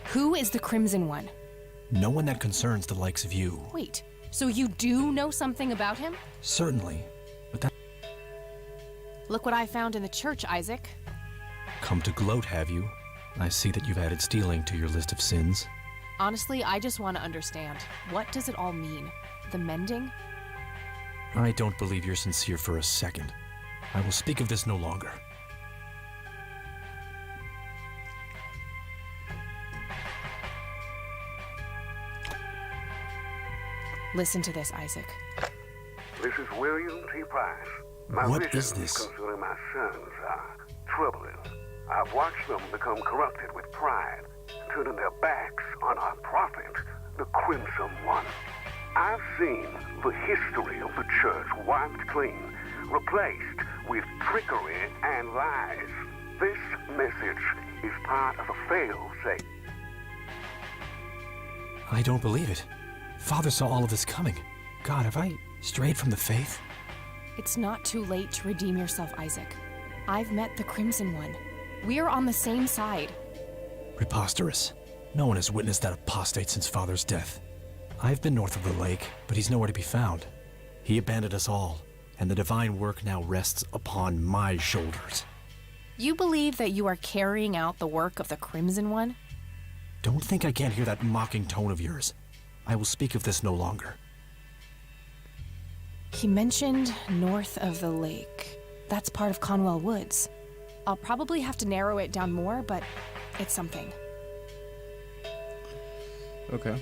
C: Who is the Crimson One?
F: No one that concerns the likes of you.
C: Wait, so you do know something about him?
F: Certainly, but that...
C: Look what I found in the church, Isaac.
F: Come to gloat, have you? I see that you've added stealing to your list of sins.
C: Honestly, I just want to understand. What does it all mean? The mending?
F: I don't believe you're sincere for a second. I will speak of this no longer.
C: Listen to this, Isaac.
O: This is William T. Price. My
F: What
O: visions
F: is this?
O: concerning my sons are troubling. I've watched them become corrupted with pride, turning their backs on our prophet, the Crimson One. I've seen the history of the church wiped clean, replaced with trickery and lies. This message is part of a fail-safe.
F: I don't believe it. Father saw all of this coming. God, have I strayed from the faith?
C: It's not too late to redeem yourself, Isaac. I've met the Crimson One. We're on the same side.
F: Preposterous. No one has witnessed that apostate since Father's death. I've been north of the lake, but he's nowhere to be found. He abandoned us all, and the divine work now rests upon my shoulders.
C: You believe that you are carrying out the work of the Crimson One?
F: Don't think I can't hear that mocking tone of yours. I will speak of this no longer.
C: He mentioned north of the lake. That's part of Conwell Woods. I'll probably have to narrow it down more, but it's something.
A: Okay.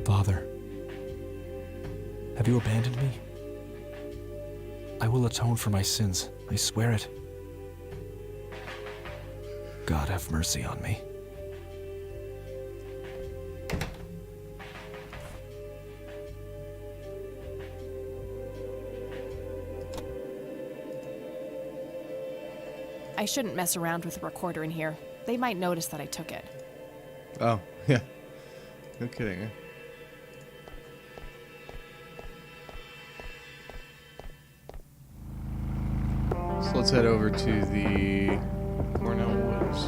F: Father, have you abandoned me? I will atone for my sins. I swear it. God have mercy on me.
C: I shouldn't mess around with the recorder in here. They might notice that I took it.
A: Oh, yeah. No kidding. So let's head over to the Cornell Woods.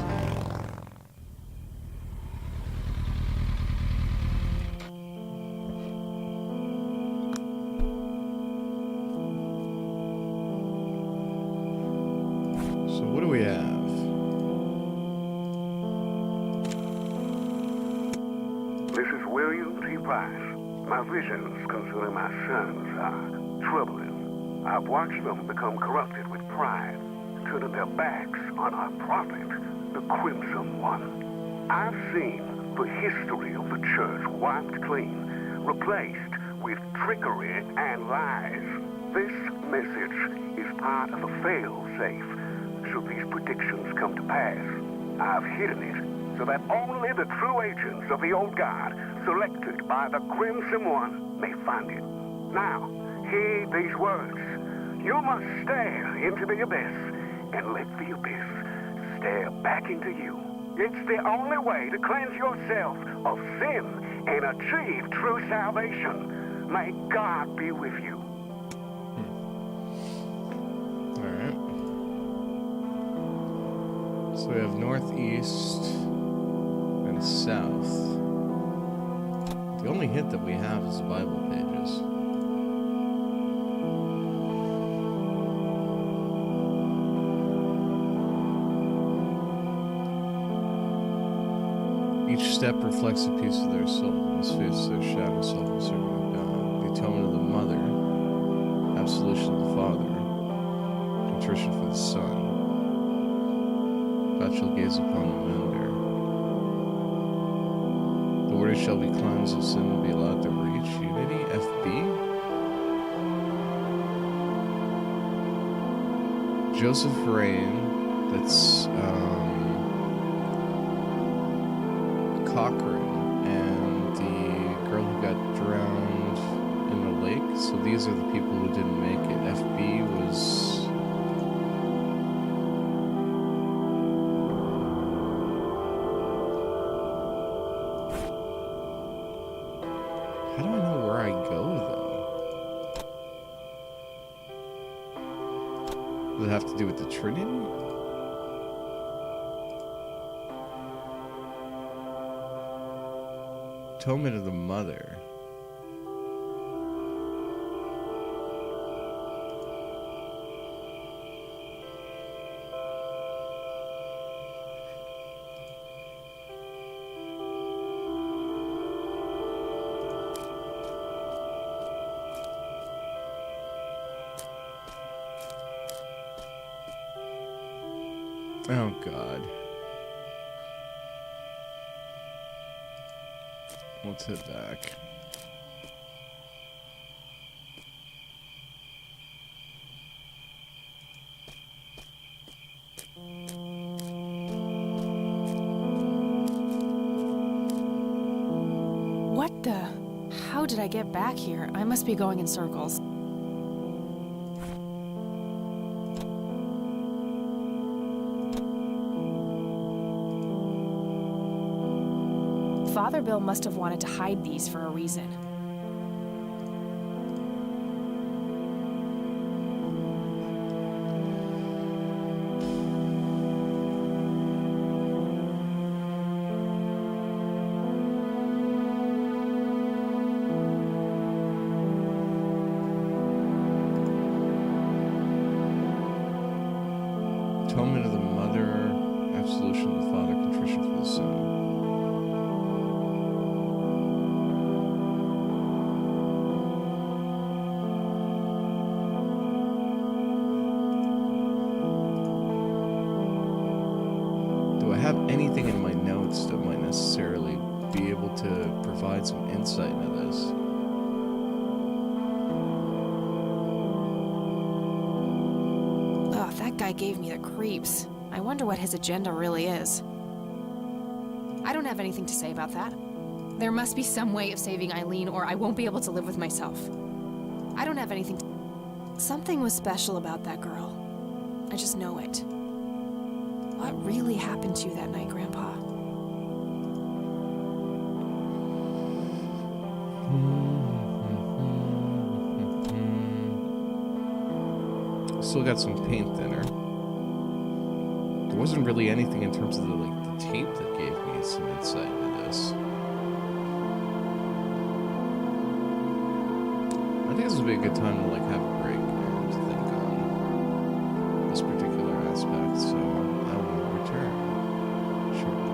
A: So what do we have?
O: This is William T. Price. My visions concerning my sons are troubling. I've watched them become corrupted with pride, turning their backs on our prophet, the Crimson One. I've seen the history of the church wiped clean, replaced with trickery and lies. This message is part of a fail-safe. Should these predictions come to pass, I've hidden it so that only the true agents of the old guard, selected by the Crimson One, may find it. Now, heed these words. You must stare into the abyss and let the abyss stare back into you. It's the only way to cleanse yourself of sin and achieve true salvation. May God be with you.
A: Alright. So we have northeast and south. The only hint that we have is Bible pages. Each step reflects a piece of their soul. This face their shadow, self-serving of God. The atonement of the mother, absolution of the father, contrition for the son. God shall gaze upon the mender. The order shall be cleansed of sin and be allowed to reach unity. FB. Joseph Rain. That's Cochran and the girl who got drowned in the lake. So these are the people who didn't make it. FB was... How do I know where I go, though? Does it have to do with the Trinity? Atonement of the Mother. Oh, God. Let's head back.
C: What the? How did I get back here? I must be going in circles. Father Bill must have wanted to hide these for a reason.
A: Atonement of the Mother, absolution of the Father, contrition for the Son. Do I have anything in my notes that might necessarily be able to provide some insight into this?
C: Ugh, that guy gave me the creeps. I wonder what his agenda really is. I don't have anything to say about that. There must be some way of saving Eileen, or I won't be able to live with myself. I don't have anything to... Something was special about that girl. I just know it. What really happened to you that night, Grandpa?
A: Still got some paint thinner. There wasn't really anything in terms of the tape that gave me some insight into this. I think this would be a good time to have a break and think on this particular aspect, so I will return shortly.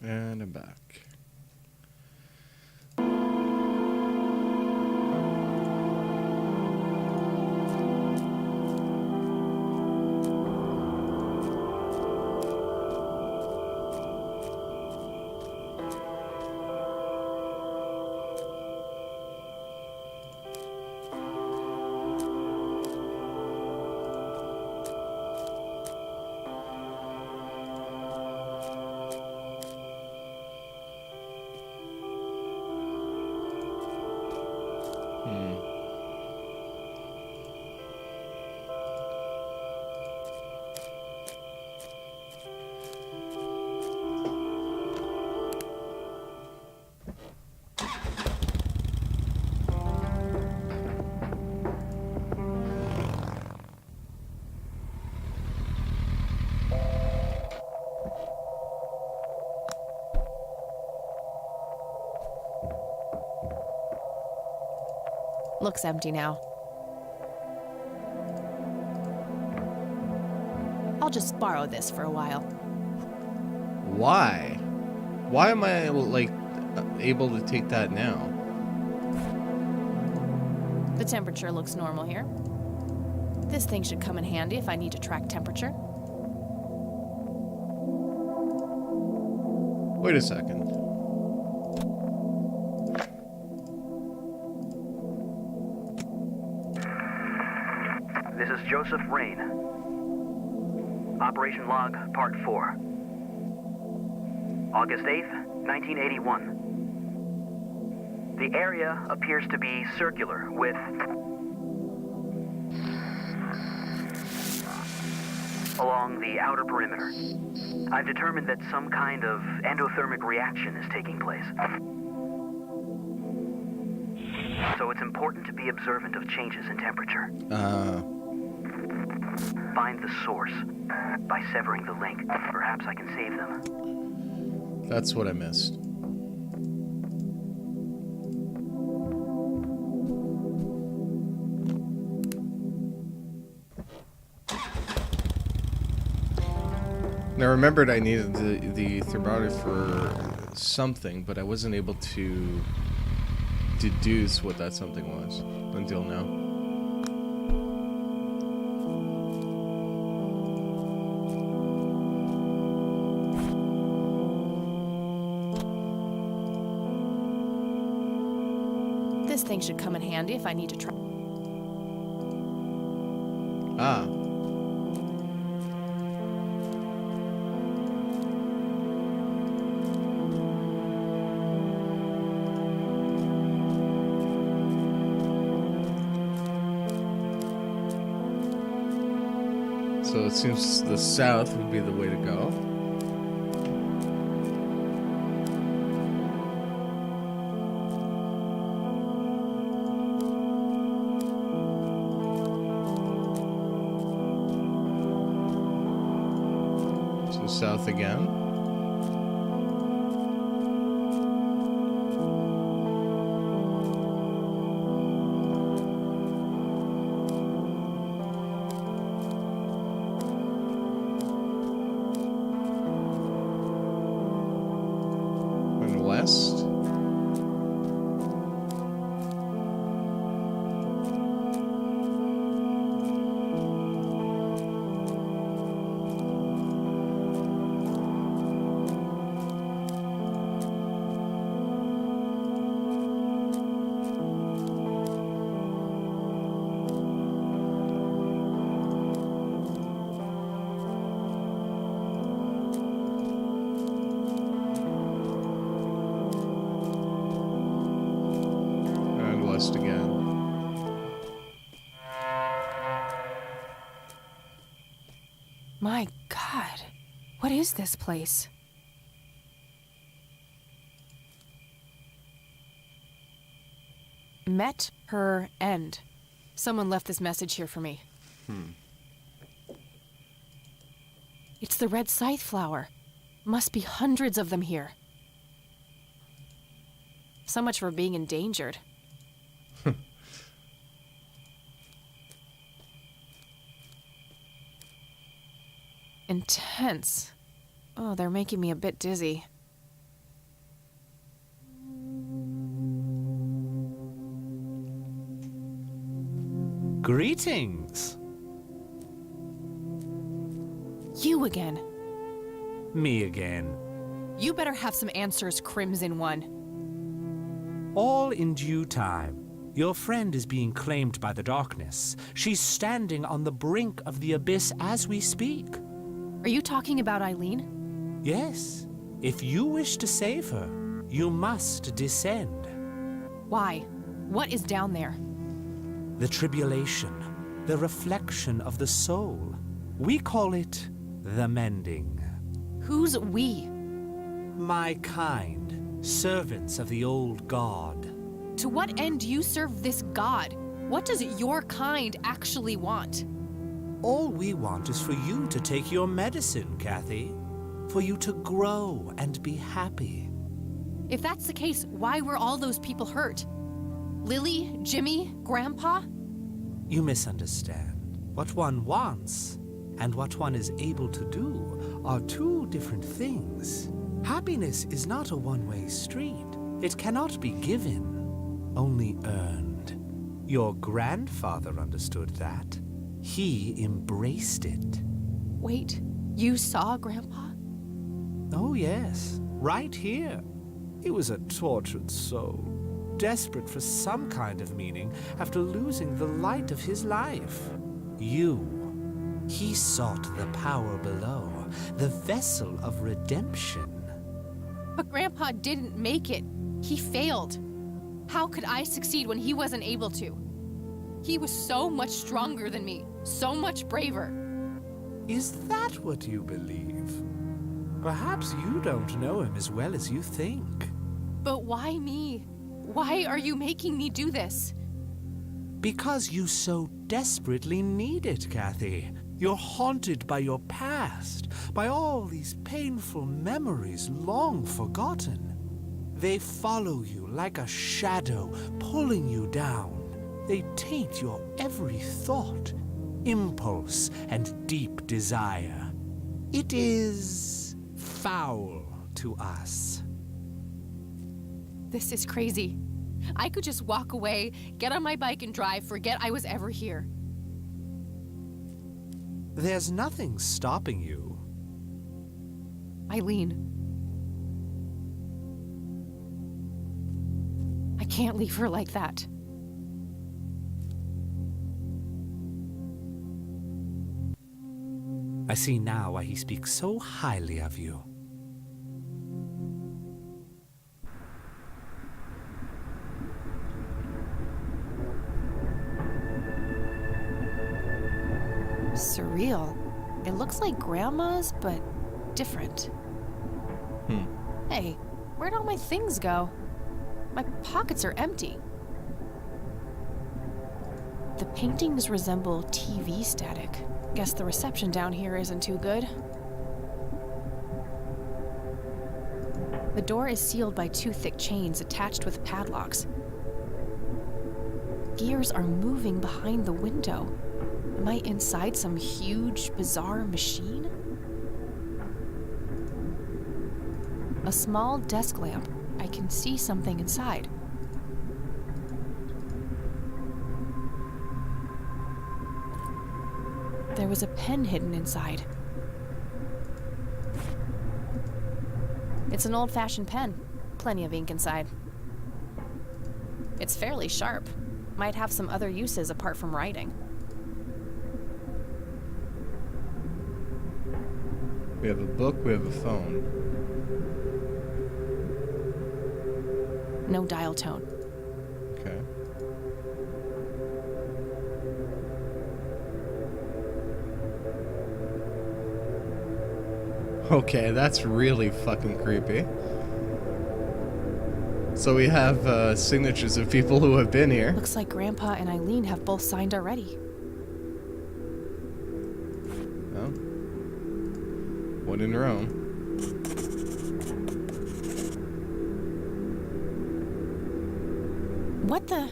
A: And I'm back.
C: Looks empty now. I'll just borrow this for a while.
A: Why? Why am I, like, able to take that now?
C: The temperature looks normal here. This thing should come in handy if I need to track temperature.
A: Wait a second.
S: This is Joseph Rain. Operation Log, Part 4. August 8th, 1981. The area appears to be circular with along the outer perimeter. I've determined that some kind of endothermic reaction is taking place. So it's important to be observant of changes in temperature. Find the source. By severing the link, perhaps I can save them.
A: That's what I missed. And I remembered I needed the thermometer for something, but I wasn't able to deduce what that something was until now.
C: This thing should come in handy if I need to try.
A: Ah. So it seems the south would be the way to go. So south again. West. Again.
C: My God, what is this place? Met her end. Someone left this message here for me. It's the red scythe flower. Must be hundreds of them here. So much for being endangered. Intense. Oh, they're making me a bit dizzy.
I: Greetings.
C: You again.
I: Me again.
C: You better have some answers, Crimson One.
I: All in due time. Your friend is being claimed by the darkness. She's standing on the brink of the abyss as we speak.
C: Are you talking about Eileen?
I: Yes. If you wish to save her, you must descend.
C: Why? What is down there?
I: The tribulation, the reflection of the soul. We call it the mending.
C: Who's we?
I: My kind, servants of the old god.
C: To what end do you serve this god? What does your kind actually want?
I: All we want is for you to take your medicine, Kathy. For you to grow and be happy.
C: If that's the case, why were all those people hurt? Lily, Jimmy, Grandpa?
I: You misunderstand. What one wants and what one is able to do are two different things. Happiness is not a one-way street. It cannot be given, only earned. Your grandfather understood that. He embraced it.
C: Wait, you saw Grandpa?
I: Oh, yes, right here. He was a tortured soul, desperate for some kind of meaning after losing the light of his life. He sought the power below, the vessel of redemption.
C: But Grandpa didn't make it. He failed. How could I succeed when he wasn't able to? He was so much stronger than me, so much braver.
I: Is that what you believe? Perhaps you don't know him as well as you think.
C: But why me? Why are you making me do this?
I: Because you so desperately need it, Kathy. You're haunted by your past, by all these painful memories long forgotten. They follow you like a shadow, pulling you down. They taint your every thought, impulse, and deep desire. It is foul to us.
C: This is crazy. I could just walk away, get on my bike and drive, forget I was ever here.
I: There's nothing stopping you.
C: Eileen. I can't leave her like that.
I: I see now why he speaks so highly of you.
C: Surreal. It looks like Grandma's, but different. Hey, where'd all my things go? My pockets are empty. The paintings resemble TV static. Guess the reception down here isn't too good. The door is sealed by two thick chains attached with padlocks. Gears are moving behind the window. Am I inside some huge, bizarre machine? A small desk lamp. I can see something inside. There was a pen hidden inside. It's an old-fashioned pen. Plenty of ink inside. It's fairly sharp. Might have some other uses apart from writing.
A: We have a book, we have a phone.
C: No dial tone.
A: Okay. Okay, that's really fucking creepy. So we have signatures of people who have been here.
C: Looks like Grandpa and Eileen have both signed already.
A: Oh. One in Rome.
C: What the?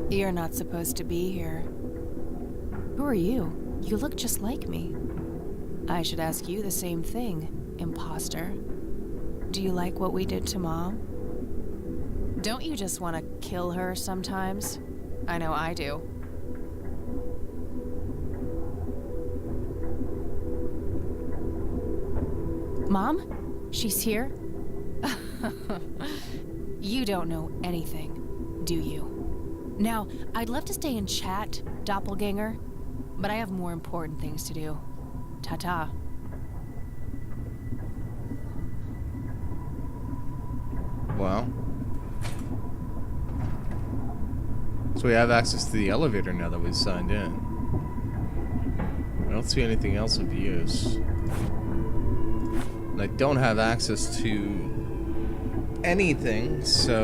C: You're not supposed to be here. Who are you? You look just like me. I should ask you the same thing, imposter. Do you like what we did to Mom? Don't you just want to kill her sometimes? I know I do. Mom? She's here? You don't know anything, do you? Now, I'd love to stay and chat, doppelganger, but I have more important things to do. Ta-ta.
A: Well. So we have access to the elevator now that we've signed in. I don't see anything else of use. And I don't have access to anything, so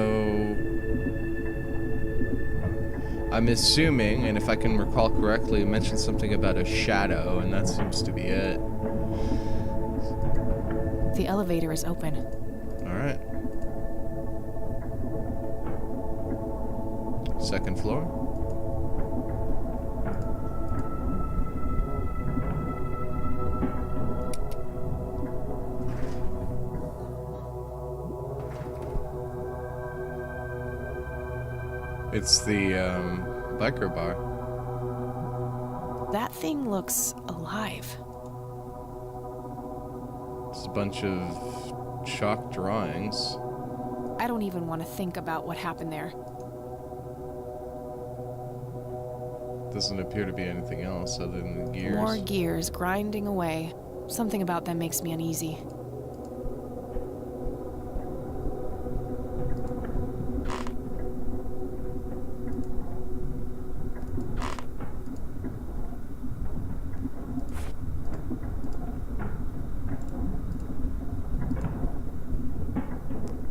A: I'm assuming, and if I can recall correctly, it mentioned something about a shadow, and that seems to be it.
C: The elevator is open.
A: Alright. Second floor. It's the biker bar.
C: That thing looks alive.
A: It's a bunch of chalk drawings.
C: I don't even want to think about what happened there.
A: Doesn't appear to be anything else other than the gears.
C: More gears grinding away. Something about them makes me uneasy.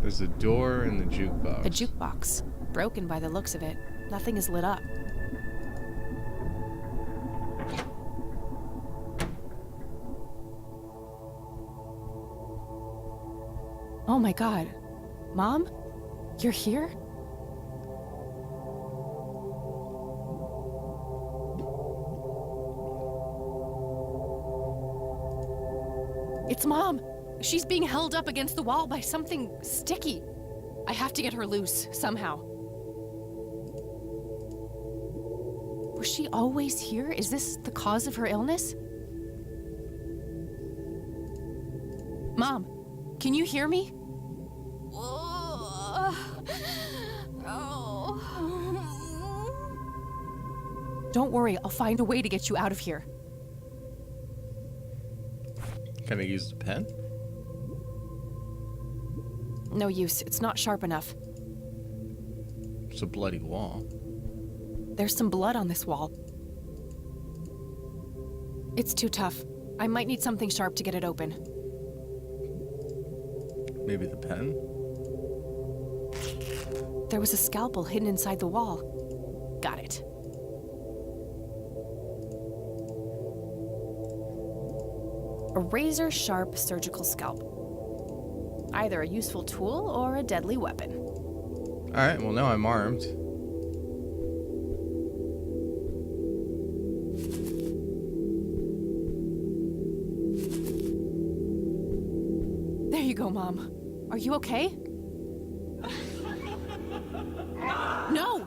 A: There's a door in the jukebox.
C: The jukebox. Broken by the looks of it. Nothing is lit up. Oh my god. Mom? You're here? It's Mom! She's being held up against the wall by something sticky. I have to get her loose, somehow. Was she always here? Is this the cause of her illness? Mom, can you hear me? Don't worry, I'll find a way to get you out of here.
A: Can I use the pen?
C: No use, it's not sharp enough.
A: It's a bloody wall.
C: There's some blood on this wall. It's too tough. I might need something sharp to get it open.
A: Maybe the pen?
C: There was a scalpel hidden inside the wall. Got it. A razor-sharp surgical scalpel. Either a useful tool or a deadly weapon.
A: Alright, well now I'm armed.
C: There you go, Mom. Are you okay? No!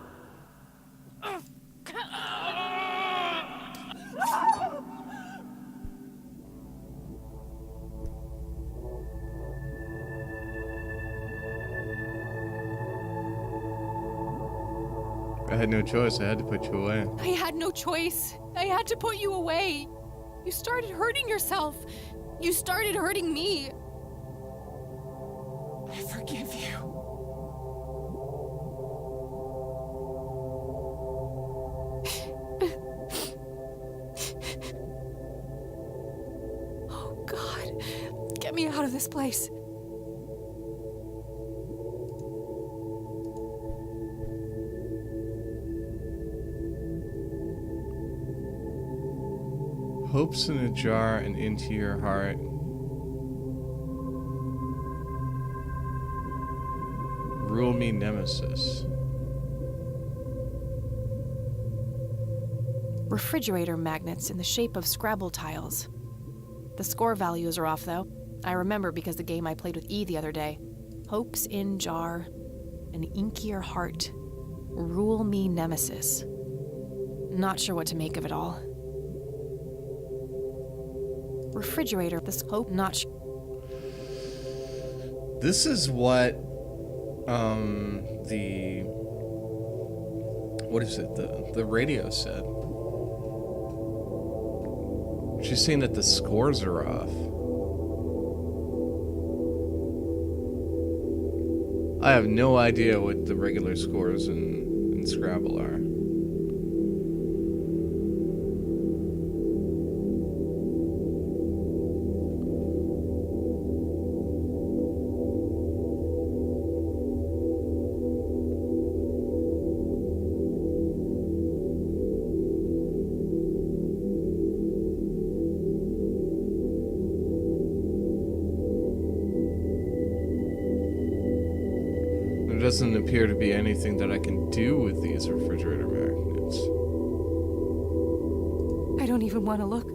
A: I had no choice. I had to put you away.
C: I had no choice. I had to put you away. You started hurting yourself. You started hurting me. I forgive you. Oh, God. Get me out of this place.
A: Hopes in a jar and into your heart. Rule me, Nemesis.
C: Refrigerator magnets in the shape of Scrabble tiles. The score values are off, though. I remember because the game I played with E the other day. Hopes in jar. An inkier heart. Rule me nemesis. Not sure what to make of it all. Refrigerator, the scope, not sure.
A: This is what the radio said. She's saying that the scores are off. I have no idea what the regular scores in Scrabble are. There doesn't appear to be anything that I can do with these refrigerator magnets.
C: I don't even want to look.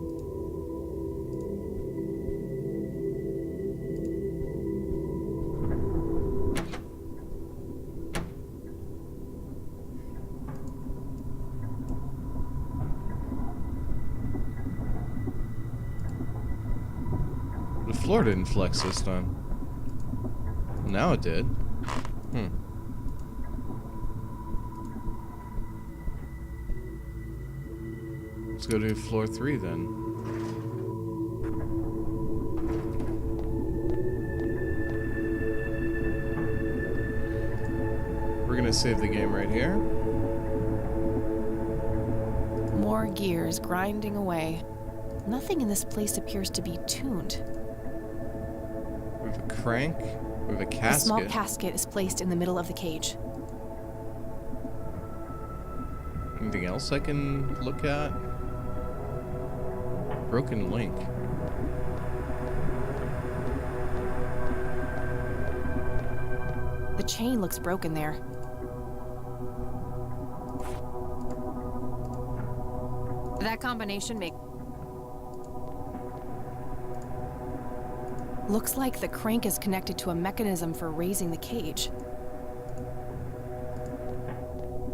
A: The floor didn't flex this time. Now it did. Let's go to floor 3 then. We're gonna save the game right here.
C: More gears grinding away. Nothing in this place appears to be tuned.
A: We have a crank. We have a
C: A
A: casket.
C: small casket is placed in the middle of the cage.
A: Anything else I can look at? Broken link.
C: The chain looks broken there. That combination looks like the crank is connected to a mechanism for raising the cage.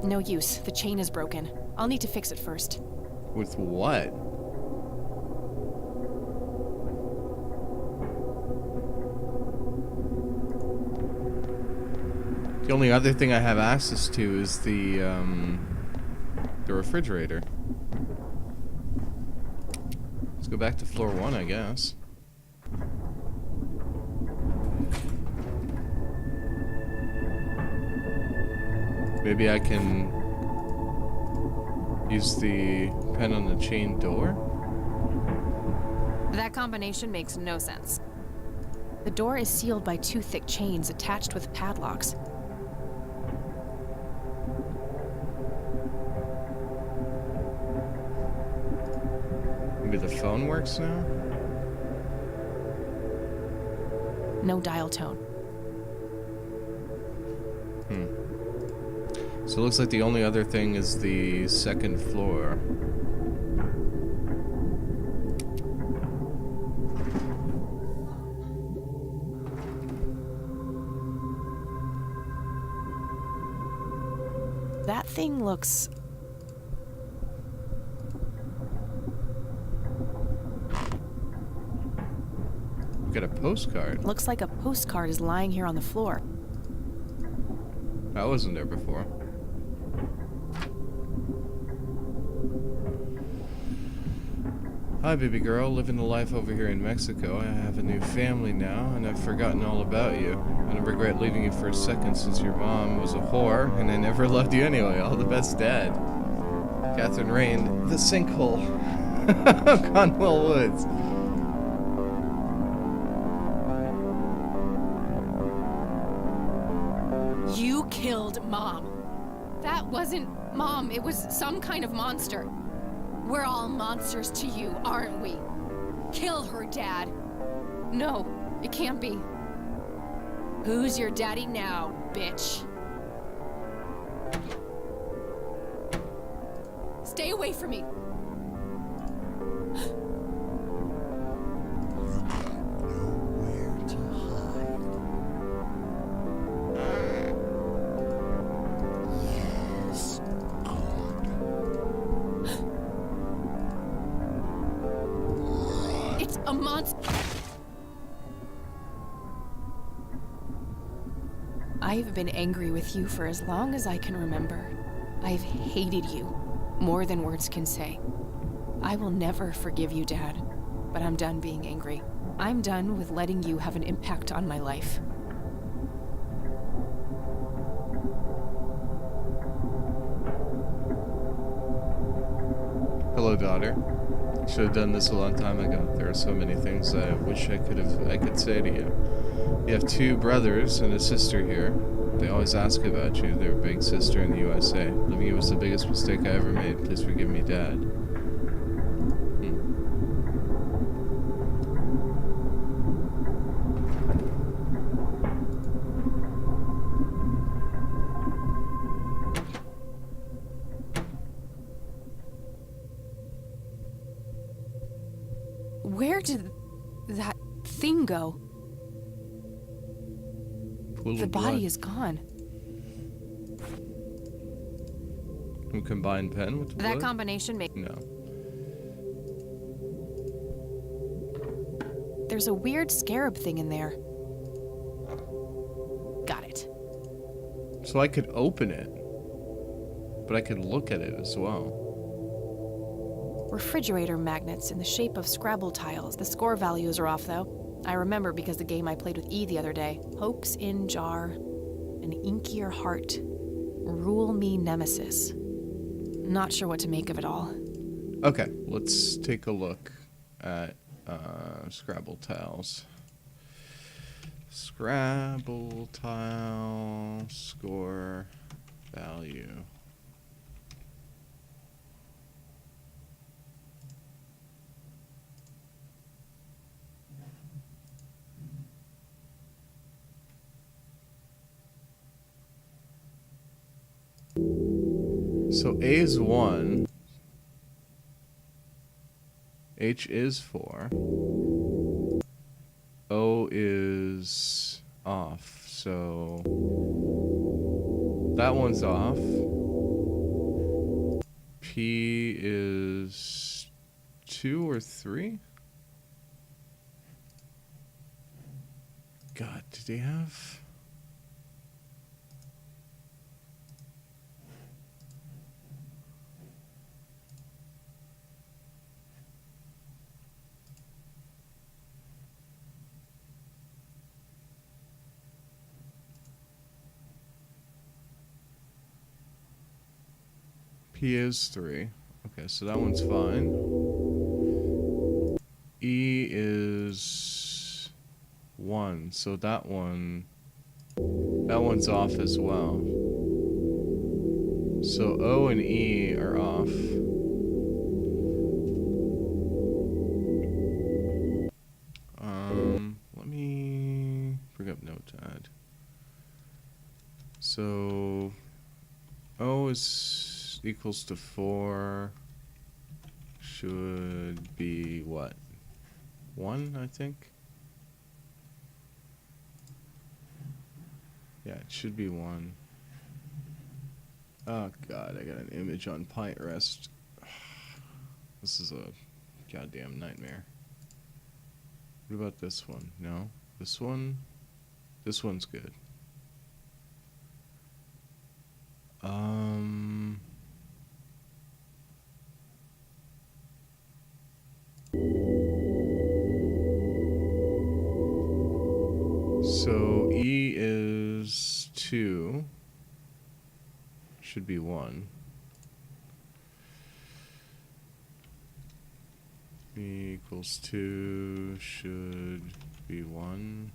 C: No use. The chain is broken. I'll need to fix it first.
A: With what? The only other thing I have access to is the refrigerator. Let's go back to floor 1, I guess. Maybe I can use the pen on the chain door?
C: That combination makes no sense. The door is sealed by 2 thick chains attached with padlocks.
A: Maybe the phone works now?
C: No dial tone.
A: So it looks like the only other thing is the second floor.
C: That thing looks...
A: We got a postcard.
C: looks like a postcard is lying here on the floor.
A: That wasn't there before. Hi, baby girl. Living the life over here in Mexico. I have a new family now, and I've forgotten all about you. I don't regret leaving you for a second since your mom was a whore, and I never loved you anyway. All the best, Dad. Catherine Rain, The Sinkhole. Conwell Woods.
C: You killed Mom. That wasn't Mom. It was some kind of monster. We're all monsters to you, aren't we? Kill her, Dad. No, it can't be. Who's your daddy now, bitch? Stay away from me. a monster. I've been angry with you for as long as I can remember. I've hated you more than words can say. I will never forgive you, Dad, but I'm done being angry. I'm done with letting you have an impact on my life.
A: Hello, daughter. Should have done this a long time ago. There are so many things I wish I could say to you. You have 2 brothers and a sister here. They always ask about you. They're a big sister in the USA. Leaving you was the biggest mistake I ever made. Please forgive me, Dad.
C: Where did that thing go?
A: Pool
C: The
A: of
C: body
A: blood.
C: is gone.
A: You combine pen with the
C: That
A: blood?
C: combination makes.
A: No.
C: There's a weird scarab thing in there. Got it.
A: So I could open it, but I could look at it as well.
C: Refrigerator magnets in the shape of Scrabble tiles. The score values are off, though. I remember because the game I played with E the other day. Hopes in jar. An inkier heart. Rule me nemesis. Not sure what to make of it all.
A: Okay, let's take a look at Scrabble tiles. Scrabble tile score value. So A is 1. H is 4. O is off. So that one's off. P is 2 or 3? God, did they have... P is 3. Okay, so that one's fine. E is 1, so that one's off as well. So O and E are off. Let me bring up Notepad. So O is equals to 4. Should be what? 1, I think. Yeah, it should be 1. Oh god, I got an image on Pinterest. This is a goddamn nightmare. What about this one? No? This one? This one's good. So E is 2. Should be 1. E equals 2 should be 1.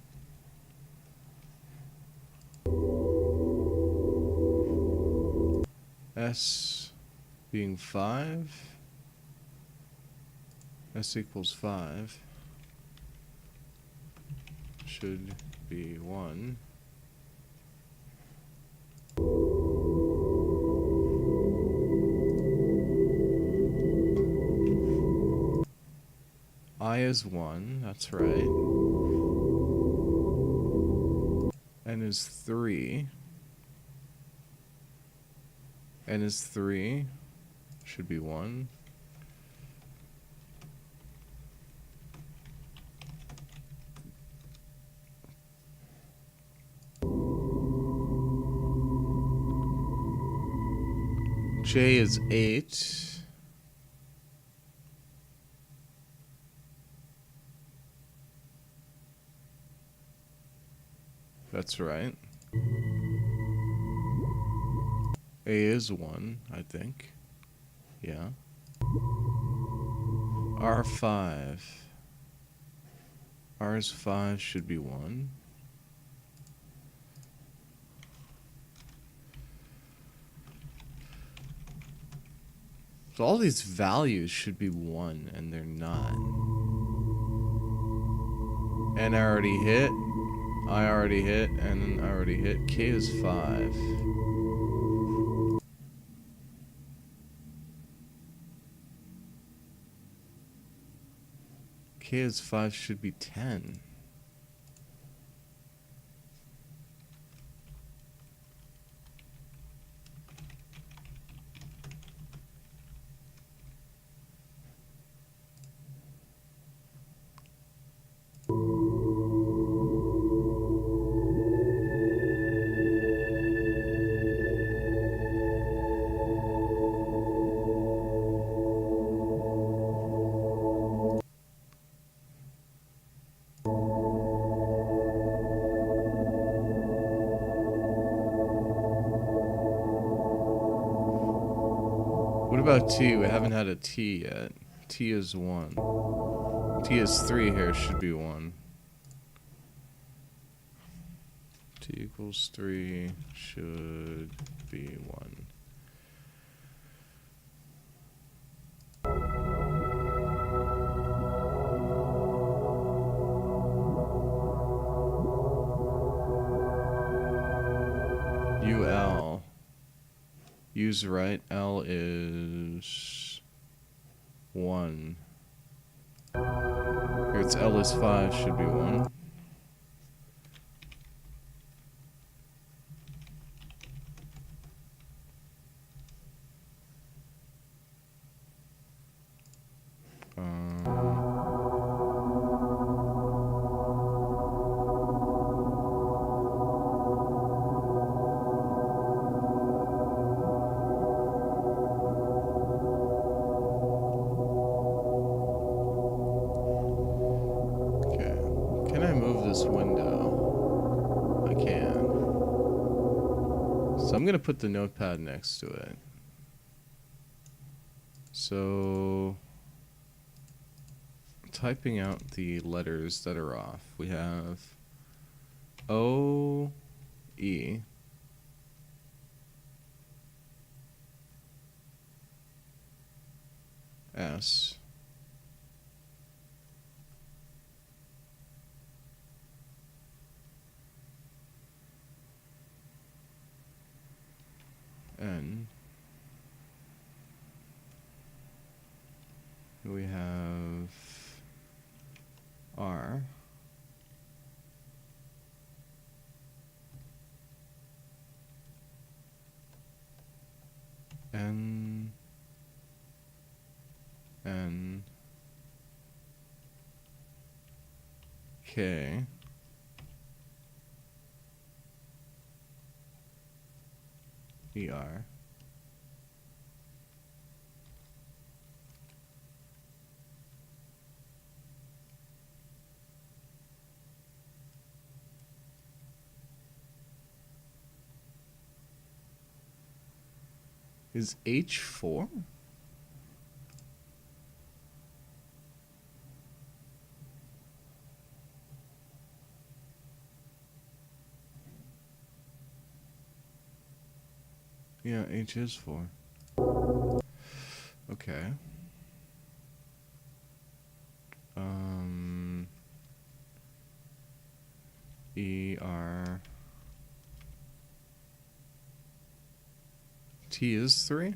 A: S being 5. S equals 5 should be 1. I is 1, that's right. N is 3. N is 3. Should be 1. J is 8. That's right. A is 1, I think. Yeah. R5. R is 5, should be 1. So all these values should be 1, and they're not. And I already hit. I already hit, and I already hit. K is 5. K is 5 should be 10. What about T? We haven't had a T yet. T is 1. T is 3 here, should be 1. T equals 3 should be 1. UL. U's right. L is 1. Here it's L is 5, should be 1. Can I move this window? I can. So I'm gonna put the notepad next to it. So typing out the letters that are off. We have O, E, S, N. We have R. N. N. K. ER. Is H4? Yeah, H is 4. Okay. ER. T is 3?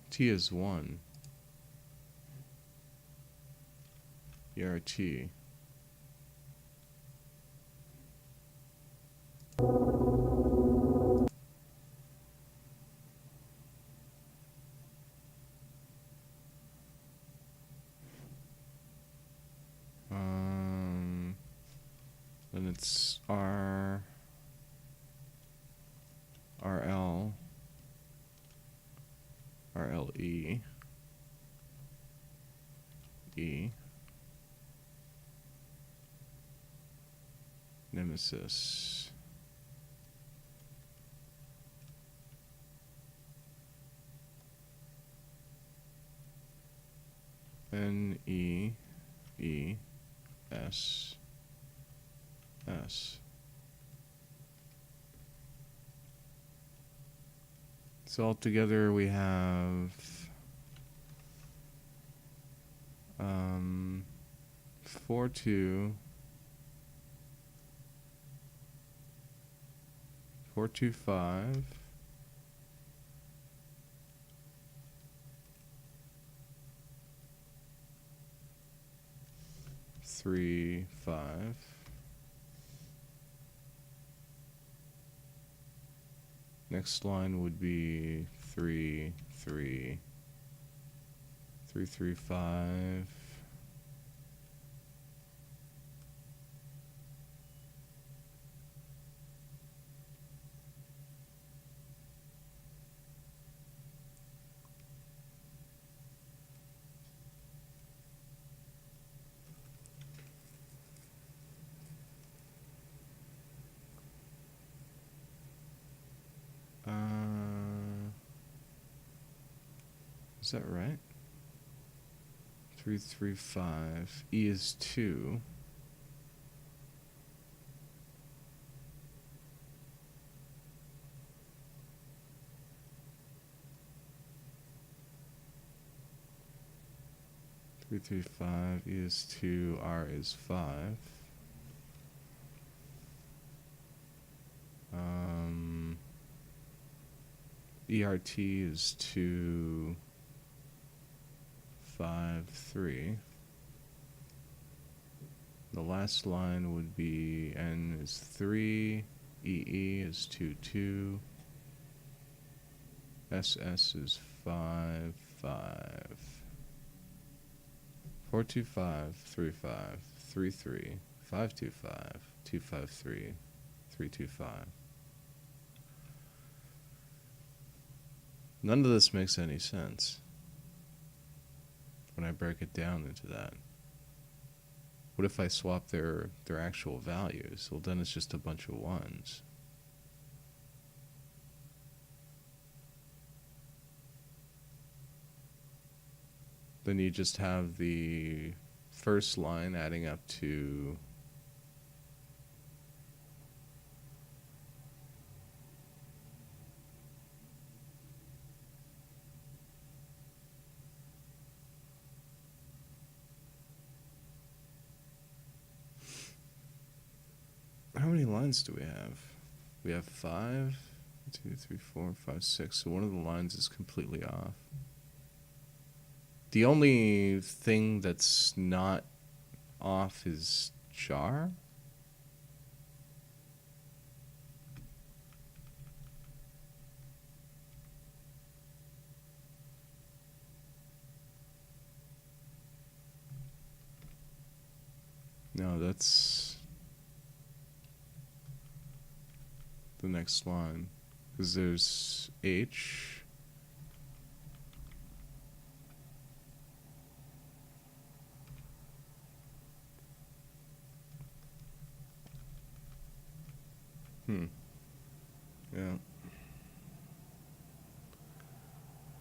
A: T is 1. ERT. Then it's R, E. Nemesis. N-E-E-S-S. So altogether we have 4, 2, 4, 2, 5. 3, 5. Next line would be 3, 3, 3, 3, 5. Is that right? 3, 3, 5. E is 2. Three, 3, 5. E is 2. R is 5. ERT is 2, 5, 3. The last line would be N is 3, EE is 2, 2, SS is 5, 5. 4, 2, 5, 3, 5, 3, 3, 5, 2, 5, 2, 5, 3, 3, 2, 5. None of this makes any sense when I break it down into that. What if I swap their actual values? Well, then it's just a bunch of ones. Then you just have the first line adding up to how many lines do we have? We have 5, 2, 3, 4, 5, 6. So one of the lines is completely off. The only thing that's not off is jar. No, that's the next line, because there's H. Yeah.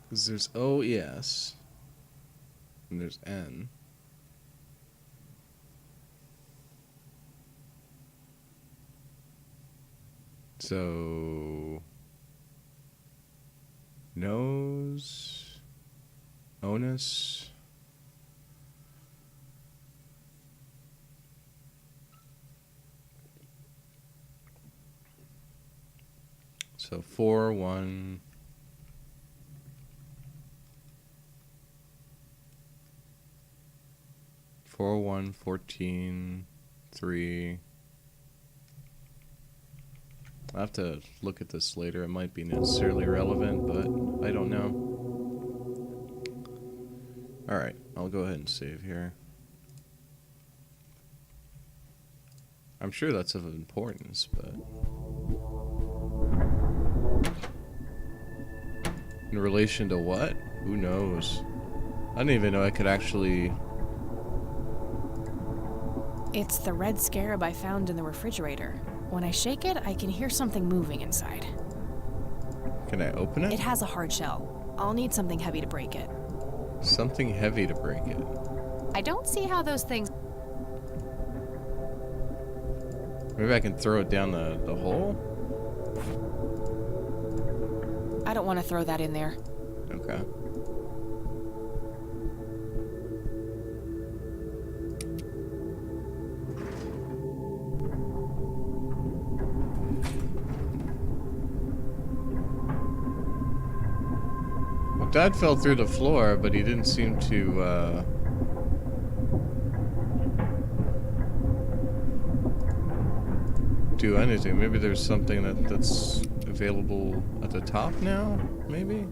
A: Because there's OES, and there's N. So, nose, onus, so 4, 1, 4, 1, 14, 3. I'll have to look at this later. It might be necessarily relevant, but I don't know. Alright, I'll go ahead and save here. I'm sure that's of importance, but in relation to what? Who knows? I didn't even know I could actually
C: It's the red scarab I found in the refrigerator. When I shake it, I can hear something moving inside.
A: Can I open it?
C: It has a hard shell. I'll need something heavy to break it.
A: Something heavy to break it.
C: I don't see how those things...
A: Maybe I can throw it down the hole?
C: I don't want to throw that in there.
A: Okay. Well, Dad fell through the floor, but he didn't seem to, do anything. Maybe there's something that's available at the top now, maybe?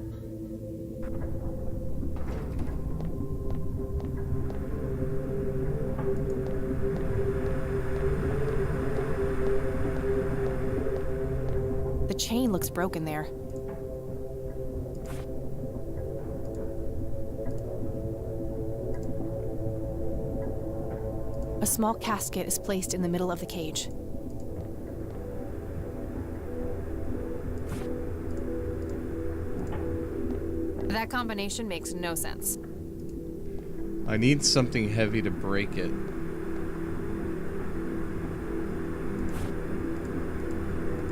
C: The chain looks broken there. A small casket is placed in the middle of the cage. That combination makes no sense.
A: I need something heavy to break it.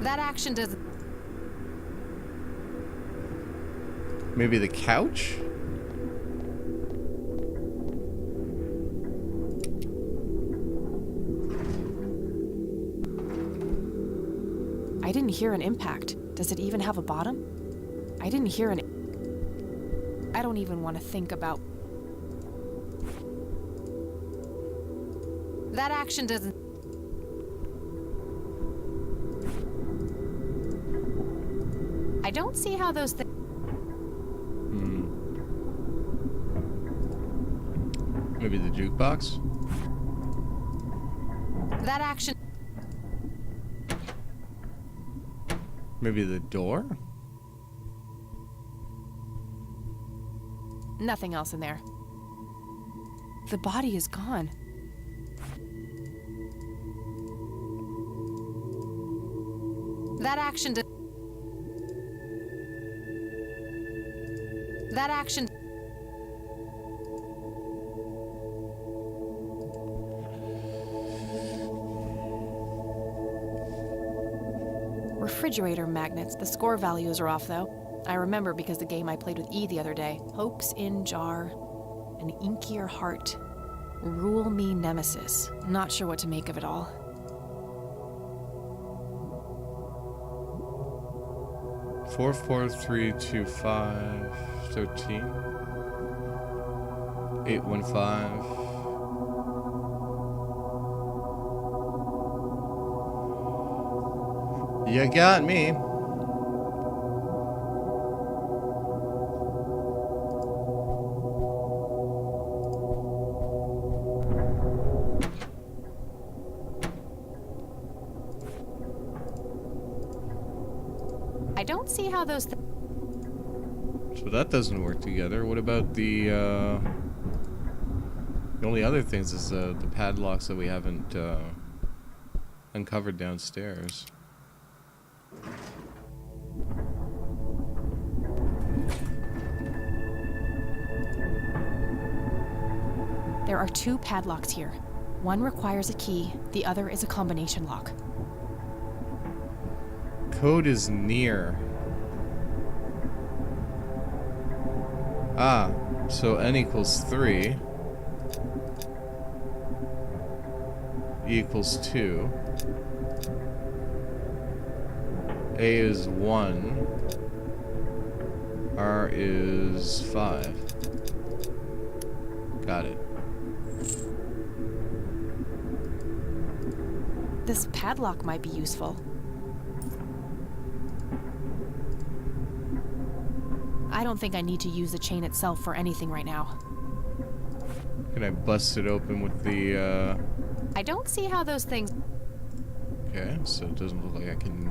C: That action doesn't...
A: Maybe the couch?
C: I didn't hear an impact. Does it even have a bottom? I didn't hear an... I don't even want to think about... That action doesn't... I don't see how those things...
A: Maybe the jukebox?
C: That action...
A: Maybe the door?
C: Nothing else in there. The body is gone. That action... That action... Refrigerator magnets. The score values are off, though. I remember because the game I played with E the other day. Hopes in jar. An inkier heart. Rule me nemesis. Not sure what to make of it all.
A: Four, 4, 3, 2, 5, 13. 8, 1, 5. You got me.
C: I don't see how those...
A: So that doesn't work together. What about the only other things is the padlocks that we haven't uncovered downstairs.
C: There are 2 padlocks here. One requires a key, the other is a combination lock.
A: Code is near. Ah, so n equals 3. E equals 2. A is 1. R is 5. Got it.
C: This padlock might be useful. I don't think I need to use the chain itself for anything right now.
A: Can I bust it open with the,
C: I don't see how those things...
A: Okay, so it doesn't look like I can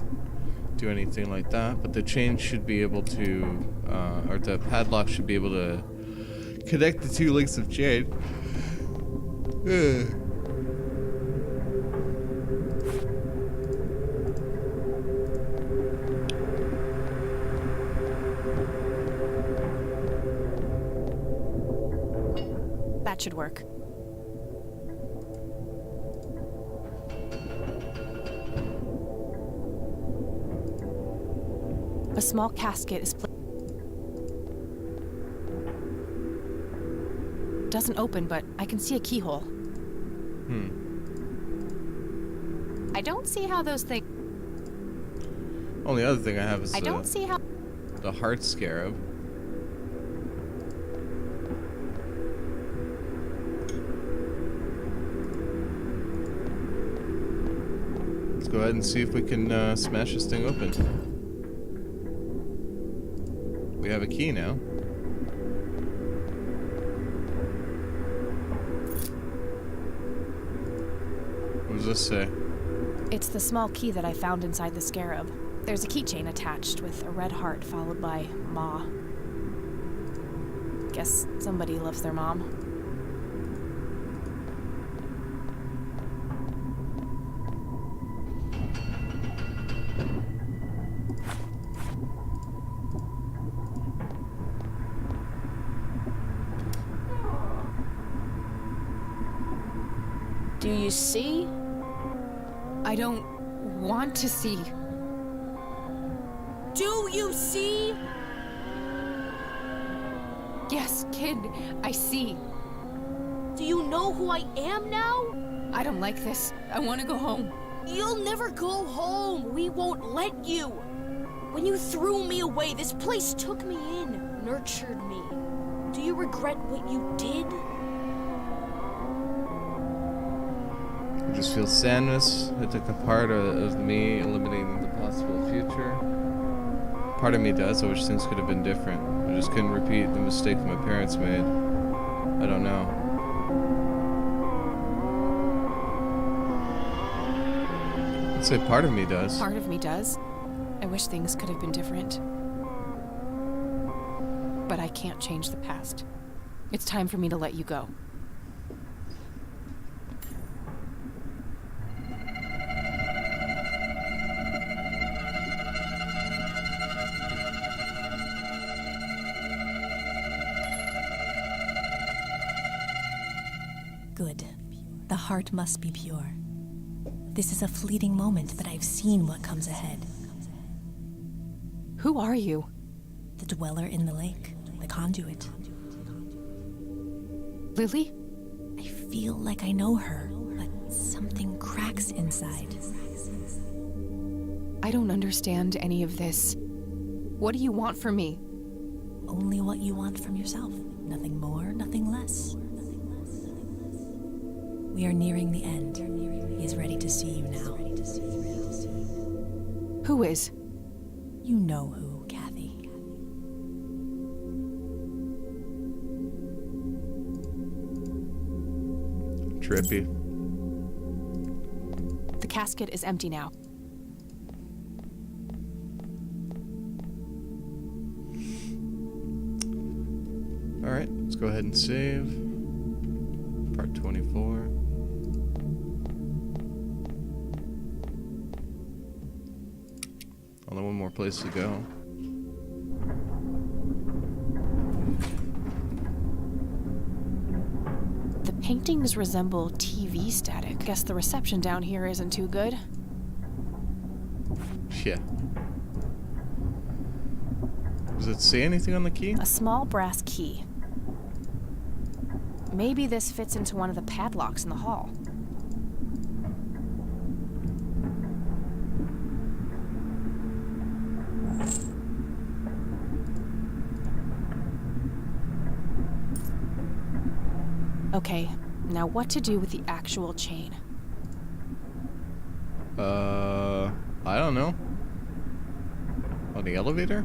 A: do anything like that, but the chain should be able to, or the padlock should be able to connect the 2 links of chain.
C: That should work. A small casket is doesn't open, but I can see a keyhole. I don't see how those things...
A: Only other thing I have is
C: I don't see how...
A: the heart scarab. Let's go ahead and see if we can smash this thing open. We have a key now. What does this say?
C: It's the small key that I found inside the scarab. There's a keychain attached with a red heart followed by Ma. Guess somebody loves their mom.
B: Do you see?
C: I don't want to see.
B: Do you see?
C: Yes, kid, I see.
B: Do you know who I am now?
C: I don't like this. I want to go home.
B: You'll never go home. We won't let you. When you threw me away, this place took me in, nurtured me. Do you regret what you did?
A: I just feel sadness. It took a part of me eliminating the possible future. Part of me does. I wish things could have been different. I just couldn't repeat the mistake my parents made. I don't know. I'd say part of me does.
C: Part of me does. I wish things could have been different. But I can't change the past. It's time for me to let you go.
T: Good. The heart must be pure. This is a fleeting moment, but I've seen what comes ahead.
C: Who are you?
T: The dweller in the lake, the conduit.
C: Lily?
T: I feel like I know her, but something cracks inside.
C: I don't understand any of this. What do you want from me?
T: Only what you want from yourself. Nothing more, nothing less. We are nearing the end. He is ready to see you now.
C: Who is?
T: You know who, Kathy.
A: Trippy.
C: The casket is empty now.
A: Alright, let's go ahead and save. Part 24. Only one more place to go.
C: The paintings resemble TV static. Guess the reception down here isn't too good.
A: Yeah. Does it say anything on the key?
C: A small brass key. Maybe this fits into one of the padlocks in the hall. Okay, now what to do with the actual chain?
A: I don't know. On the elevator?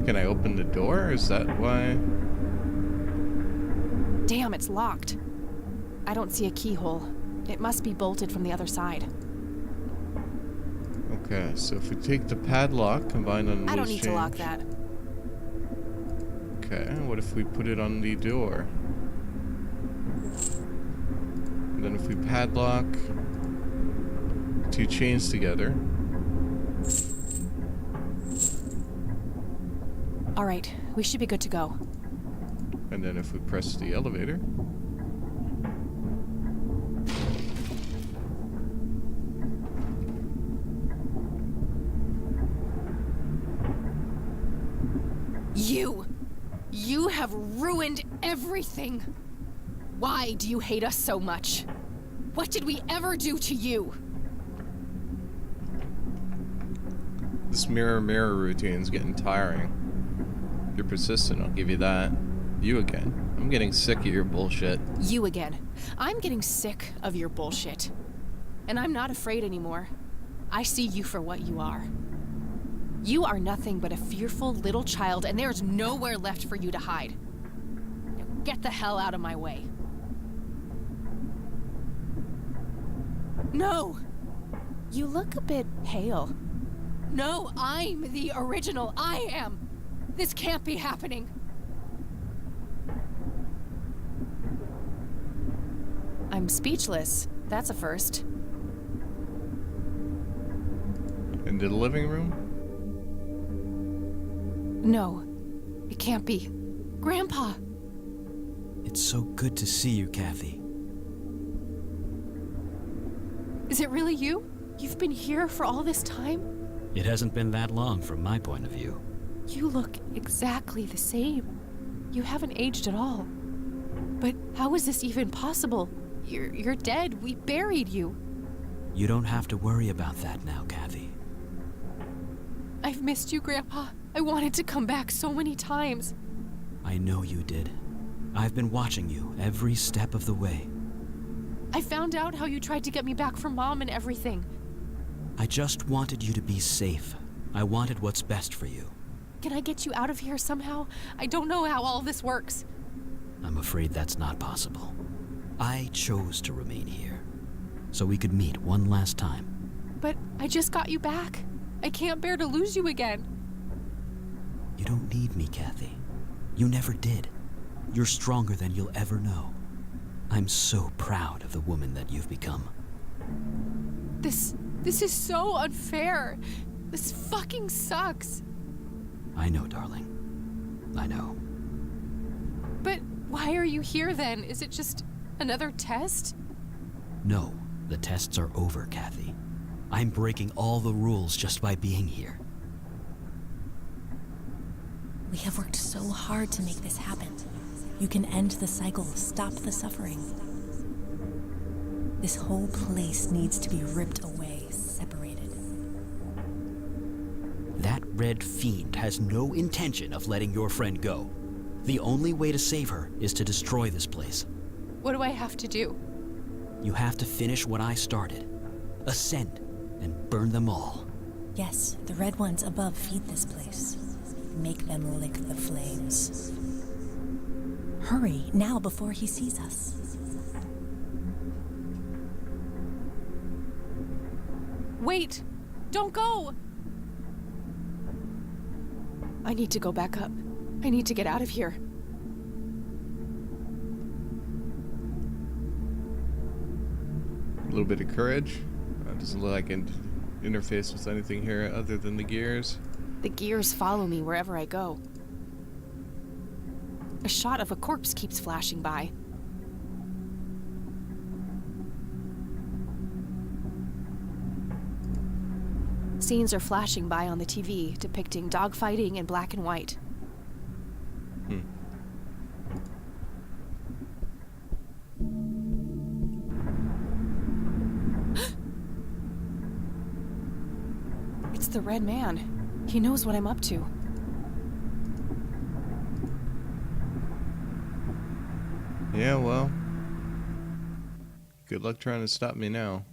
A: Can I open the door? Is that why?
C: Damn, it's locked. I don't see a keyhole. It must be bolted from the other side.
A: Okay, so if we take the padlock combined on the
C: I don't
A: loose
C: need to lock that.
A: Okay, what if we put it on the door? And then if we padlock two chains together.
C: All right, we should be good to go.
A: And then if we press the elevator...
C: You have ruined everything. Why do you hate us so much? What did we ever do to you?
A: This mirror routine is getting tiring. If you're persistent, I'll give you that. You again. I'm getting sick of your bullshit.
C: You again. I'm getting sick of your bullshit. And I'm not afraid anymore. I see you for what you are. You are nothing but a fearful little child, and there's nowhere left for you to hide. Now get the hell out of my way. No! You look a bit pale. No, I'm the original. I am. This can't be happening. I'm speechless. That's a first.
A: Into the living room?
C: No, it can't be. Grandpa!
F: It's so good to see you, Kathy.
C: Is it really you? You've been here for all this time?
U: It hasn't been that long from my point of view.
C: You look exactly the same. You haven't aged at all. But how is this even possible? You're dead. We buried you.
F: You don't have to worry about that now, Kathy.
C: I've missed you, Grandpa. I wanted to come back so many times.
F: I know you did. I've been watching you every step of the way.
C: I found out how you tried to get me back from Mom and everything.
F: I just wanted you to be safe. I wanted what's best for you.
C: Can I get you out of here somehow? I don't know how all this works.
F: I'm afraid that's not possible. I chose to remain here, so we could meet one last time.
C: But I just got you back. I can't bear to lose you again.
F: You don't need me, Kathy. You never did. You're stronger than you'll ever know. I'm so proud of the woman that you've become.
C: This is so unfair. This fucking sucks.
F: I know, darling. I know.
C: But why are you here then? Is it just another test?
F: No, the tests are over, Kathy. I'm breaking all the rules just by being here.
T: We have worked so hard to make this happen. You can end the cycle, stop the suffering. This whole place needs to be ripped away, separated.
F: That red fiend has no intention of letting your friend go. The only way to save her is to destroy this place.
C: What do I have to do?
F: You have to finish what I started. Ascend and burn them all.
T: Yes, the red ones above feed this place. Make them lick the flames. Hurry, now before he sees us.
C: Wait! Don't go! I need to go back up. I need to get out of here.
A: A little bit of courage. Doesn't look like I can interface with anything here other than the gears.
C: The gears follow me wherever I go. A shot of a corpse keeps flashing by. Scenes are flashing by on the TV, depicting dogfighting in black and white. It's the Red Man. He knows what I'm up to.
A: Yeah, well. Good luck trying to stop me now.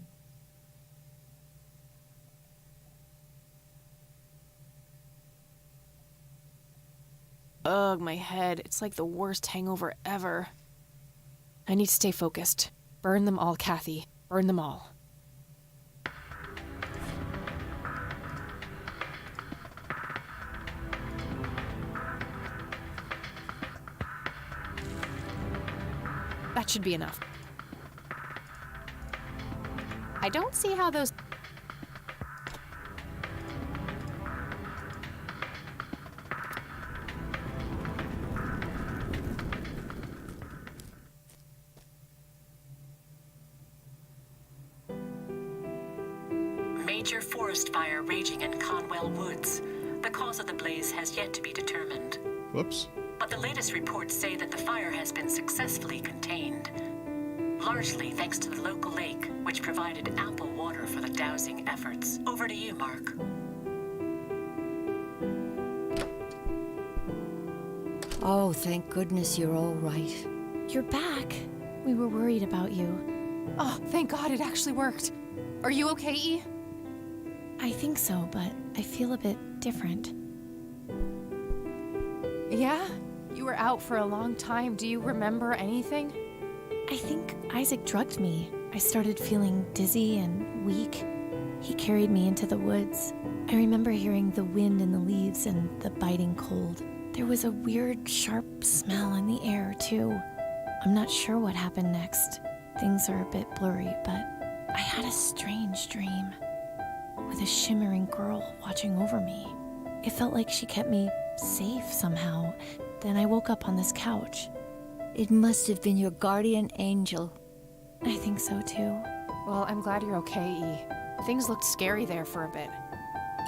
C: Ugh, my head. It's like the worst hangover ever. I need to stay focused. Burn them all, Kathy. Burn them all. That should be enough. I don't see how those...
E: major forest fire raging in Conwell Woods. The cause of the blaze has yet to be determined.
A: Whoops.
E: But the latest reports say that the fire has been successfully contained. Largely thanks to the local lake, which provided ample water for the dousing efforts. Over to you, Mark.
B: Oh, thank goodness you're all right.
J: You're back. We were worried about you.
C: Oh, thank God it actually worked. Are you okay, E?
J: I think so, but I feel a bit different.
C: Yeah? You were out for a long time. Do you remember anything?
J: I think Isaac drugged me. I started feeling dizzy and weak. He carried me into the woods. I remember hearing the wind in the leaves and the biting cold. There was a weird, sharp smell in the air, too. I'm not sure what happened next. Things are a bit blurry, but I had a strange dream with a shimmering girl watching over me. It felt like she kept me safe somehow. Then I woke up on this couch.
B: It must have been your guardian angel.
J: I think so, too.
C: Well, I'm glad you're okay, E. Things looked scary there for a bit.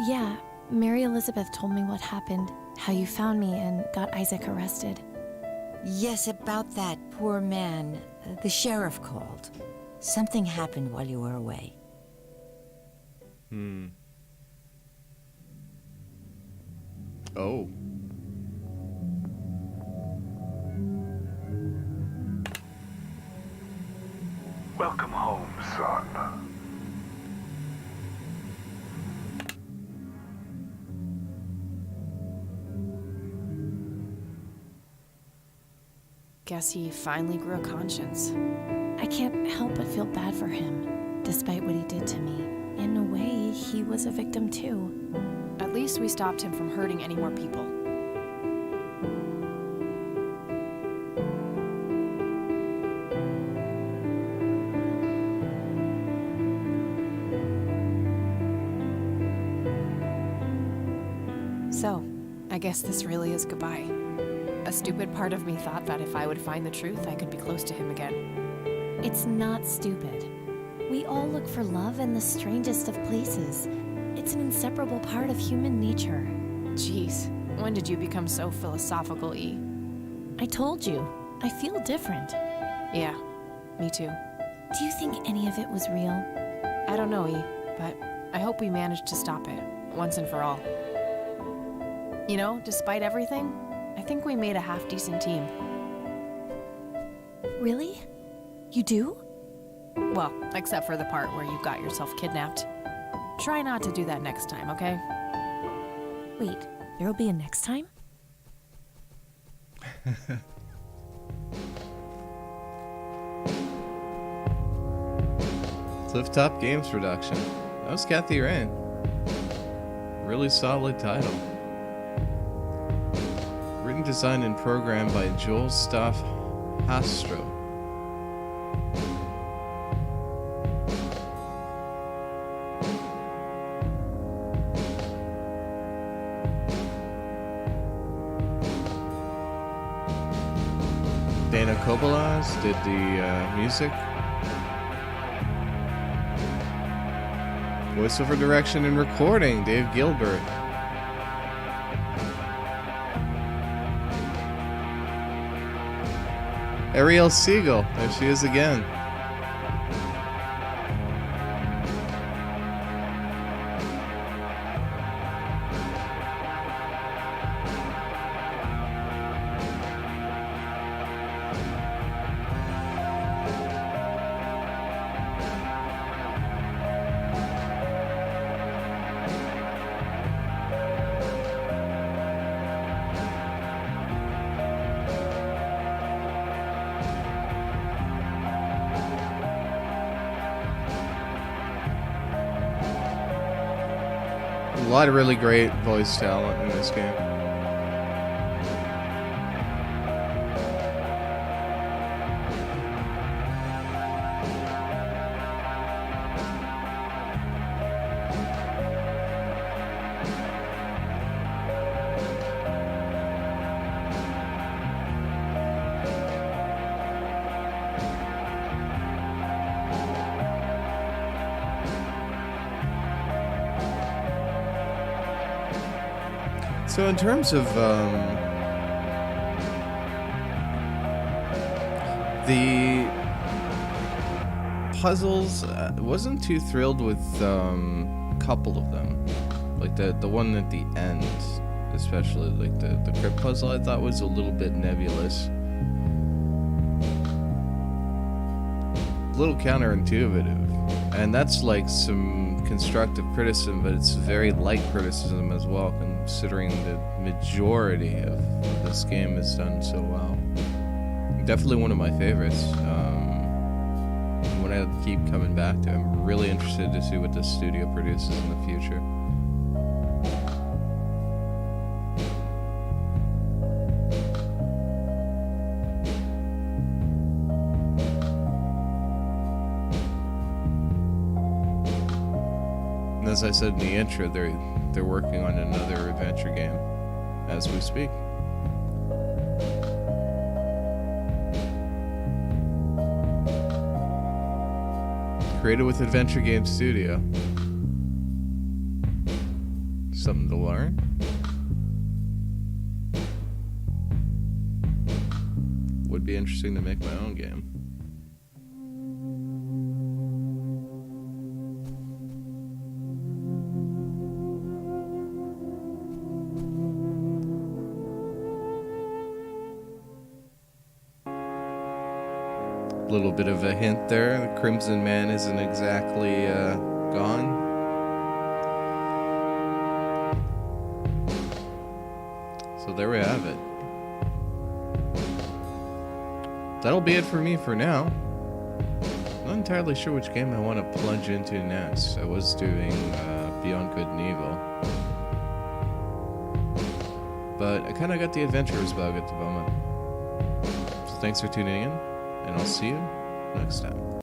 J: Yeah, Mary Elizabeth told me what happened, how you found me and got Isaac arrested.
B: Yes, about that poor man. The sheriff called. Something happened while you were away.
A: Oh.
Q: Welcome home, son.
C: Guess he finally grew a conscience.
J: I can't help but feel bad for him, despite what he did to me. In a way, he was a victim too.
C: At least we stopped him from hurting any more people. So, I guess this really is goodbye. A stupid part of me thought that if I would find the truth, I could be close to him again.
J: It's not stupid. We all look for love in the strangest of places. It's an inseparable part of human nature.
C: Jeez, when did you become so philosophical, E?
J: I told you, I feel different.
C: Yeah, me too.
J: Do you think any of it was real?
C: I don't know, E, but I hope we managed to stop it, once and for all. You know, despite everything, I think we made a half-decent team.
J: Really? You do?
C: Well, except for the part where you got yourself kidnapped. Try not to do that next time, okay?
J: Wait, there'll be a next time?
A: Clifftop Games production. That was Kathy Rain. Really solid title. Written, designed, and programmed by Joel Stoff Hastro. Dana Kobolaz did the music. Voiceover direction and recording, Dave Gilbert. Ariel Siegel, there she is again. A lot of really great voice talent in this game. So in terms of the puzzles, wasn't too thrilled with a couple of them, like the one at the end, especially like the crypt puzzle. I thought was a little bit nebulous, a little counterintuitive, and that's like some constructive criticism, but it's very light criticism as well, considering the majority of this game is done so well. Definitely one of my favorites. One I keep coming back to. I'm really interested to see what the studio produces in the future. And as I said in the intro, they're working on another adventure game as we speak. Created with Adventure Game Studio. Something to learn. Would be interesting to make my own game. Little bit of a hint there. The Crimson Man isn't exactly gone. So there we have it. That'll be it for me for now. Not entirely sure which game I want to plunge into next. I was doing Beyond Good and Evil, but I kind of got the adventurer's bug at the moment. So thanks for tuning in, and I'll see you next time.